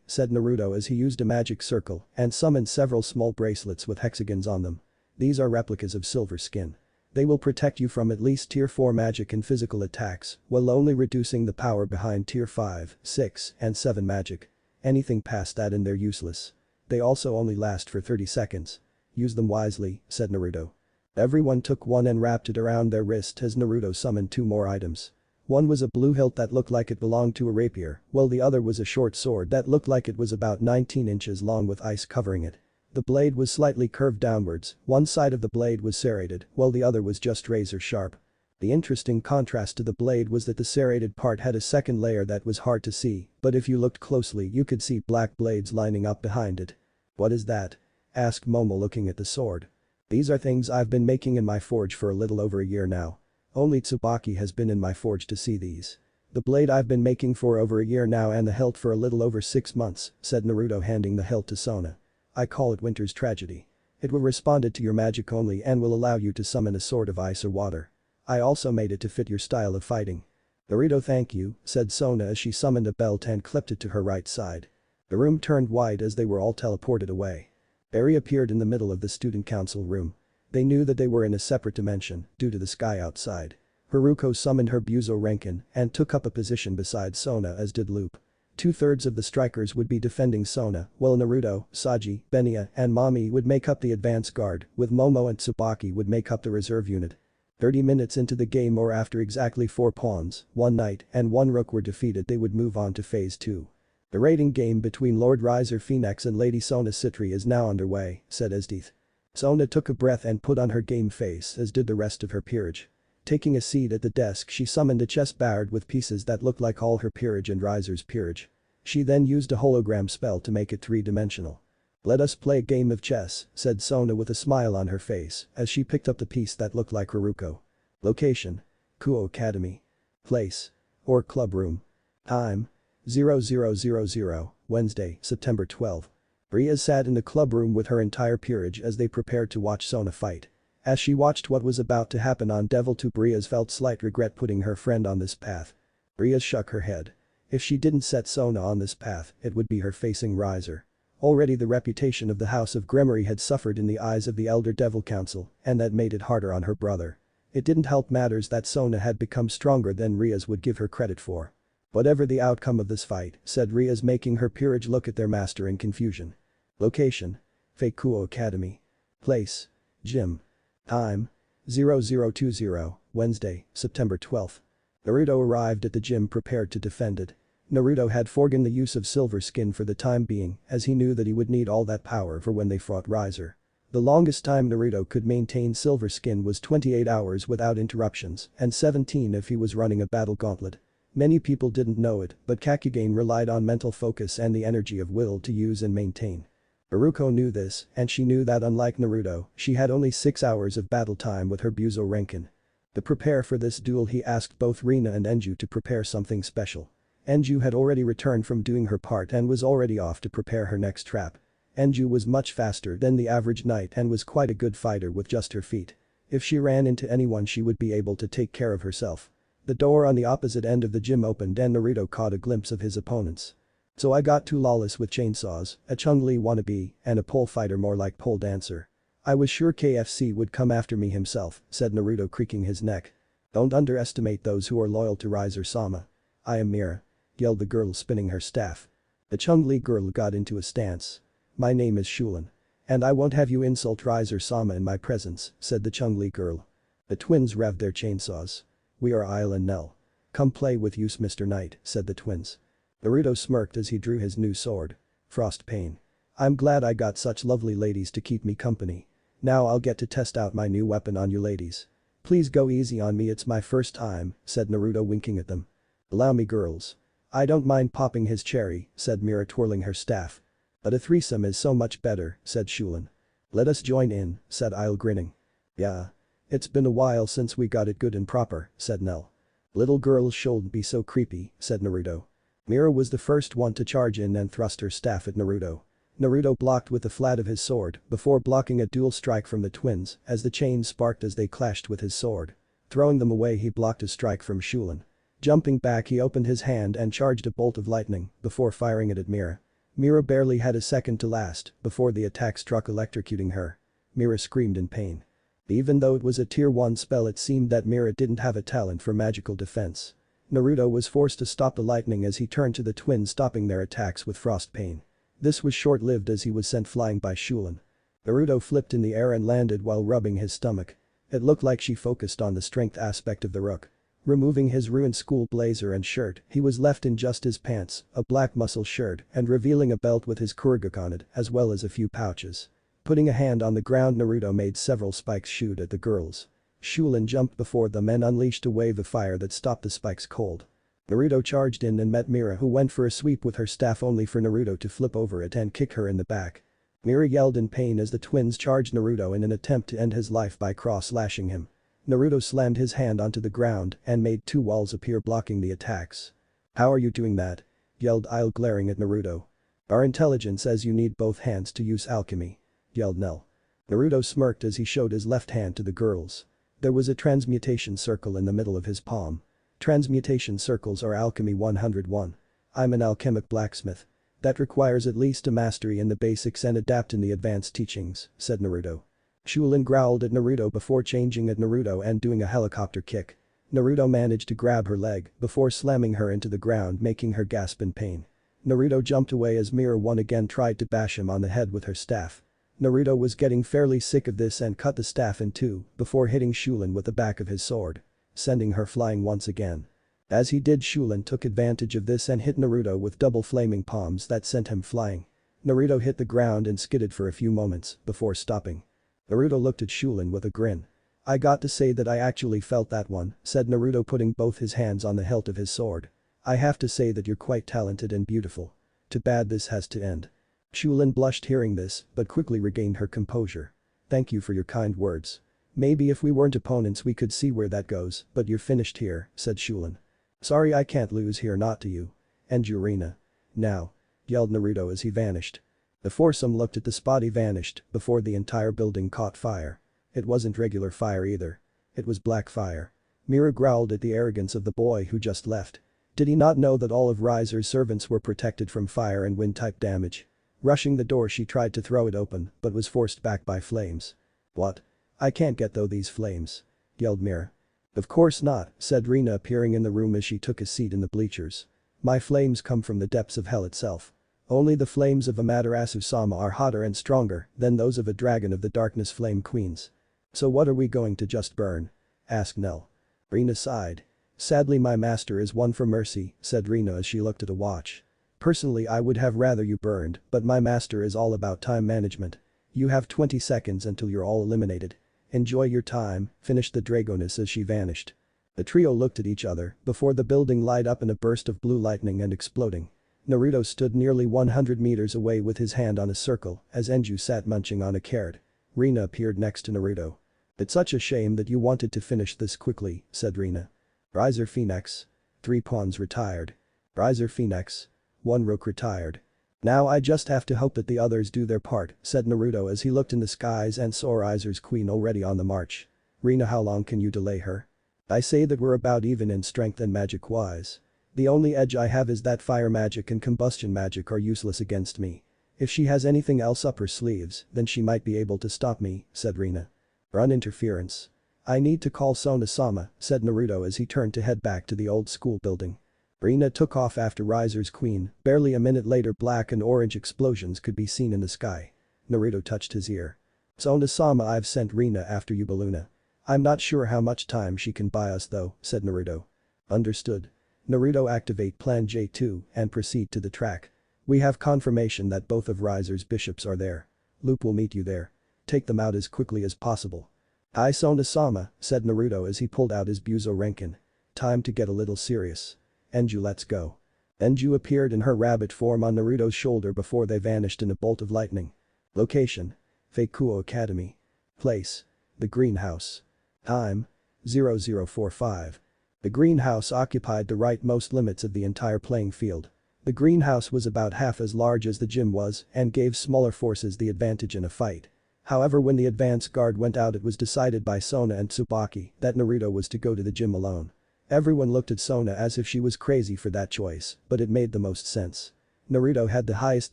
said Naruto as he used a magic circle and summoned several small bracelets with hexagons on them. These are replicas of Silver Skin. They will protect you from at least tier 4 magic and physical attacks, while only reducing the power behind tier 5, 6, and 7 magic. Anything past that and they're useless. They also only last for 30 seconds. Use them wisely, said Naruto. Everyone took one and wrapped it around their wrist as Naruto summoned 2 more items. One was a blue hilt that looked like it belonged to a rapier, while the other was a short sword that looked like it was about 19 inches long with ice covering it. The blade was slightly curved downwards, one side of the blade was serrated, while the other was just razor sharp. The interesting contrast to the blade was that the serrated part had a second layer that was hard to see, but if you looked closely you could see black blades lining up behind it. "What is that?" asked Momo, looking at the sword. "These are things I've been making in my forge for a little over a year now. Only Tsubaki has been in my forge to see these. The blade I've been making for over a year now and the hilt for a little over 6 months, said Naruto, handing the hilt to Sona. "I call it Winter's Tragedy. It will respond to your magic only and will allow you to summon a sword of ice or water. I also made it to fit your style of fighting." "Naruto, thank you," said Sona as she summoned a belt and clipped it to her right side. The room turned white as they were all teleported away. Barry appeared in the middle of the student council room. They knew that they were in a separate dimension due to the sky outside. Haruko summoned her Buzo Renkin and took up a position beside Sona, as did Loop. 2/3 of the strikers would be defending Sona, while Naruto, Saji, Benya, and Mami would make up the advance guard, with Momo and Tsubaki would make up the reserve unit. 30 minutes into the game, or after exactly 4 pawns, 1 knight, and 1 rook were defeated, they would move on to phase 2. "The raiding game between Lord Riser Phoenix and Lady Sona Citri is now underway," said Esdeath. Sona took a breath and put on her game face, as did the rest of her peerage. Taking a seat at the desk, she summoned a chest barred with pieces that looked like all her peerage and Riser's peerage. She then used a hologram spell to make it 3-dimensional. "Let us play a game of chess," said Sona with a smile on her face as she picked up the piece that looked like Haruko. Location: Kuo Academy. Place: or club room. Time: 0000, Wednesday, September 12. Bria sat in the club room with her entire peerage as they prepared to watch Sona fight. As she watched what was about to happen on Devil 2, Bria felt slight regret putting her friend on this path. Bria shook her head. If she didn't set Sona on this path, it would be her facing Riser. Already the reputation of the House of Gremory had suffered in the eyes of the Elder Devil Council, and that made it harder on her brother. It didn't help matters that Sona had become stronger than Riaz would give her credit for. "Whatever the outcome of this fight," said Riaz, making her peerage look at their master in confusion. Location: Kuo Academy. Place: Gym. Time: 0020, Wednesday, September 12. Naruto arrived at the gym prepared to defend it. Naruto had forgone the use of Silver Skin for the time being, as he knew that he would need all that power for when they fought Riser. The longest time Naruto could maintain Silver Skin was 28 hours without interruptions, and 17 if he was running a battle gauntlet. Many people didn't know it, but Kakugane relied on mental focus and the energy of will to use and maintain. Haruko knew this, and she knew that unlike Naruto, she had only 6 hours of battle time with her Buzo Renkin. To prepare for this duel, he asked both Rina and Enju to prepare something special. Enju had already returned from doing her part and was already off to prepare her next trap. Enju was much faster than the average knight and was quite a good fighter with just her feet. If she ran into anyone, she would be able to take care of herself. The door on the opposite end of the gym opened and Naruto caught a glimpse of his opponents. So I got too lawless with chainsaws, a Chung-Li wannabe, and a pole fighter more like pole dancer. I was sure KFC would come after me himself, said Naruto creaking his neck. Don't underestimate those who are loyal to Riser-sama. I am Mira, yelled the girl spinning her staff. The Chung-Li girl got into a stance. My name is Shulin. And I won't have you insult Riser-sama in my presence, said the Chung-Li girl. The twins revved their chainsaws. We are Isle and Nell. Come play with use Mr. Knight, said the twins. Naruto smirked as he drew his new sword. Frost Pain. I'm glad I got such lovely ladies to keep me company. Now I'll get to test out my new weapon on you ladies. Please go easy on me, it's my first time, said Naruto winking at them. Allow me girls. I don't mind popping his cherry, said Mira twirling her staff. But a threesome is so much better, said Shulin. Let us join in, said Isle grinning. Yeah. It's been a while since we got it good and proper, said Nell. Little girls shouldn't be so creepy, said Naruto. Mira was the first one to charge in and thrust her staff at Naruto. Naruto blocked with the flat of his sword before blocking a dual strike from the twins as the chains sparked as they clashed with his sword. Throwing them away, he blocked a strike from Shulin. Jumping back, he opened his hand and charged a bolt of lightning before firing it at Mira. Mira barely had a second to last before the attack struck, electrocuting her. Mira screamed in pain. Even though it was a tier 1 spell, it seemed that Mira didn't have a talent for magical defense. Naruto was forced to stop the lightning as he turned to the twins, stopping their attacks with Frost Pain. This was short-lived as he was sent flying by Shulin. Naruto flipped in the air and landed while rubbing his stomach. It looked like she focused on the strength aspect of the rook. Removing his ruined school blazer and shirt, he was left in just his pants, a black muscle shirt, and revealing a belt with his Kurugak on it, as well as a few pouches. Putting a hand on the ground, Naruto made several spikes shoot at the girls. Shulin jumped before them and unleashed a wave of fire that stopped the spikes cold. Naruto charged in and met Mira, who went for a sweep with her staff only for Naruto to flip over it and kick her in the back. Mira yelled in pain as the twins charged Naruto in an attempt to end his life by cross-lashing him. Naruto slammed his hand onto the ground and made 2 walls appear blocking the attacks. How are you doing that? Yelled Isle glaring at Naruto. Our intelligence says you need both hands to use alchemy. Yelled Nell. Naruto smirked as he showed his left hand to the girls. There was a transmutation circle in the middle of his palm. Transmutation circles are alchemy 101. I'm an alchemic blacksmith. That requires at least a mastery in the basics and adapt in the advanced teachings, said Naruto. Shulin growled at Naruto before changing at Naruto and doing a helicopter kick. Naruto managed to grab her leg before slamming her into the ground, making her gasp in pain. Naruto jumped away as Mira once again tried to bash him on the head with her staff. Naruto was getting fairly sick of this and cut the staff in 2 before hitting Shulin with the back of his sword, sending her flying once again. As he did, Shulin took advantage of this and hit Naruto with double flaming palms that sent him flying. Naruto hit the ground and skidded for a few moments before stopping. Naruto looked at Shulin with a grin. I got to say that I actually felt that one, said Naruto, putting both his hands on the hilt of his sword. I have to say that you're quite talented and beautiful. Too bad this has to end. Shulin blushed hearing this, but quickly regained her composure. Thank you for your kind words. Maybe if we weren't opponents we could see where that goes, but you're finished here, said Shulin. Sorry, I can't lose here, not to you. And Yurina. Now. Yelled Naruto as he vanished. The foursome looked at the spot he vanished before the entire building caught fire. It wasn't regular fire either. It was black fire. Mira growled at the arrogance of the boy who just left. Did he not know that all of Riser's servants were protected from fire and wind-type damage? Rushing the door, she tried to throw it open but was forced back by flames. What? I can't get through these flames. Yelled Mira. Of course not, said Rina, appearing in the room as she took a seat in the bleachers. My flames come from the depths of hell itself. Only the flames of Amaterasu-sama are hotter and stronger than those of a dragon of the darkness, flame queens. So what are we going to just burn? Asked Nell. Rina sighed. Sadly, my master is one for mercy, said Rina as she looked at a watch. Personally, I would have rather you burned, but my master is all about time management. You have 20 seconds until you're all eliminated. Enjoy your time, finished the dragoness as she vanished. The trio looked at each other before the building light up in a burst of blue lightning and exploding. Naruto stood nearly 100 meters away with his hand on a circle as Enju sat munching on a carrot. Rina appeared next to Naruto. It's such a shame that you wanted to finish this quickly, said Rina. Riser Phoenix. 3 pawns retired. Riser Phoenix. 1 rook retired. Now I just have to hope that the others do their part, said Naruto as he looked in the skies and saw Riser's queen already on the march. Rina, how long can you delay her? I say that we're about even in strength and magic wise. The only edge I have is that fire magic and combustion magic are useless against me. If she has anything else up her sleeves, then she might be able to stop me, said Rina. Run interference. I need to call Sona-sama, said Naruto as he turned to head back to the old school building. Rina took off after Riser's queen, barely a minute later black and orange explosions could be seen in the sky. Naruto touched his ear. Sona-sama, I've sent Rina after you, Baluna. I'm not sure how much time she can buy us though, said Naruto. Understood. Naruto, activate Plan J2 and proceed to the track. We have confirmation that both of Riser's bishops are there. Loop will meet you there. Take them out as quickly as possible. Aye, Sona-sama, said Naruto as he pulled out his Buzo Renkin. Time to get a little serious. Enju, let's go. Enju appeared in her rabbit form on Naruto's shoulder before they vanished in a bolt of lightning. Location: Feikuo Academy. Place: the greenhouse. Time: 0045. The greenhouse occupied the rightmost limits of the entire playing field. The greenhouse was about half as large as the gym was and gave smaller forces the advantage in a fight. However, when the advance guard went out, it was decided by Sona and Tsubaki that Naruto was to go to the gym alone. Everyone looked at Sona as if she was crazy for that choice, but it made the most sense. Naruto had the highest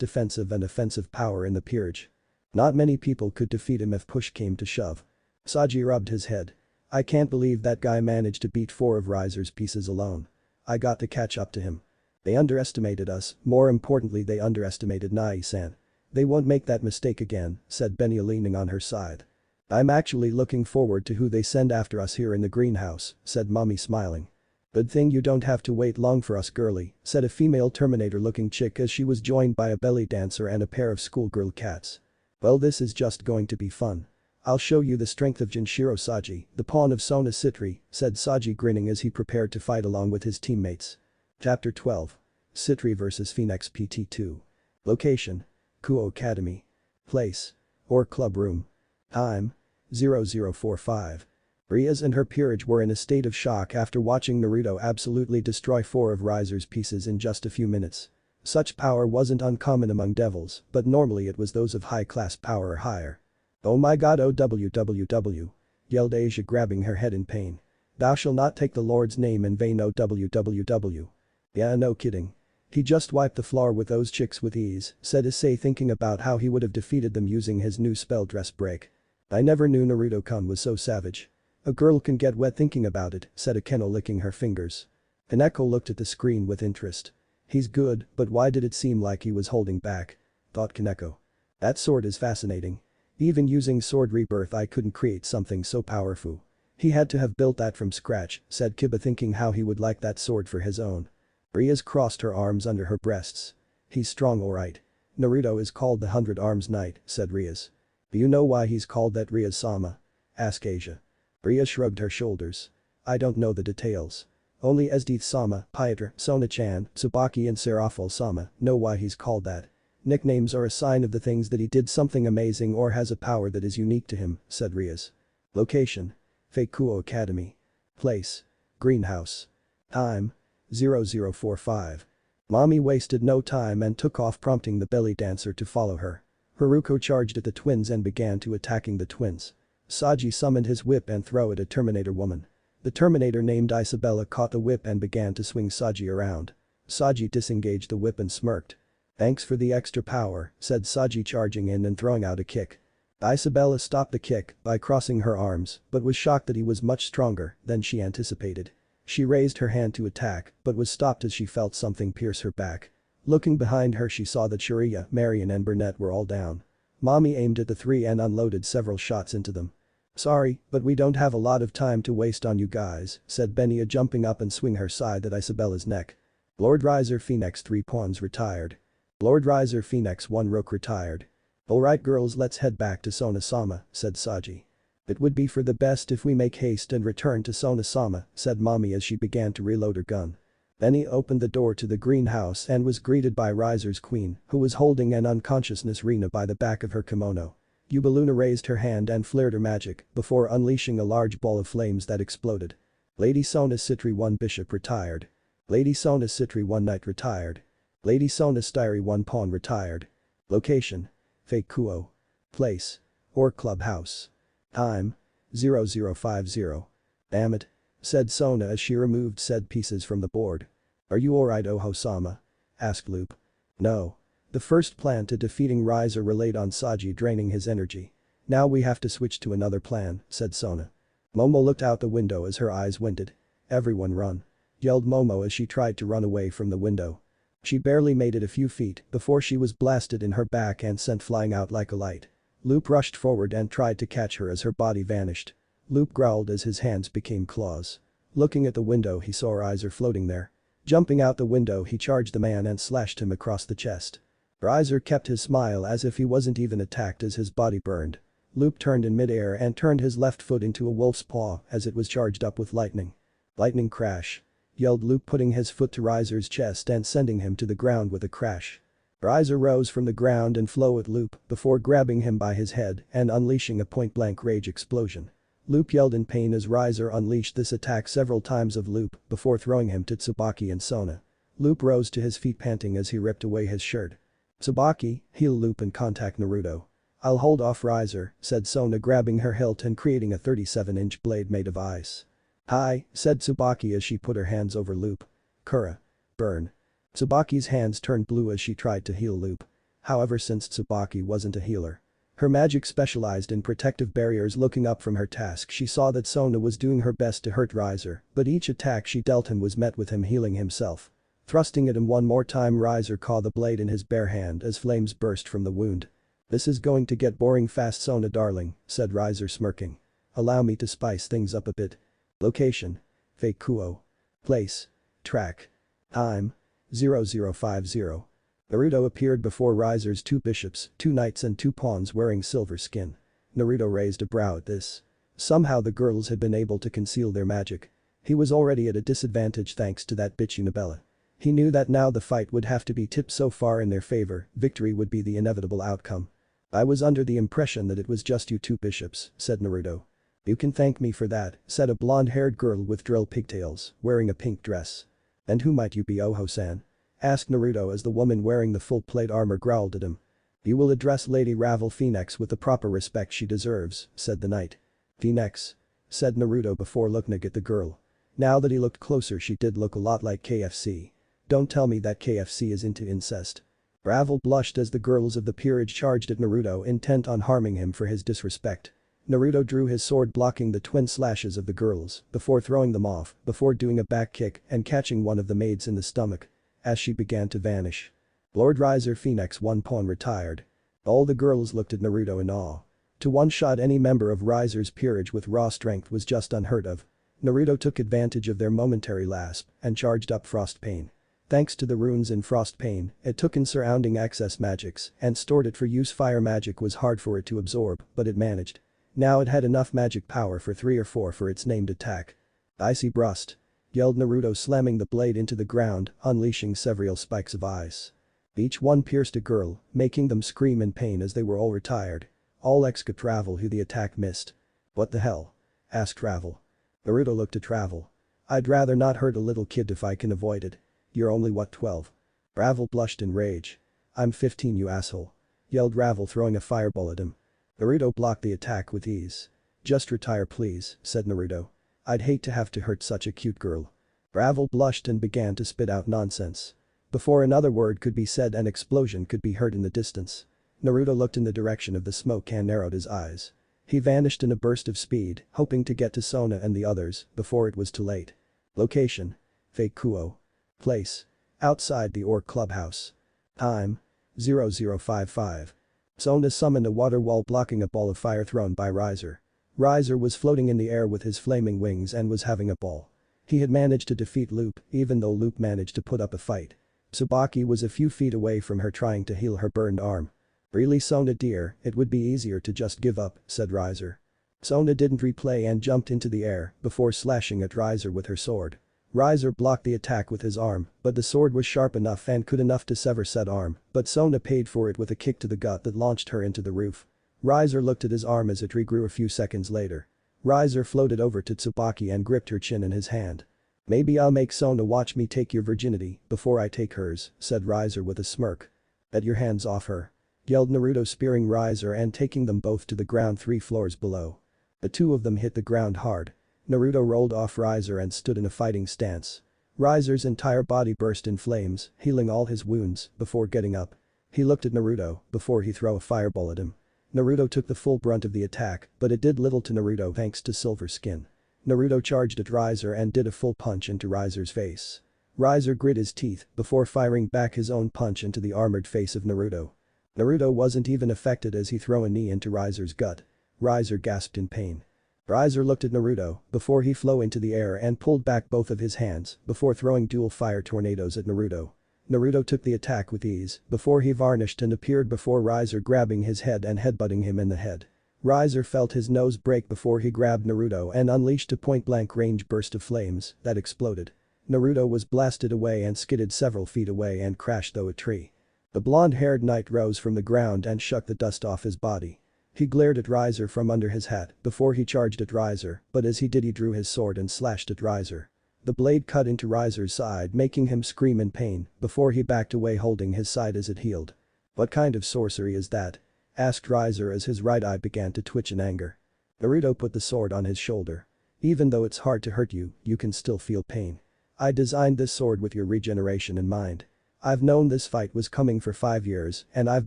defensive and offensive power in the peerage. Not many people could defeat him if push came to shove. Saji rubbed his head. I can't believe that guy managed to beat 4 of Riser's pieces alone. I got to catch up to him. They underestimated us, more importantly they underestimated Nai-san. They won't make that mistake again, said Benya leaning on her side. I'm actually looking forward to who they send after us here in the greenhouse, said Mommy smiling. Good thing you don't have to wait long for us, girly, said a female Terminator-looking chick as she was joined by a belly dancer and a pair of schoolgirl cats. Well, this is just going to be fun. I'll show you the strength of Jinshiro Saji, the pawn of Sona Citri, said Saji grinning as he prepared to fight along with his teammates. Chapter 12. Citri vs Phoenix PT2. Location: Kuo Academy. Place: or club room. Time: 0045. Riaz and her peerage were in a state of shock after watching Naruto absolutely destroy 4 of Riser's pieces in just a few minutes. Such power wasn't uncommon among devils, but normally it was those of high-class power or higher. Oh my god, OWWW, yelled Asia, grabbing her head in pain. Thou shalt not take the Lord's name in vain, OWWW. Yeah, no kidding. He just wiped the floor with those chicks with ease, said Issei, thinking about how he would have defeated them using his new spell Dress Break. I never knew Naruto-kun was so savage. A girl can get wet thinking about it, said Akeno, licking her fingers. Kaneko looked at the screen with interest. He's good, but why did it seem like he was holding back? Thought Kaneko. That sword is fascinating. Even using Sword Rebirth I couldn't create something so powerful. He had to have built that from scratch, said Kiba, thinking how he would like that sword for his own. Riaz crossed her arms under her breasts. He's strong, alright. Naruto is called the 100 Arms Knight, said Riaz. Do you know why he's called that, Riaz-sama? Asked Asia. Riaz shrugged her shoulders. I don't know the details. Only Esdeath-sama, Piotr, Sona-chan, Tsubaki and Serafal-sama know why he's called that. Nicknames are a sign of the things that he did something amazing or has a power that is unique to him, said Riaz. Location: Feikuo Academy. Place: greenhouse. Time: 0045. Mommy wasted no time and took off, prompting the belly dancer to follow her. Haruko charged at the twins and began to attacking the twins. Saji summoned his whip and threw at a Terminator woman. The Terminator named Isabella caught the whip and began to swing Saji around. Saji disengaged the whip and smirked. Thanks for the extra power, said Saji, charging in and throwing out a kick. Isabella stopped the kick by crossing her arms but was shocked that he was much stronger than she anticipated. She raised her hand to attack but was stopped as she felt something pierce her back. Looking behind her, she saw that Shiraya, Marion and Burnett were all down. Mommy aimed at the 3 and unloaded several shots into them. Sorry, but we don't have a lot of time to waste on you guys, said Benya, jumping up and swing her scythe at Isabella's neck. Lord Riser Phoenix 3 pawns retired. Lord Riser Phoenix 1 rook retired. Alright girls, let's head back to Sona-sama, said Saji. It would be for the best if we make haste and return to Sona-sama, said Mommy as she began to reload her gun. Benny opened the door to the greenhouse and was greeted by Riser's queen, who was holding an unconsciousness Rina by the back of her kimono. Yubaluna raised her hand and flared her magic before unleashing a large ball of flames that exploded. Lady Sona Citri 1 bishop retired. Lady Sona Citri 1 knight retired. Lady Sona Styri 1 pawn retired. Location: Feikuo. Place: or clubhouse. Time: 0050. Damn it, said Sona as she removed said pieces from the board. "Are you alright, Oho-sama?" asked Loop. "No. The first plan to defeating Riser relied on Saji draining his energy. Now we have to switch to another plan," said Sona. Momo looked out the window as her eyes winted. "Everyone run," yelled Momo as she tried to run away from the window. She barely made it a few feet before she was blasted in her back and sent flying out like a light. Loop rushed forward and tried to catch her as her body vanished. Loop growled as his hands became claws. Looking at the window, he saw Riser floating there. Jumping out the window, he charged the man and slashed him across the chest. Riser kept his smile as if he wasn't even attacked as his body burned. Loop turned in midair and turned his left foot into a wolf's paw as it was charged up with lightning. "Lightning crash," yelled Loop, putting his foot to Riser's chest and sending him to the ground with a crash. Riser rose from the ground and flew at Loop before grabbing him by his head and unleashing a point-blank rage explosion. Loop yelled in pain as Riser unleashed this attack several times of Loop before throwing him to Tsubaki and Sona. Loop rose to his feet panting as he ripped away his shirt. "Tsubaki, heal Loop and contact Naruto." "I'll hold off Riser," said Sona, grabbing her hilt and creating a 37-inch blade made of ice. "Hi," said Tsubaki as she put her hands over Loop. "Kura. Burn." Tsubaki's hands turned blue as she tried to heal Loop. However, since Tsubaki wasn't a healer, her magic specialized in protective barriers. Looking up from her task, she saw that Sona was doing her best to hurt Riser, but each attack she dealt him was met with him healing himself. Thrusting at him one more time, Riser caught the blade in his bare hand as flames burst from the wound. "This is going to get boring fast, Sona darling," said Riser, smirking. "Allow me to spice things up a bit." Location: Feikuo. Place: Track. Time: 0050. Naruto appeared before Riser's two bishops, two knights and two pawns wearing silver skin. Naruto raised a brow at this. Somehow the girls had been able to conceal their magic. He was already at a disadvantage thanks to that bitch Unabella. He knew that now the fight would have to be tipped so far in their favor, victory would be the inevitable outcome. "I was under the impression that it was just you two bishops," said Naruto. "You can thank me for that," said a blonde-haired girl with drill pigtails, wearing a pink dress. "And who might you be, Oho-san?" asked Naruto as the woman wearing the full plate armor growled at him. "You will address Lady Ravel Phoenix with the proper respect she deserves," said the knight. "Phoenix?" said Naruto before looking at the girl. Now that he looked closer, she did look a lot like KFC. "Don't tell me that KFC is into incest." Ravel blushed as the girls of the peerage charged at Naruto, intent on harming him for his disrespect. Naruto drew his sword, blocking the twin slashes of the girls before throwing them off, before doing a back kick and catching one of the maids in the stomach. As she began to vanish, Lord Riser Phoenix one pawn retired. All the girls looked at Naruto in awe. To one-shot any member of Riser's peerage with raw strength was just unheard of. Naruto took advantage of their momentary lapse and charged up Frost Pain. Thanks to the runes in Frost Pain, it took in surrounding excess magics and stored it for use. Fire magic was hard for it to absorb, but it managed. Now it had enough magic power for 3 or 4 for its named attack. "Icy Brust," yelled Naruto, slamming the blade into the ground, unleashing several spikes of ice. Each one pierced a girl, making them scream in pain as they were all retired. All except Ravel, who the attack missed. "What the hell?" asked Ravel. Naruto looked at Ravel. "I'd rather not hurt a little kid if I can avoid it. You're only what, 12? Ravel blushed in rage. "I'm 15, you asshole," yelled Ravel, throwing a fireball at him. Naruto blocked the attack with ease. "Just retire please," said Naruto. "I'd hate to have to hurt such a cute girl." Ravel blushed and began to spit out nonsense. Before another word could be said, an explosion could be heard in the distance. Naruto looked in the direction of the smoke and narrowed his eyes. He vanished in a burst of speed, hoping to get to Sona and the others before it was too late. Location: Feikuo. Place: outside the Orc Clubhouse. Time: 0055. Sona summoned a water wall, blocking a ball of fire thrown by Riser. Riser was floating in the air with his flaming wings and was having a ball. He had managed to defeat Loop, even though Loop managed to put up a fight. Tsubaki was a few feet away from her, trying to heal her burned arm. "Really, Sona dear, it would be easier to just give up," said Riser. Sona didn't replay and jumped into the air before slashing at Riser with her sword. Riser blocked the attack with his arm, but the sword was sharp enough and could enough to sever said arm, but Sona paid for it with a kick to the gut that launched her into the roof. Riser looked at his arm as it regrew a few seconds later. Riser floated over to Tsubaki and gripped her chin in his hand. "Maybe I'll make Sona watch me take your virginity before I take hers," said Riser with a smirk. "Get your hands off her," yelled Naruto, spearing Riser and taking them both to the ground 3 floors below. The two of them hit the ground hard. Naruto rolled off Riser and stood in a fighting stance. Riser's entire body burst in flames, healing all his wounds before getting up. He looked at Naruto before he threw a fireball at him. Naruto took the full brunt of the attack, but it did little to Naruto thanks to Silver Skin. Naruto charged at Riser and did a full punch into Riser's face. Riser grit his teeth before firing back his own punch into the armored face of Naruto. Naruto wasn't even affected as he threw a knee into Riser's gut. Riser gasped in pain. Riser looked at Naruto before he flew into the air and pulled back both of his hands before throwing dual fire tornadoes at Naruto. Naruto took the attack with ease before he vanished and appeared before Riser, grabbing his head and headbutting him in the head. Riser felt his nose break before he grabbed Naruto and unleashed a point-blank range burst of flames that exploded. Naruto was blasted away and skidded several feet away and crashed through a tree. The blonde-haired knight rose from the ground and shook the dust off his body. He glared at Riser from under his hat before he charged at Riser, but as he did he drew his sword and slashed at Riser. The blade cut into Riser's side, making him scream in pain before he backed away, holding his side as it healed. "What kind of sorcery is that?" asked Riser as his right eye began to twitch in anger. Naruto put the sword on his shoulder. "Even though it's hard to hurt you, you can still feel pain. I designed this sword with your regeneration in mind. I've known this fight was coming for 5 years and I've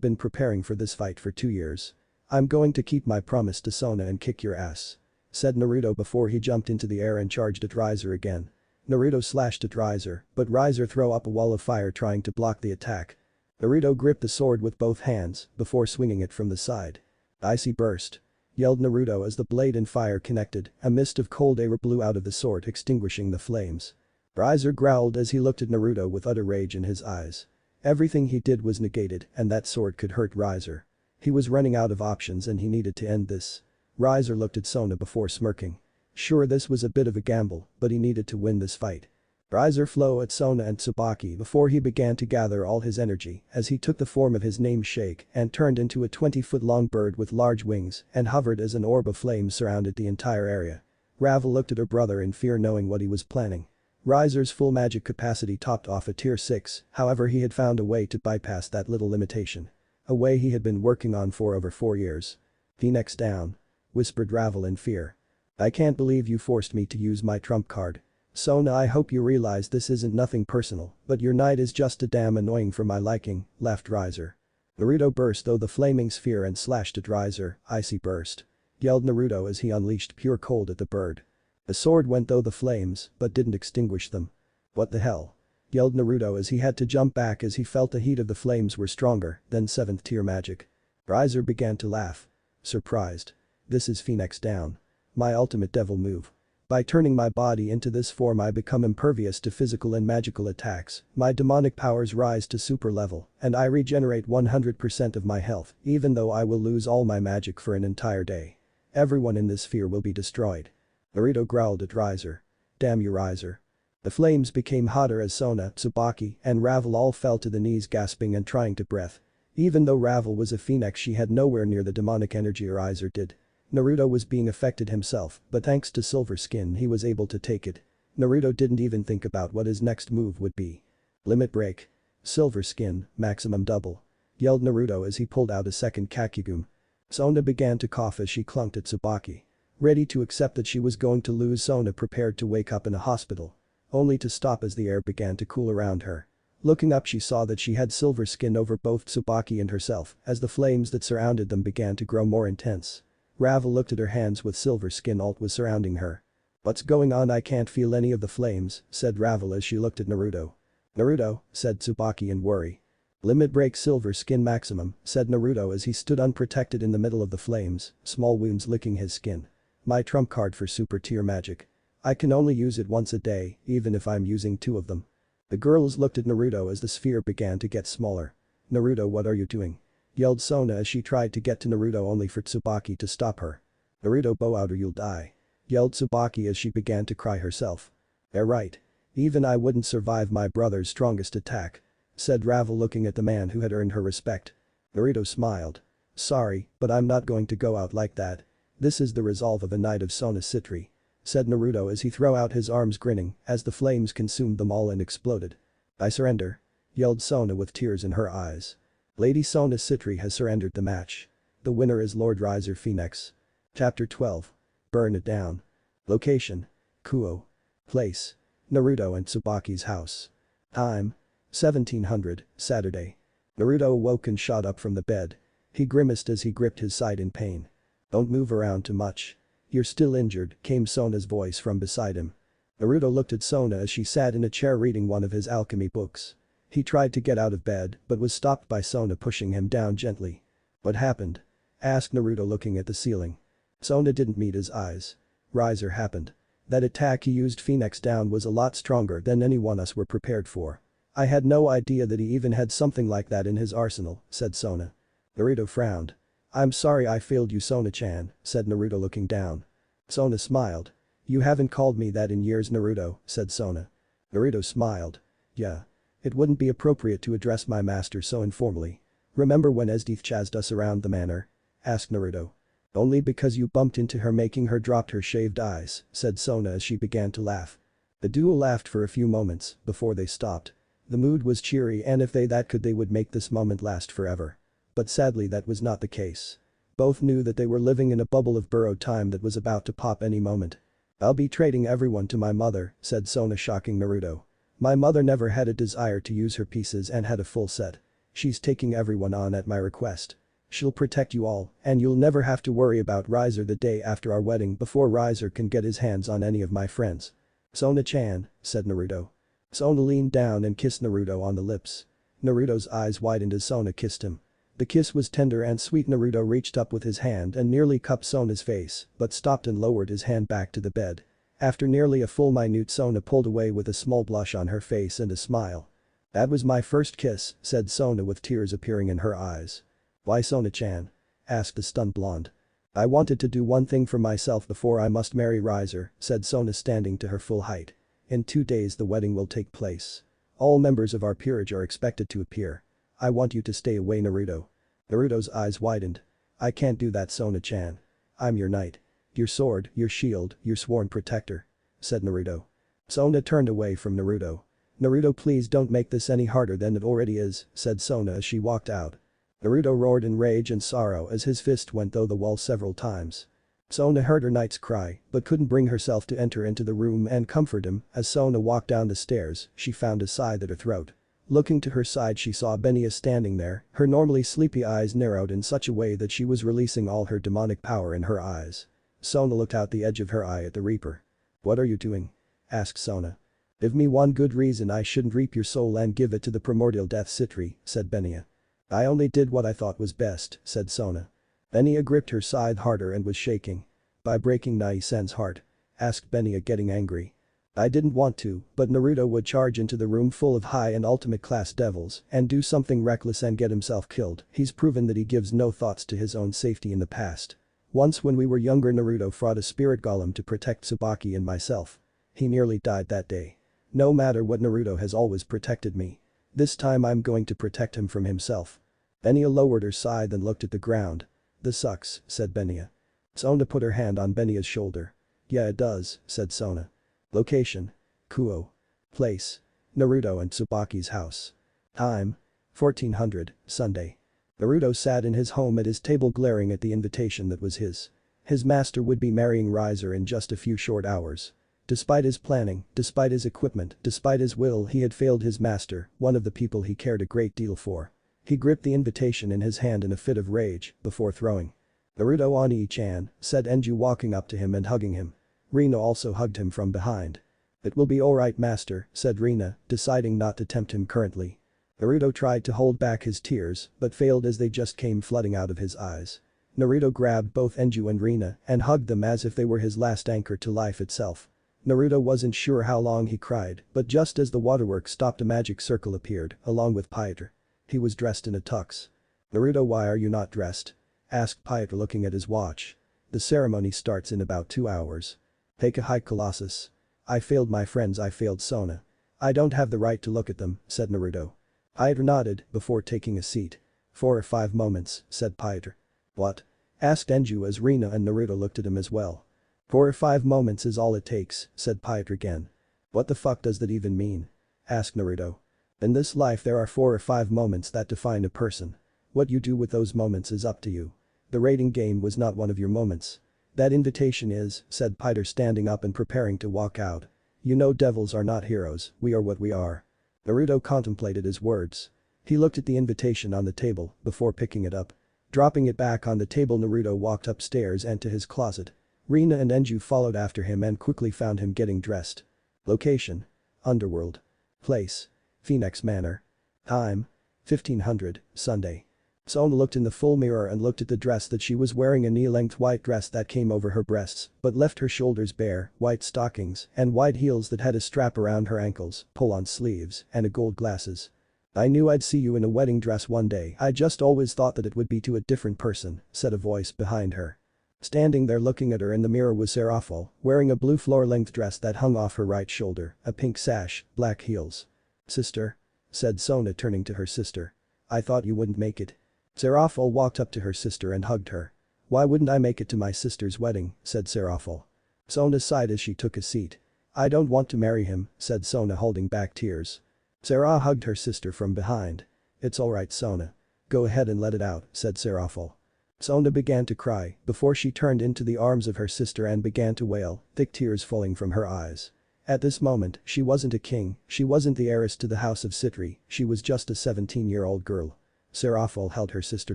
been preparing for this fight for 2 years. I'm going to keep my promise to Sona and kick your ass," said Naruto before he jumped into the air and charged at Riser again. Naruto slashed at Riser, but Riser threw up a wall of fire trying to block the attack. Naruto gripped the sword with both hands before swinging it from the side. "Icy burst," yelled Naruto as the blade and fire connected. A mist of cold air blew out of the sword, extinguishing the flames. Riser growled as he looked at Naruto with utter rage in his eyes. Everything he did was negated and that sword could hurt Riser. He was running out of options and he needed to end this. Riser looked at Sona before smirking. Sure, this was a bit of a gamble, but he needed to win this fight. Riser flew at Sona and Tsubaki before he began to gather all his energy as he took the form of his namesake and turned into a 20-foot-long bird with large wings and hovered as an orb of flames surrounded the entire area. Ravel looked at her brother in fear, knowing what he was planning. Riser's full magic capacity topped off a tier 6, however he had found a way to bypass that little limitation. A way he had been working on for over 4 years. "Phoenix down," whispered Ravel in fear. "I can't believe you forced me to use my trump card. Sona, I hope you realize this isn't nothing personal, but your knight is just a damn annoying for my liking," laughed Riser. Naruto burst through the flaming sphere and slashed at Riser. "Icy burst," yelled Naruto as he unleashed pure cold at the bird. The sword went through the flames, but didn't extinguish them. "What the hell?" yelled Naruto as he had to jump back as he felt the heat of the flames were stronger than 7th tier magic. Riser began to laugh. Surprised. "This is Phoenix down. My ultimate devil move. By turning my body into this form I become impervious to physical and magical attacks, my demonic powers rise to super level, and I regenerate 100% of my health, even though I will lose all my magic for an entire day. Everyone in this sphere will be destroyed." Naruto growled at Riser. "Damn you, Riser." The flames became hotter as Sona, Tsubaki, and Ravel all fell to the knees, gasping and trying to breathe. Even though Ravel was a phoenix, she had nowhere near the demonic energy Riser did. Naruto was being affected himself, but thanks to Silver Skin he was able to take it. Naruto didn't even think about what his next move would be. "Limit break. Silver Skin, maximum double," yelled Naruto as he pulled out a second Kakigum. Sona began to cough as she clung to Tsubaki. Ready to accept that she was going to lose, Sona prepared to wake up in a hospital. Only to stop as the air began to cool around her. Looking up, she saw that she had Silver Skin over both Tsubaki and herself as the flames that surrounded them began to grow more intense. Ravel looked at her hands with Silver Skin alt was surrounding her. "What's going on? I can't feel any of the flames," said Ravel as she looked at Naruto. "Naruto," said Tsubaki in worry. "Limit break Silver Skin maximum," said Naruto as he stood unprotected in the middle of the flames, small wounds licking his skin. "My trump card for super tier magic. I can only use it once a day, even if I'm using 2 of them." The girls looked at Naruto as the sphere began to get smaller. "Naruto, what are you doing?" yelled Sona as she tried to get to Naruto only for Tsubaki to stop her. "Naruto, bow out or you'll die," yelled Tsubaki as she began to cry herself. "They're right. Even I wouldn't survive my brother's strongest attack," said Ravel, looking at the man who had earned her respect. Naruto smiled. "Sorry, but I'm not going to go out like that. This is the resolve of a knight of Sona Citri," said Naruto as he threw out his arms, grinning as the flames consumed them all and exploded. "I surrender," yelled Sona with tears in her eyes. Lady Sona Citri has surrendered the match. The winner is Lord Riser Phoenix. Chapter 12. Burn it down. Location: Kuo. Place: Naruto and Tsubaki's house. Time: 1700, Saturday. Naruto awoke and shot up from the bed. He grimaced as he gripped his side in pain. "Don't move around too much. You're still injured," came Sona's voice from beside him. Naruto looked at Sona as she sat in a chair reading one of his alchemy books. He tried to get out of bed but was stopped by Sona pushing him down gently. "What happened?" asked Naruto looking at the ceiling. Sona didn't meet his eyes. "Riser happened. That attack he used Phoenix down was a lot stronger than any one us were prepared for. I had no idea that he even had something like that in his arsenal," said Sona. Naruto frowned. "I'm sorry I failed you, Sona-chan," said Naruto looking down. Sona smiled. "You haven't called me that in years, Naruto," said Sona. Naruto smiled. "Yeah. It wouldn't be appropriate to address my master so informally. Remember when Esdeath chased us around the manor?" asked Naruto. "Only because you bumped into her making her dropped her shaved eyes," said Sona as she began to laugh. The duo laughed for a few moments before they stopped. The mood was cheery and if they could they would make this moment last forever. But sadly that was not the case. Both knew that they were living in a bubble of borrowed time that was about to pop any moment. "I'll be trading everyone to my mother," said Sona, shocking Naruto. "My mother never had a desire to use her pieces and had a full set. She's taking everyone on at my request. She'll protect you all and you'll never have to worry about Riser the day after our wedding before Riser can get his hands on any of my friends." "Sona-chan," said Naruto. Sona leaned down and kissed Naruto on the lips. Naruto's eyes widened as Sona kissed him. The kiss was tender and sweet. Naruto reached up with his hand and nearly cupped Sona's face but stopped and lowered his hand back to the bed. After nearly a full minute, Sona pulled away with a small blush on her face and a smile. "That was my first kiss," said Sona with tears appearing in her eyes. "Why, Sona-chan?" asked the stunned blonde. "I wanted to do one thing for myself before I must marry Riser," said Sona standing to her full height. "In 2 days the wedding will take place. All members of our peerage are expected to appear. I want you to stay away, Naruto." Naruto's eyes widened. "I can't do that, Sona-chan. I'm your knight. Your sword, your shield, your sworn protector," said Naruto. Sona turned away from Naruto. "Naruto, please don't make this any harder than it already is," said Sona as she walked out. Naruto roared in rage and sorrow as his fist went through the wall several times. Sona heard her knight's cry but couldn't bring herself to enter into the room and comfort him. As Sona walked down the stairs, she found a sigh at her throat. Looking to her side, she saw Benya standing there, her normally sleepy eyes narrowed in such a way that she was releasing all her demonic power in her eyes. Sona looked out the edge of her eye at the Reaper. "What are you doing?" asked Sona. "Give me one good reason I shouldn't reap your soul and give it to the primordial death Citri," said Benya. "I only did what I thought was best," said Sona. Benya gripped her scythe harder and was shaking. "By breaking Nai-san's heart?" asked Benya, getting angry. "I didn't want to, but Naruto would charge into the room full of high and ultimate class devils and do something reckless and get himself killed. He's proven that he gives no thoughts to his own safety in the past. Once when we were younger, Naruto fought a spirit golem to protect Tsubaki and myself. He nearly died that day. No matter what, Naruto has always protected me. This time I'm going to protect him from himself." Benya lowered her scythe and looked at the ground. "This sucks," said Benya. Sona put her hand on Benya's shoulder. "Yeah, it does," said Sona. Location: Kuo. Place: Naruto and Tsubaki's house. Time: 1400, Sunday. Naruto sat in his home at his table glaring at the invitation that was his. His master would be marrying Riser in just a few short hours. Despite his planning, despite his equipment, despite his will, he had failed his master, one of the people he cared a great deal for. He gripped the invitation in his hand in a fit of rage before throwing. "Naruto Oni-chan," said Enju, walking up to him and hugging him. Rina also hugged him from behind. "It will be alright, master," said Rina, deciding not to tempt him currently. Naruto tried to hold back his tears but failed as they just came flooding out of his eyes. Naruto grabbed both Enju and Rina and hugged them as if they were his last anchor to life itself. Naruto wasn't sure how long he cried, but just as the waterworks stopped, a magic circle appeared, along with Piotr. He was dressed in a tux. "Naruto, why are you not dressed?" asked Piotr, looking at his watch. "The ceremony starts in about 2 hours. Take a hike, Colossus." "I failed my friends, I failed Sona. I don't have the right to look at them," said Naruto. Piotr nodded before taking a seat. 4 or 5 moments, said Piotr. "What?" asked Enju as Rina and Naruto looked at him as well. 4 or 5 moments is all it takes, said Piotr again. "What the fuck does that even mean?" asked Naruto. "In this life there are 4 or 5 moments that define a person. What you do with those moments is up to you. The rating game was not one of your moments. That invitation is," said Piotr, standing up and preparing to walk out. You know devils are not heroes, we are what we are. Naruto contemplated his words. He looked at the invitation on the table before picking it up. Dropping it back on the table, Naruto walked upstairs and to his closet. Rina and Enju followed after him and quickly found him getting dressed. Location: Underworld. Place: Phoenix Manor. Time: 1500, Sunday. Sona looked in the full mirror and looked at the dress that she was wearing, a knee-length white dress that came over her breasts but left her shoulders bare, white stockings and white heels that had a strap around her ankles, pull-on sleeves, and a gold glasses. I knew I'd see you in a wedding dress one day, I just always thought that it would be to a different person, said a voice behind her. Standing there looking at her in the mirror was Serafal, wearing a blue floor-length dress that hung off her right shoulder, a pink sash, black heels. Sister? Said Sona turning to her sister. I thought you wouldn't make it. Serafal walked up to her sister and hugged her. Why wouldn't I make it to my sister's wedding, said Serafal. Sona sighed as she took a seat. I don't want to marry him, said Sona holding back tears. Sarah hugged her sister from behind. It's alright Sona. Go ahead and let it out, said Serafal. Sona began to cry before she turned into the arms of her sister and began to wail, thick tears falling from her eyes. At this moment, she wasn't a king, she wasn't the heiress to the house of Citri, she was just a 17-year-old girl. Serafal held her sister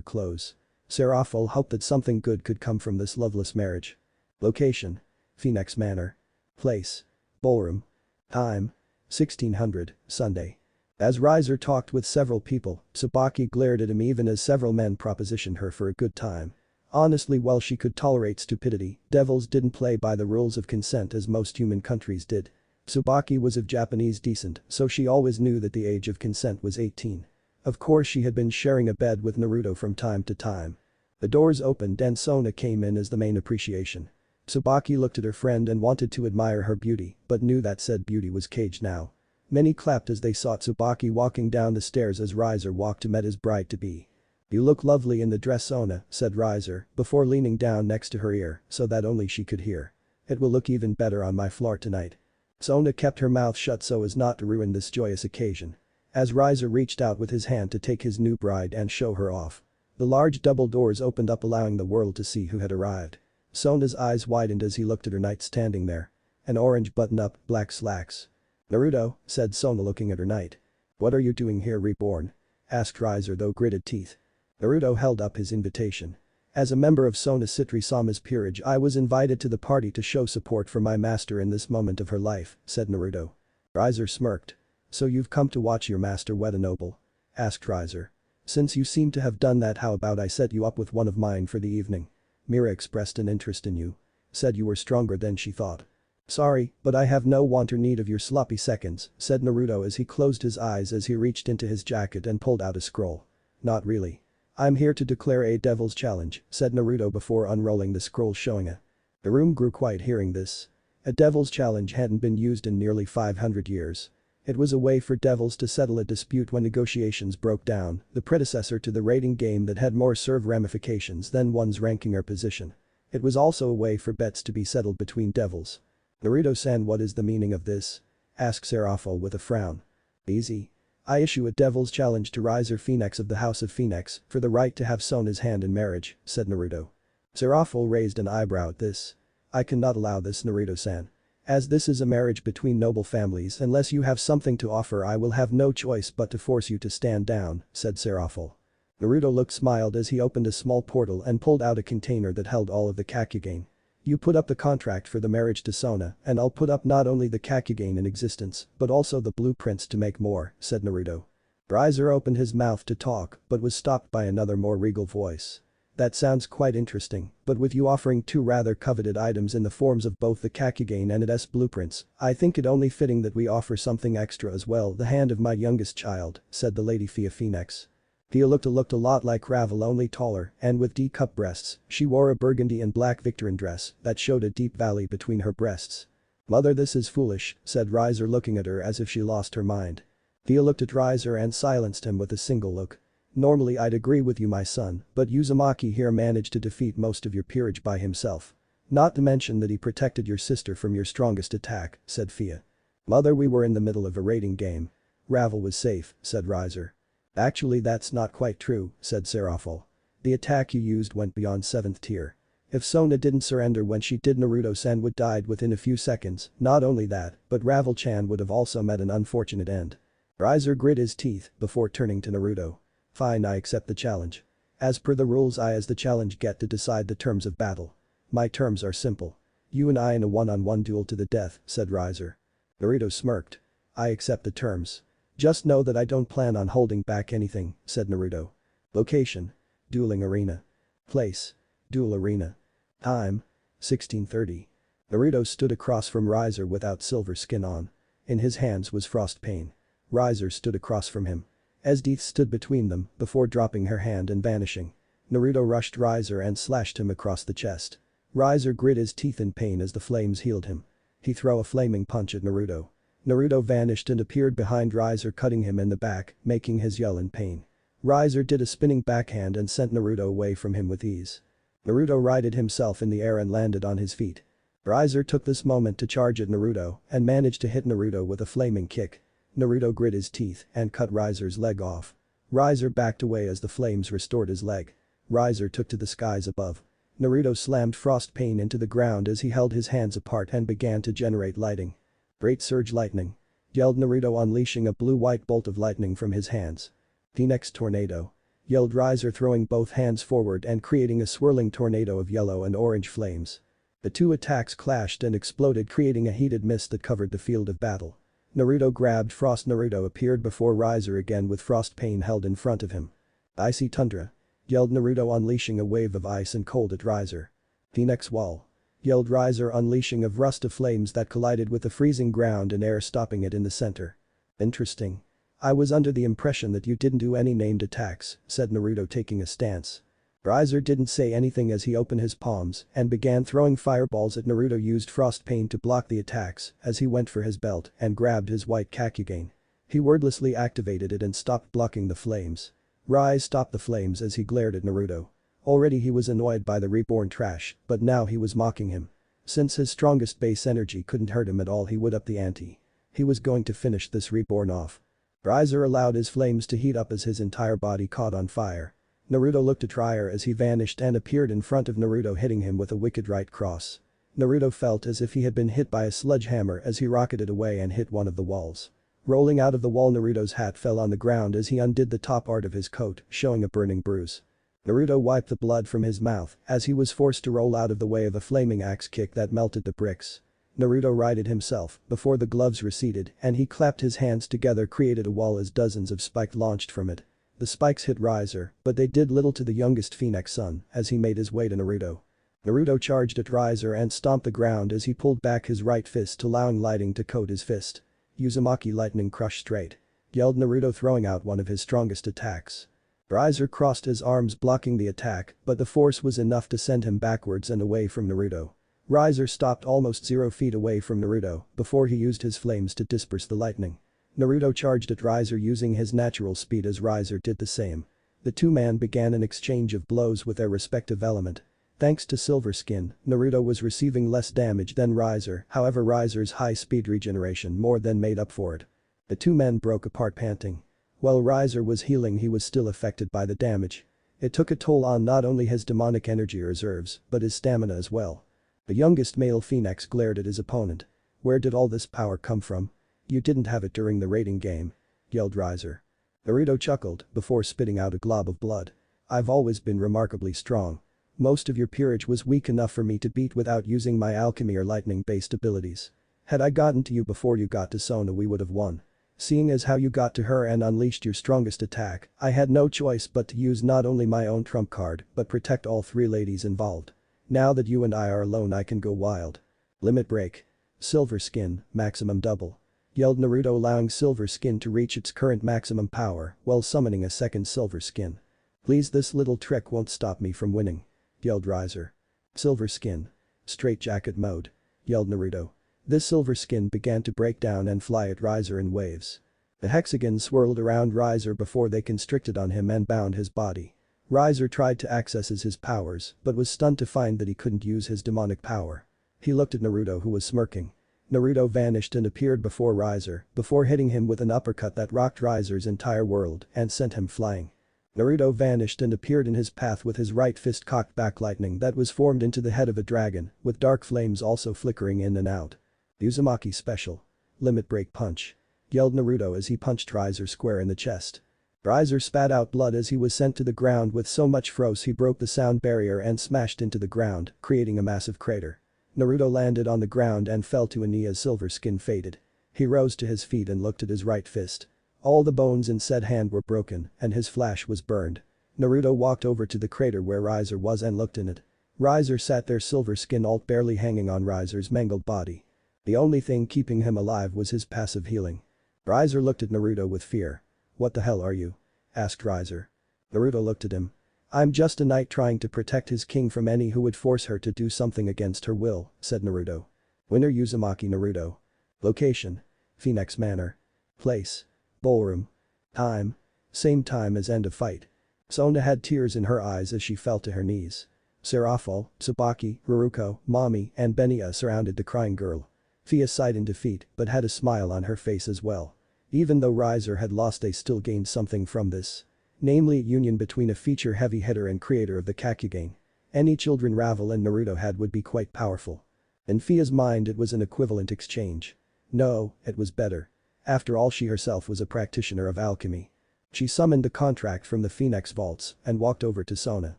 close. Serafal hoped that something good could come from this loveless marriage. Location: Phoenix Manor. Place: Ballroom. Time: 1600, Sunday. As Riser talked with several people, Tsubaki glared at him even as several men propositioned her for a good time. Honestly, while she could tolerate stupidity, devils didn't play by the rules of consent as most human countries did. Tsubaki was of Japanese descent, so she always knew that the age of consent was 18. Of course she had been sharing a bed with Naruto from time to time. The doors opened and Sona came in as the main appreciation. Tsubaki looked at her friend and wanted to admire her beauty, but knew that said beauty was caged now. Many clapped as they saw Tsubaki walking down the stairs as Riser walked to meet his bride-to-be. You look lovely in the dress, Sona, said Riser, before leaning down next to her ear so that only she could hear. It will look even better on my floor tonight. Sona kept her mouth shut so as not to ruin this joyous occasion. As Riser reached out with his hand to take his new bride and show her off. The large double doors opened up, allowing the world to see who had arrived. Sona's eyes widened as he looked at her knight standing there. An orange button-up, black slacks. Naruto, said Sona looking at her knight. What are you doing here, reborn? Asked Riser though gritted teeth. Naruto held up his invitation. As a member of Sona Citri Sama's peerage, I was invited to the party to show support for my master in this moment of her life, said Naruto. Riser smirked. So you've come to watch your master wed a noble? Asked Riser. Since you seem to have done that, how about I set you up with one of mine for the evening? Mira expressed an interest in you. Said you were stronger than she thought. Sorry, but I have no want or need of your sloppy seconds, said Naruto as he closed his eyes as he reached into his jacket and pulled out a scroll. Not really. I'm here to declare a devil's challenge, said Naruto before unrolling the scroll showing a. The room grew quiet hearing this. A devil's challenge hadn't been used in nearly 500 years. It was a way for devils to settle a dispute when negotiations broke down, the predecessor to the rating game that had more serve ramifications than one's ranking or position. It was also a way for bets to be settled between devils. Naruto-san, what is the meaning of this? Asked Serafal with a frown. Easy. I issue a devil's challenge to Riser Phoenix of the House of Phoenix for the right to have Sona's hand in marriage, said Naruto. Serafal raised an eyebrow at this. I cannot allow this, Naruto-san. As this is a marriage between noble families, unless you have something to offer, I will have no choice but to force you to stand down, said Serafal. Naruto smiled as he opened a small portal and pulled out a container that held all of the Kakyogen. You put up the contract for the marriage to Sona, and I'll put up not only the Kakyogen in existence, but also the blueprints to make more, said Naruto. Riser opened his mouth to talk, but was stopped by another more regal voice. That sounds quite interesting, but with you offering two rather coveted items in the forms of both the Kakyogen and its blueprints, I think it only fitting that we offer something extra as well. The hand of my youngest child, said the Lady Fia Phoenix. Fia looked a lot like Ravel, only taller and with D-cup breasts. She wore a burgundy and black Victorine dress that showed a deep valley between her breasts. Mother, this is foolish, said Riser looking at her as if she lost her mind. Fia looked at Riser and silenced him with a single look. Normally I'd agree with you, my son, but Uzumaki here managed to defeat most of your peerage by himself. Not to mention that he protected your sister from your strongest attack, said Fia. Mother, we were in the middle of a rating game. Ravel was safe, said Riser. Actually that's not quite true, said Serafal. The attack you used went beyond 7th tier. If Sona didn't surrender when she did, Naruto-san would died within a few seconds. Not only that, but Ravel-chan would have also met an unfortunate end. Riser grit his teeth before turning to Naruto. Fine, I accept the challenge. As per the rules, I as the challenge get to decide the terms of battle. My terms are simple. You and I in a one-on-one duel to the death, said Riser. Naruto smirked. I accept the terms. Just know that I don't plan on holding back anything, said Naruto. Location: dueling arena. Place: duel arena. Time: 1630. Naruto stood across from Riser without silver skin on. In his hands was frost pain. Riser stood across from him. Esdeath stood between them before dropping her hand and vanishing. Naruto rushed Riser and slashed him across the chest. Riser grit his teeth in pain as the flames healed him. He threw a flaming punch at Naruto. Naruto vanished and appeared behind Riser, cutting him in the back, making his yell in pain. Riser did a spinning backhand and sent Naruto away from him with ease. Naruto righted himself in the air and landed on his feet. Riser took this moment to charge at Naruto and managed to hit Naruto with a flaming kick. Naruto grit his teeth and cut Riser's leg off. Riser backed away as the flames restored his leg. Riser took to the skies above. Naruto slammed frost pain into the ground as he held his hands apart and began to generate lighting. Great surge lightning! Yelled Naruto, unleashing a blue-white bolt of lightning from his hands. Phoenix tornado! Yelled Riser, throwing both hands forward and creating a swirling tornado of yellow and orange flames. The two attacks clashed and exploded, creating a heated mist that covered the field of battle. Naruto grabbed Frost. Naruto appeared before Riser again with frost pain held in front of him. Icy tundra! Yelled Naruto, unleashing a wave of ice and cold at Riser. Phoenix wall! Yelled Riser, unleashing a rust of flames that collided with the freezing ground and air, stopping it in the center. Interesting. I was under the impression that you didn't do any named attacks, said Naruto, taking a stance. Riser didn't say anything as he opened his palms and began throwing fireballs at Naruto. Used frost pain to block the attacks as he went for his belt and grabbed his white Kakugane. He wordlessly activated it and stopped blocking the flames. Rise stopped the flames as he glared at Naruto. Already he was annoyed by the reborn trash, but now he was mocking him. Since his strongest base energy couldn't hurt him at all, he would up the ante. He was going to finish this reborn off. Riser allowed his flames to heat up as his entire body caught on fire. Naruto looked at Riser as he vanished and appeared in front of Naruto, hitting him with a wicked right cross. Naruto felt as if he had been hit by a sledgehammer as he rocketed away and hit one of the walls. Rolling out of the wall, Naruto's hat fell on the ground as he undid the top part of his coat, showing a burning bruise. Naruto wiped the blood from his mouth as he was forced to roll out of the way of a flaming axe kick that melted the bricks. Naruto righted himself before the gloves receded and he clapped his hands together, created a wall as dozens of spikes launched from it. The spikes hit Riser, but they did little to the youngest Phoenix son as he made his way to Naruto. Naruto charged at Riser and stomped the ground as he pulled back his right fist, allowing lightning to coat his fist. Uzumaki lightning crush straight! Yelled Naruto, throwing out one of his strongest attacks. Riser crossed his arms blocking the attack, but the force was enough to send him backwards and away from Naruto. Riser stopped almost 0 feet away from Naruto before he used his flames to disperse the lightning. Naruto charged at Riser using his natural speed as Riser did the same. The two men began an exchange of blows with their respective element. Thanks to Silver Skin, Naruto was receiving less damage than Riser, however Riser's high speed regeneration more than made up for it. The two men broke apart panting. While Riser was healing, he was still affected by the damage. It took a toll on not only his demonic energy reserves, but his stamina as well. The youngest male Phoenix glared at his opponent. Where did all this power come from? You didn't have it during the raiding game. Yelled Riser. Naruto chuckled before spitting out a glob of blood. I've always been remarkably strong. Most of your peerage was weak enough for me to beat without using my alchemy or lightning-based abilities. Had I gotten to you before you got to Sona, we would have won. Seeing as how you got to her and unleashed your strongest attack, I had no choice but to use not only my own trump card but protect all three ladies involved. Now that you and I are alone, I can go wild. Limit break. Silver Skin, maximum double. Yelled Naruto, allowing Silver Skin to reach its current maximum power while summoning a second Silver Skin. Please, this little trick won't stop me from winning. Yelled Riser. Silver Skin. Straight jacket mode. Yelled Naruto. This Silver Skin began to break down and fly at Riser in waves. The hexagons swirled around Riser before they constricted on him and bound his body. Riser tried to access his powers but was stunned to find that he couldn't use his demonic power. He looked at Naruto, who was smirking. Naruto vanished and appeared before Riser before hitting him with an uppercut that rocked Riser's entire world and sent him flying. Naruto vanished and appeared in his path with his right fist cocked back, lightning that was formed into the head of a dragon, with dark flames also flickering in and out. Uzumaki special. Limit break punch. Yelled Naruto as he punched Riser square in the chest. Riser spat out blood as he was sent to the ground with so much force he broke the sound barrier and smashed into the ground, creating a massive crater. Naruto landed on the ground and fell to a knee as silver skin faded. He rose to his feet and looked at his right fist. All the bones in said hand were broken and his flash was burned. Naruto walked over to the crater where Riser was and looked in it. Riser sat there, silver skin alt barely hanging on Riser's mangled body. The only thing keeping him alive was his passive healing. Riser looked at Naruto with fear. "What the hell are you?" asked Riser. Naruto looked at him. "I'm just a knight trying to protect his king from any who would force her to do something against her will," said Naruto. Winner Uzumaki Naruto. Location. Phoenix Manor. Place. Ballroom. Time. Same time as end of fight. Sona had tears in her eyes as she fell to her knees. Serafal, Tsubaki, Haruko, Mami, and Benya surrounded the crying girl. Fia sighed in defeat but had a smile on her face as well. Even though Riser had lost, they still gained something from this. Namely, union between a feature heavy hitter and creator of the Kakyogen. Any children Ravel and Naruto had would be quite powerful. In Fia's mind it was an equivalent exchange. No, it was better. After all, she herself was a practitioner of alchemy. She summoned the contract from the Phoenix Vaults and walked over to Sona.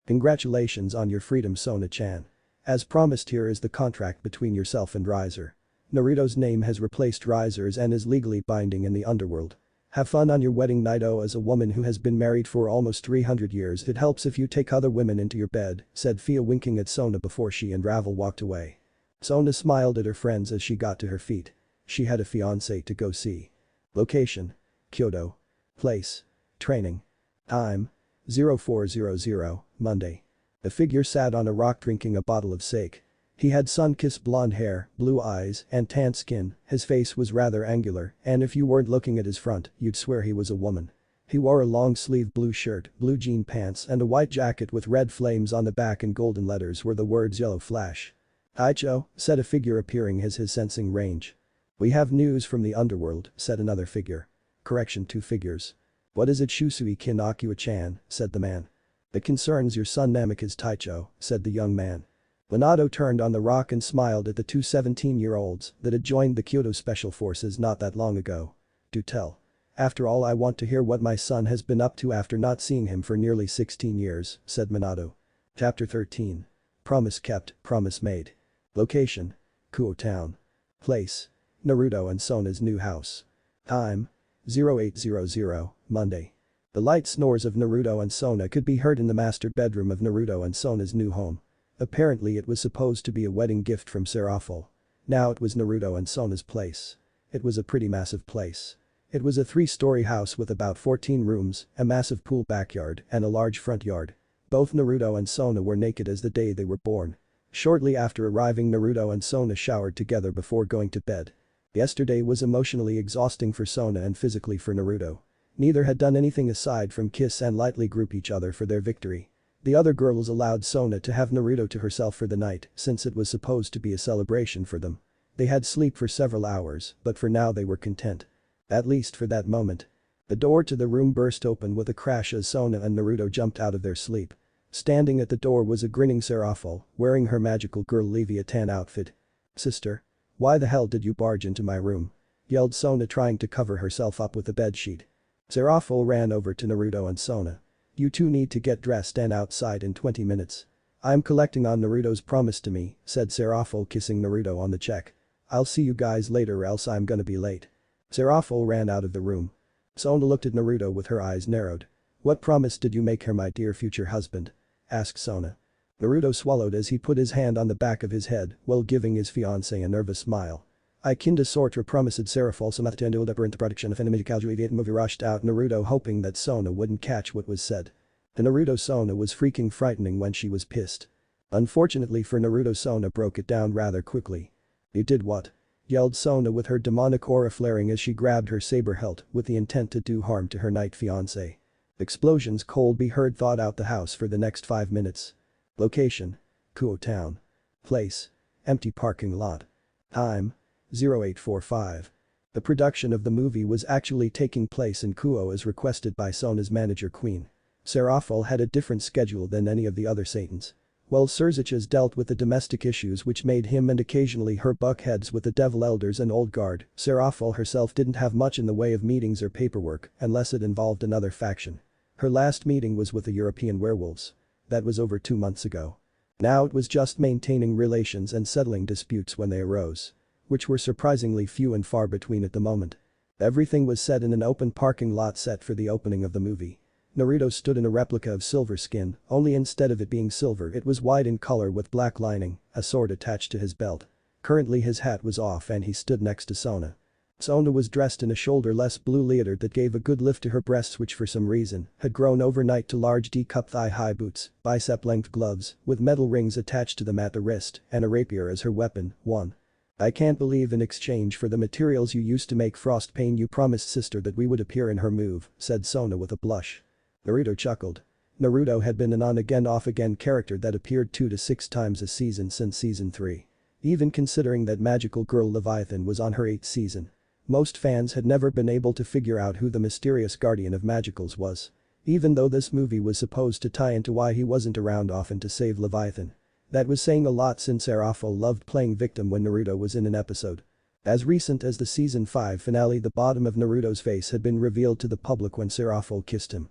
"Congratulations on your freedom, Sona-chan. As promised, here is the contract between yourself and Riser. Naruto's name has replaced Riser's and is legally binding in the underworld. Have fun on your wedding night. Oh, as a woman who has been married for almost 300 years, it helps if you take other women into your bed," said Fia, winking at Sona before she and Ravel walked away. Sona smiled at her friends as she got to her feet. She had a fiancé to go see. Location. Kyoto. Place. Training. Time. 0400, Monday. The figure sat on a rock drinking a bottle of sake. He had sun-kissed blonde hair, blue eyes, and tan skin. His face was rather angular, and if you weren't looking at his front, you'd swear he was a woman. He wore a long-sleeved blue shirt, blue jean pants and a white jacket with red flames on the back and golden letters were the words Yellow Flash. "Taicho," said a figure appearing as his sensing range. "We have news from the underworld," said another figure. Correction, 2 figures. "What is it, Shusui Kin Akua-chan," said the man. "It concerns your son Namikaze Taicho," said the young man. Minato turned on the rock and smiled at the 2 17-year-olds that had joined the Kyoto Special Forces not that long ago. "Do tell. After all, I want to hear what my son has been up to after not seeing him for nearly 16 years, said Minato. Chapter 13. Promise kept, promise made. Location. Kuo Town. Place. Naruto and Sona's new house. Time. 0800, Monday. The light snores of Naruto and Sona could be heard in the master bedroom of Naruto and Sona's new home. Apparently it was supposed to be a wedding gift from Serafal. Now it was Naruto and Sona's place. It was a pretty massive place. It was a 3-story house with about 14 rooms, a massive pool backyard, and a large front yard. Both Naruto and Sona were naked as the day they were born. Shortly after arriving, Naruto and Sona showered together before going to bed. Yesterday was emotionally exhausting for Sona and physically for Naruto. Neither had done anything aside from kiss and lightly group each other for their victory. The other girls allowed Sona to have Naruto to herself for the night since it was supposed to be a celebration for them. They had sleep for several hours, but for now they were content. At least for that moment. The door to the room burst open with a crash as Sona and Naruto jumped out of their sleep. Standing at the door was a grinning Serafal, wearing her magical girl Leviathan outfit. "Sister. Why the hell did you barge into my room?" yelled Sona, trying to cover herself up with a bedsheet. Serafal ran over to Naruto and Sona. "You two need to get dressed and outside in 20 minutes. I'm collecting on Naruto's promise to me," said Serafal, kissing Naruto on the cheek. "I'll see you guys later or else I'm gonna be late." Serafal ran out of the room. Sona looked at Naruto with her eyes narrowed. "What promise did you make her, my dear future husband?" asked Sona. Naruto swallowed as he put his hand on the back of his head while giving his fiancée a nervous smile. "I kinda sorta promised Serafal Samatendo the into production of enemy Caljuaviate movie," rushed out Naruto, hoping that Sona wouldn't catch what was said. To Naruto, Sona was freaking frightening when she was pissed. Unfortunately for Naruto, Sona broke it down rather quickly. "You did what?" yelled Sona with her demonic aura flaring as she grabbed her saber hilt with the intent to do harm to her knight fiancé. Explosions could be heard throughout out the house for the next 5 minutes. Location. Kuo Town. Place. Empty parking lot. Time. 0845. The production of the movie was actually taking place in Kuo as requested by Sona's manager Queen. Seraphil had a different schedule than any of the other Satans. While Surzichas dealt with the domestic issues which made him and occasionally her buck heads with the Devil Elders and Old Guard, Seraphil herself didn't have much in the way of meetings or paperwork unless it involved another faction. Her last meeting was with the European werewolves. That was over 2 months ago. Now it was just maintaining relations and settling disputes when they arose. Which were surprisingly few and far between at the moment. Everything was set in an open parking lot set for the opening of the movie. Naruto stood in a replica of silver skin, only instead of it being silver it was white in color with black lining, a sword attached to his belt. Currently his hat was off and he stood next to Sona. Sona was dressed in a shoulder-less blue leotard that gave a good lift to her breasts which for some reason had grown overnight to large D-cup thigh-high boots, bicep-length gloves, with metal rings attached to them at the wrist, and a rapier as her weapon. 1. I can't believe in exchange for the materials you used to make Frost Pain you promised sister that we would appear in her move, said Sona with a blush. Naruto chuckled. Naruto had been an on-again off-again character that appeared 2 to 6 times a season since season 3. Even considering that magical girl Leviathan was on her 8th season. Most fans had never been able to figure out who the mysterious guardian of magicals was. Even though this movie was supposed to tie into why he wasn't around often to save Leviathan. That was saying a lot since Seraphil loved playing victim when Naruto was in an episode. As recent as the season 5 finale the bottom of Naruto's face had been revealed to the public when Seraphil kissed him.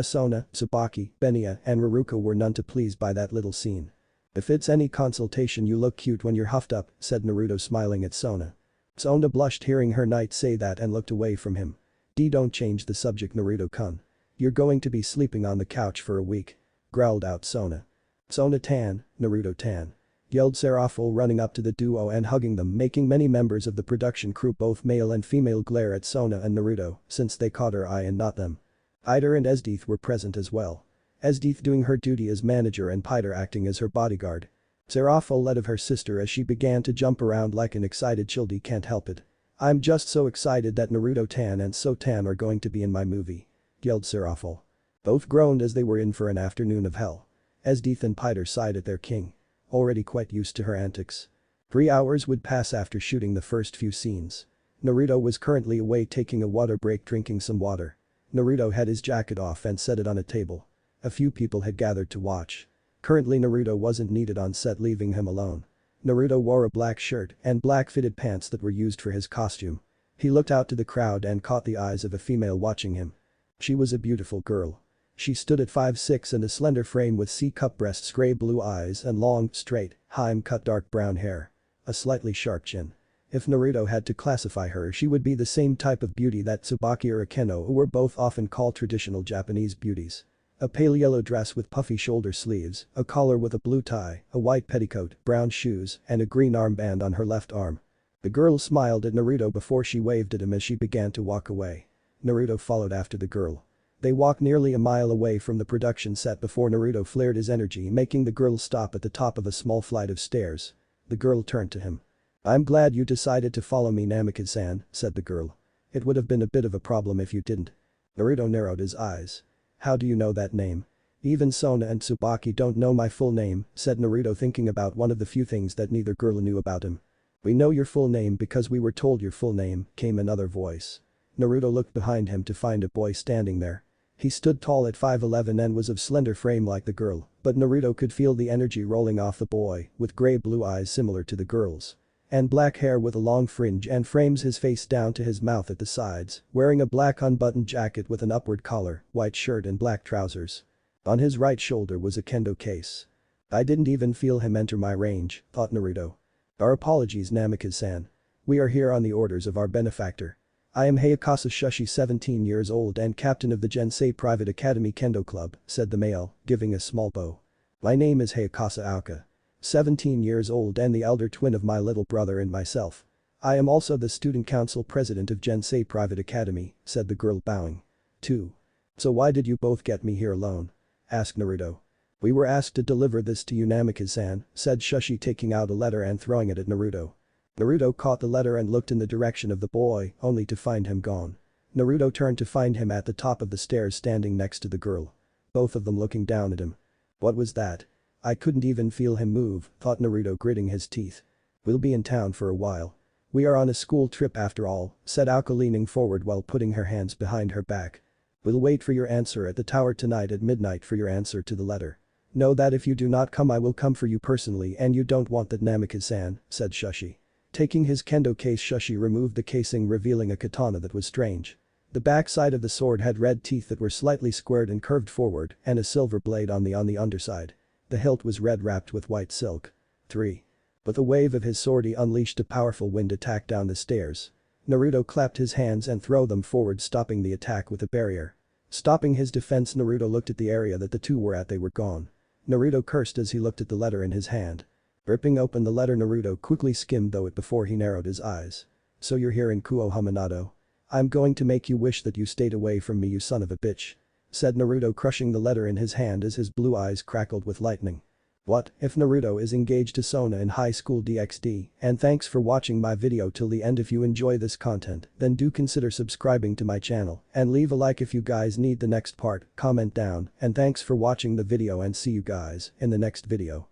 Sona, Tsubaki, Benya and Ruruka were none too pleased by that little scene. If it's any consultation you look cute when you're huffed up, said Naruto smiling at Sona. Sona blushed hearing her knight say that and looked away from him. Don't change the subject Naruto-kun. You're going to be sleeping on the couch for a week. Growled out Sona. Sona-tan, Naruto-tan. Yelled Seraphil running up to the duo and hugging them making many members of the production crew both male and female glare at Sona and Naruto since they caught her eye and not them. Eider and Esdeath were present as well. Esdeath doing her duty as manager and Piter acting as her bodyguard. Seraphil led of her sister as she began to jump around like an excited childy can't help it. I'm just so excited that Naruto-tan and So-tan are going to be in my movie. Yelled Seraphil. Both groaned as they were in for an afternoon of hell. Esdeath and Piter sighed at their king. Already quite used to her antics. 3 hours would pass after shooting the first few scenes. Naruto was currently away taking a water break drinking some water. Naruto had his jacket off and set it on a table. A few people had gathered to watch. Currently Naruto wasn't needed on set leaving him alone. Naruto wore a black shirt and black fitted pants that were used for his costume. He looked out to the crowd and caught the eyes of a female watching him. She was a beautiful girl. She stood at 5'6" and a slender frame with C-cup breasts, gray blue eyes and long, straight, high-cut dark brown hair. A slightly sharp chin. If Naruto had to classify her she would be the same type of beauty that Tsubaki or Akeno who were both often called traditional Japanese beauties. A pale yellow dress with puffy shoulder sleeves, a collar with a blue tie, a white petticoat, brown shoes, and a green armband on her left arm. The girl smiled at Naruto before she waved at him as she began to walk away. Naruto followed after the girl. They walked nearly a mile away from the production set before Naruto flared his energy making the girl stop at the top of a small flight of stairs. The girl turned to him. I'm glad you decided to follow me Namikaze-san, said the girl. It would have been a bit of a problem if you didn't. Naruto narrowed his eyes. How do you know that name? Even Sona and Tsubaki don't know my full name, said Naruto thinking about one of the few things that neither girl knew about him. We know your full name because we were told your full name, came another voice. Naruto looked behind him to find a boy standing there. He stood tall at 5'11" and was of slender frame like the girl, but Naruto could feel the energy rolling off the boy, with gray blue eyes similar to the girl's. And black hair with a long fringe and frames his face down to his mouth at the sides, wearing a black unbuttoned jacket with an upward collar, white shirt and black trousers. On his right shoulder was a kendo case. I didn't even feel him enter my range, thought Naruto. Our apologies Namikaze-san. We are here on the orders of our benefactor. I am Hayakawa Shushi 17 years old and captain of the Gensei Private Academy Kendo Club, said the male, giving a small bow. My name is Hayakawa Aoka. 17 years old and the elder twin of my little brother and myself. I am also the student council president of Gensei Private Academy, said the girl bowing. 2. So why did you both get me here alone? Asked Naruto. We were asked to deliver this to you Namikaze-san, said Shushi taking out a letter and throwing it at Naruto. Naruto caught the letter and looked in the direction of the boy, only to find him gone. Naruto turned to find him at the top of the stairs standing next to the girl. Both of them looking down at him. What was that? I couldn't even feel him move, thought Naruto gritting his teeth. We'll be in town for a while. We are on a school trip after all, said Aoka leaning forward while putting her hands behind her back. We'll wait for your answer at the tower tonight at midnight for your answer to the letter. Know that if you do not come I will come for you personally and you don't want that Namikaze-san, said Shushi. Taking his kendo case Shushi removed the casing revealing a katana that was strange. The backside of the sword had red teeth that were slightly squared and curved forward and a silver blade on the underside. The hilt was red wrapped with white silk. 3. With a wave of his sword he unleashed a powerful wind attack down the stairs. Naruto clapped his hands and threw them forward stopping the attack with a barrier. Stopping his defense Naruto looked at the area that the two were at they were gone. Naruto cursed as he looked at the letter in his hand. Ripping open the letter Naruto quickly skimmed though it before he narrowed his eyes. So you're here in Kuo Hamanado? I'm going to make you wish that you stayed away from me you son of a bitch. Said Naruto crushing the letter in his hand as his blue eyes crackled with lightning. What if Naruto is engaged to Sona in high school DxD? And thanks for watching my video till the end. If you enjoy this content then do consider subscribing to my channel and leave a like if you guys need the next part, comment down and thanks for watching the video and see you guys in the next video.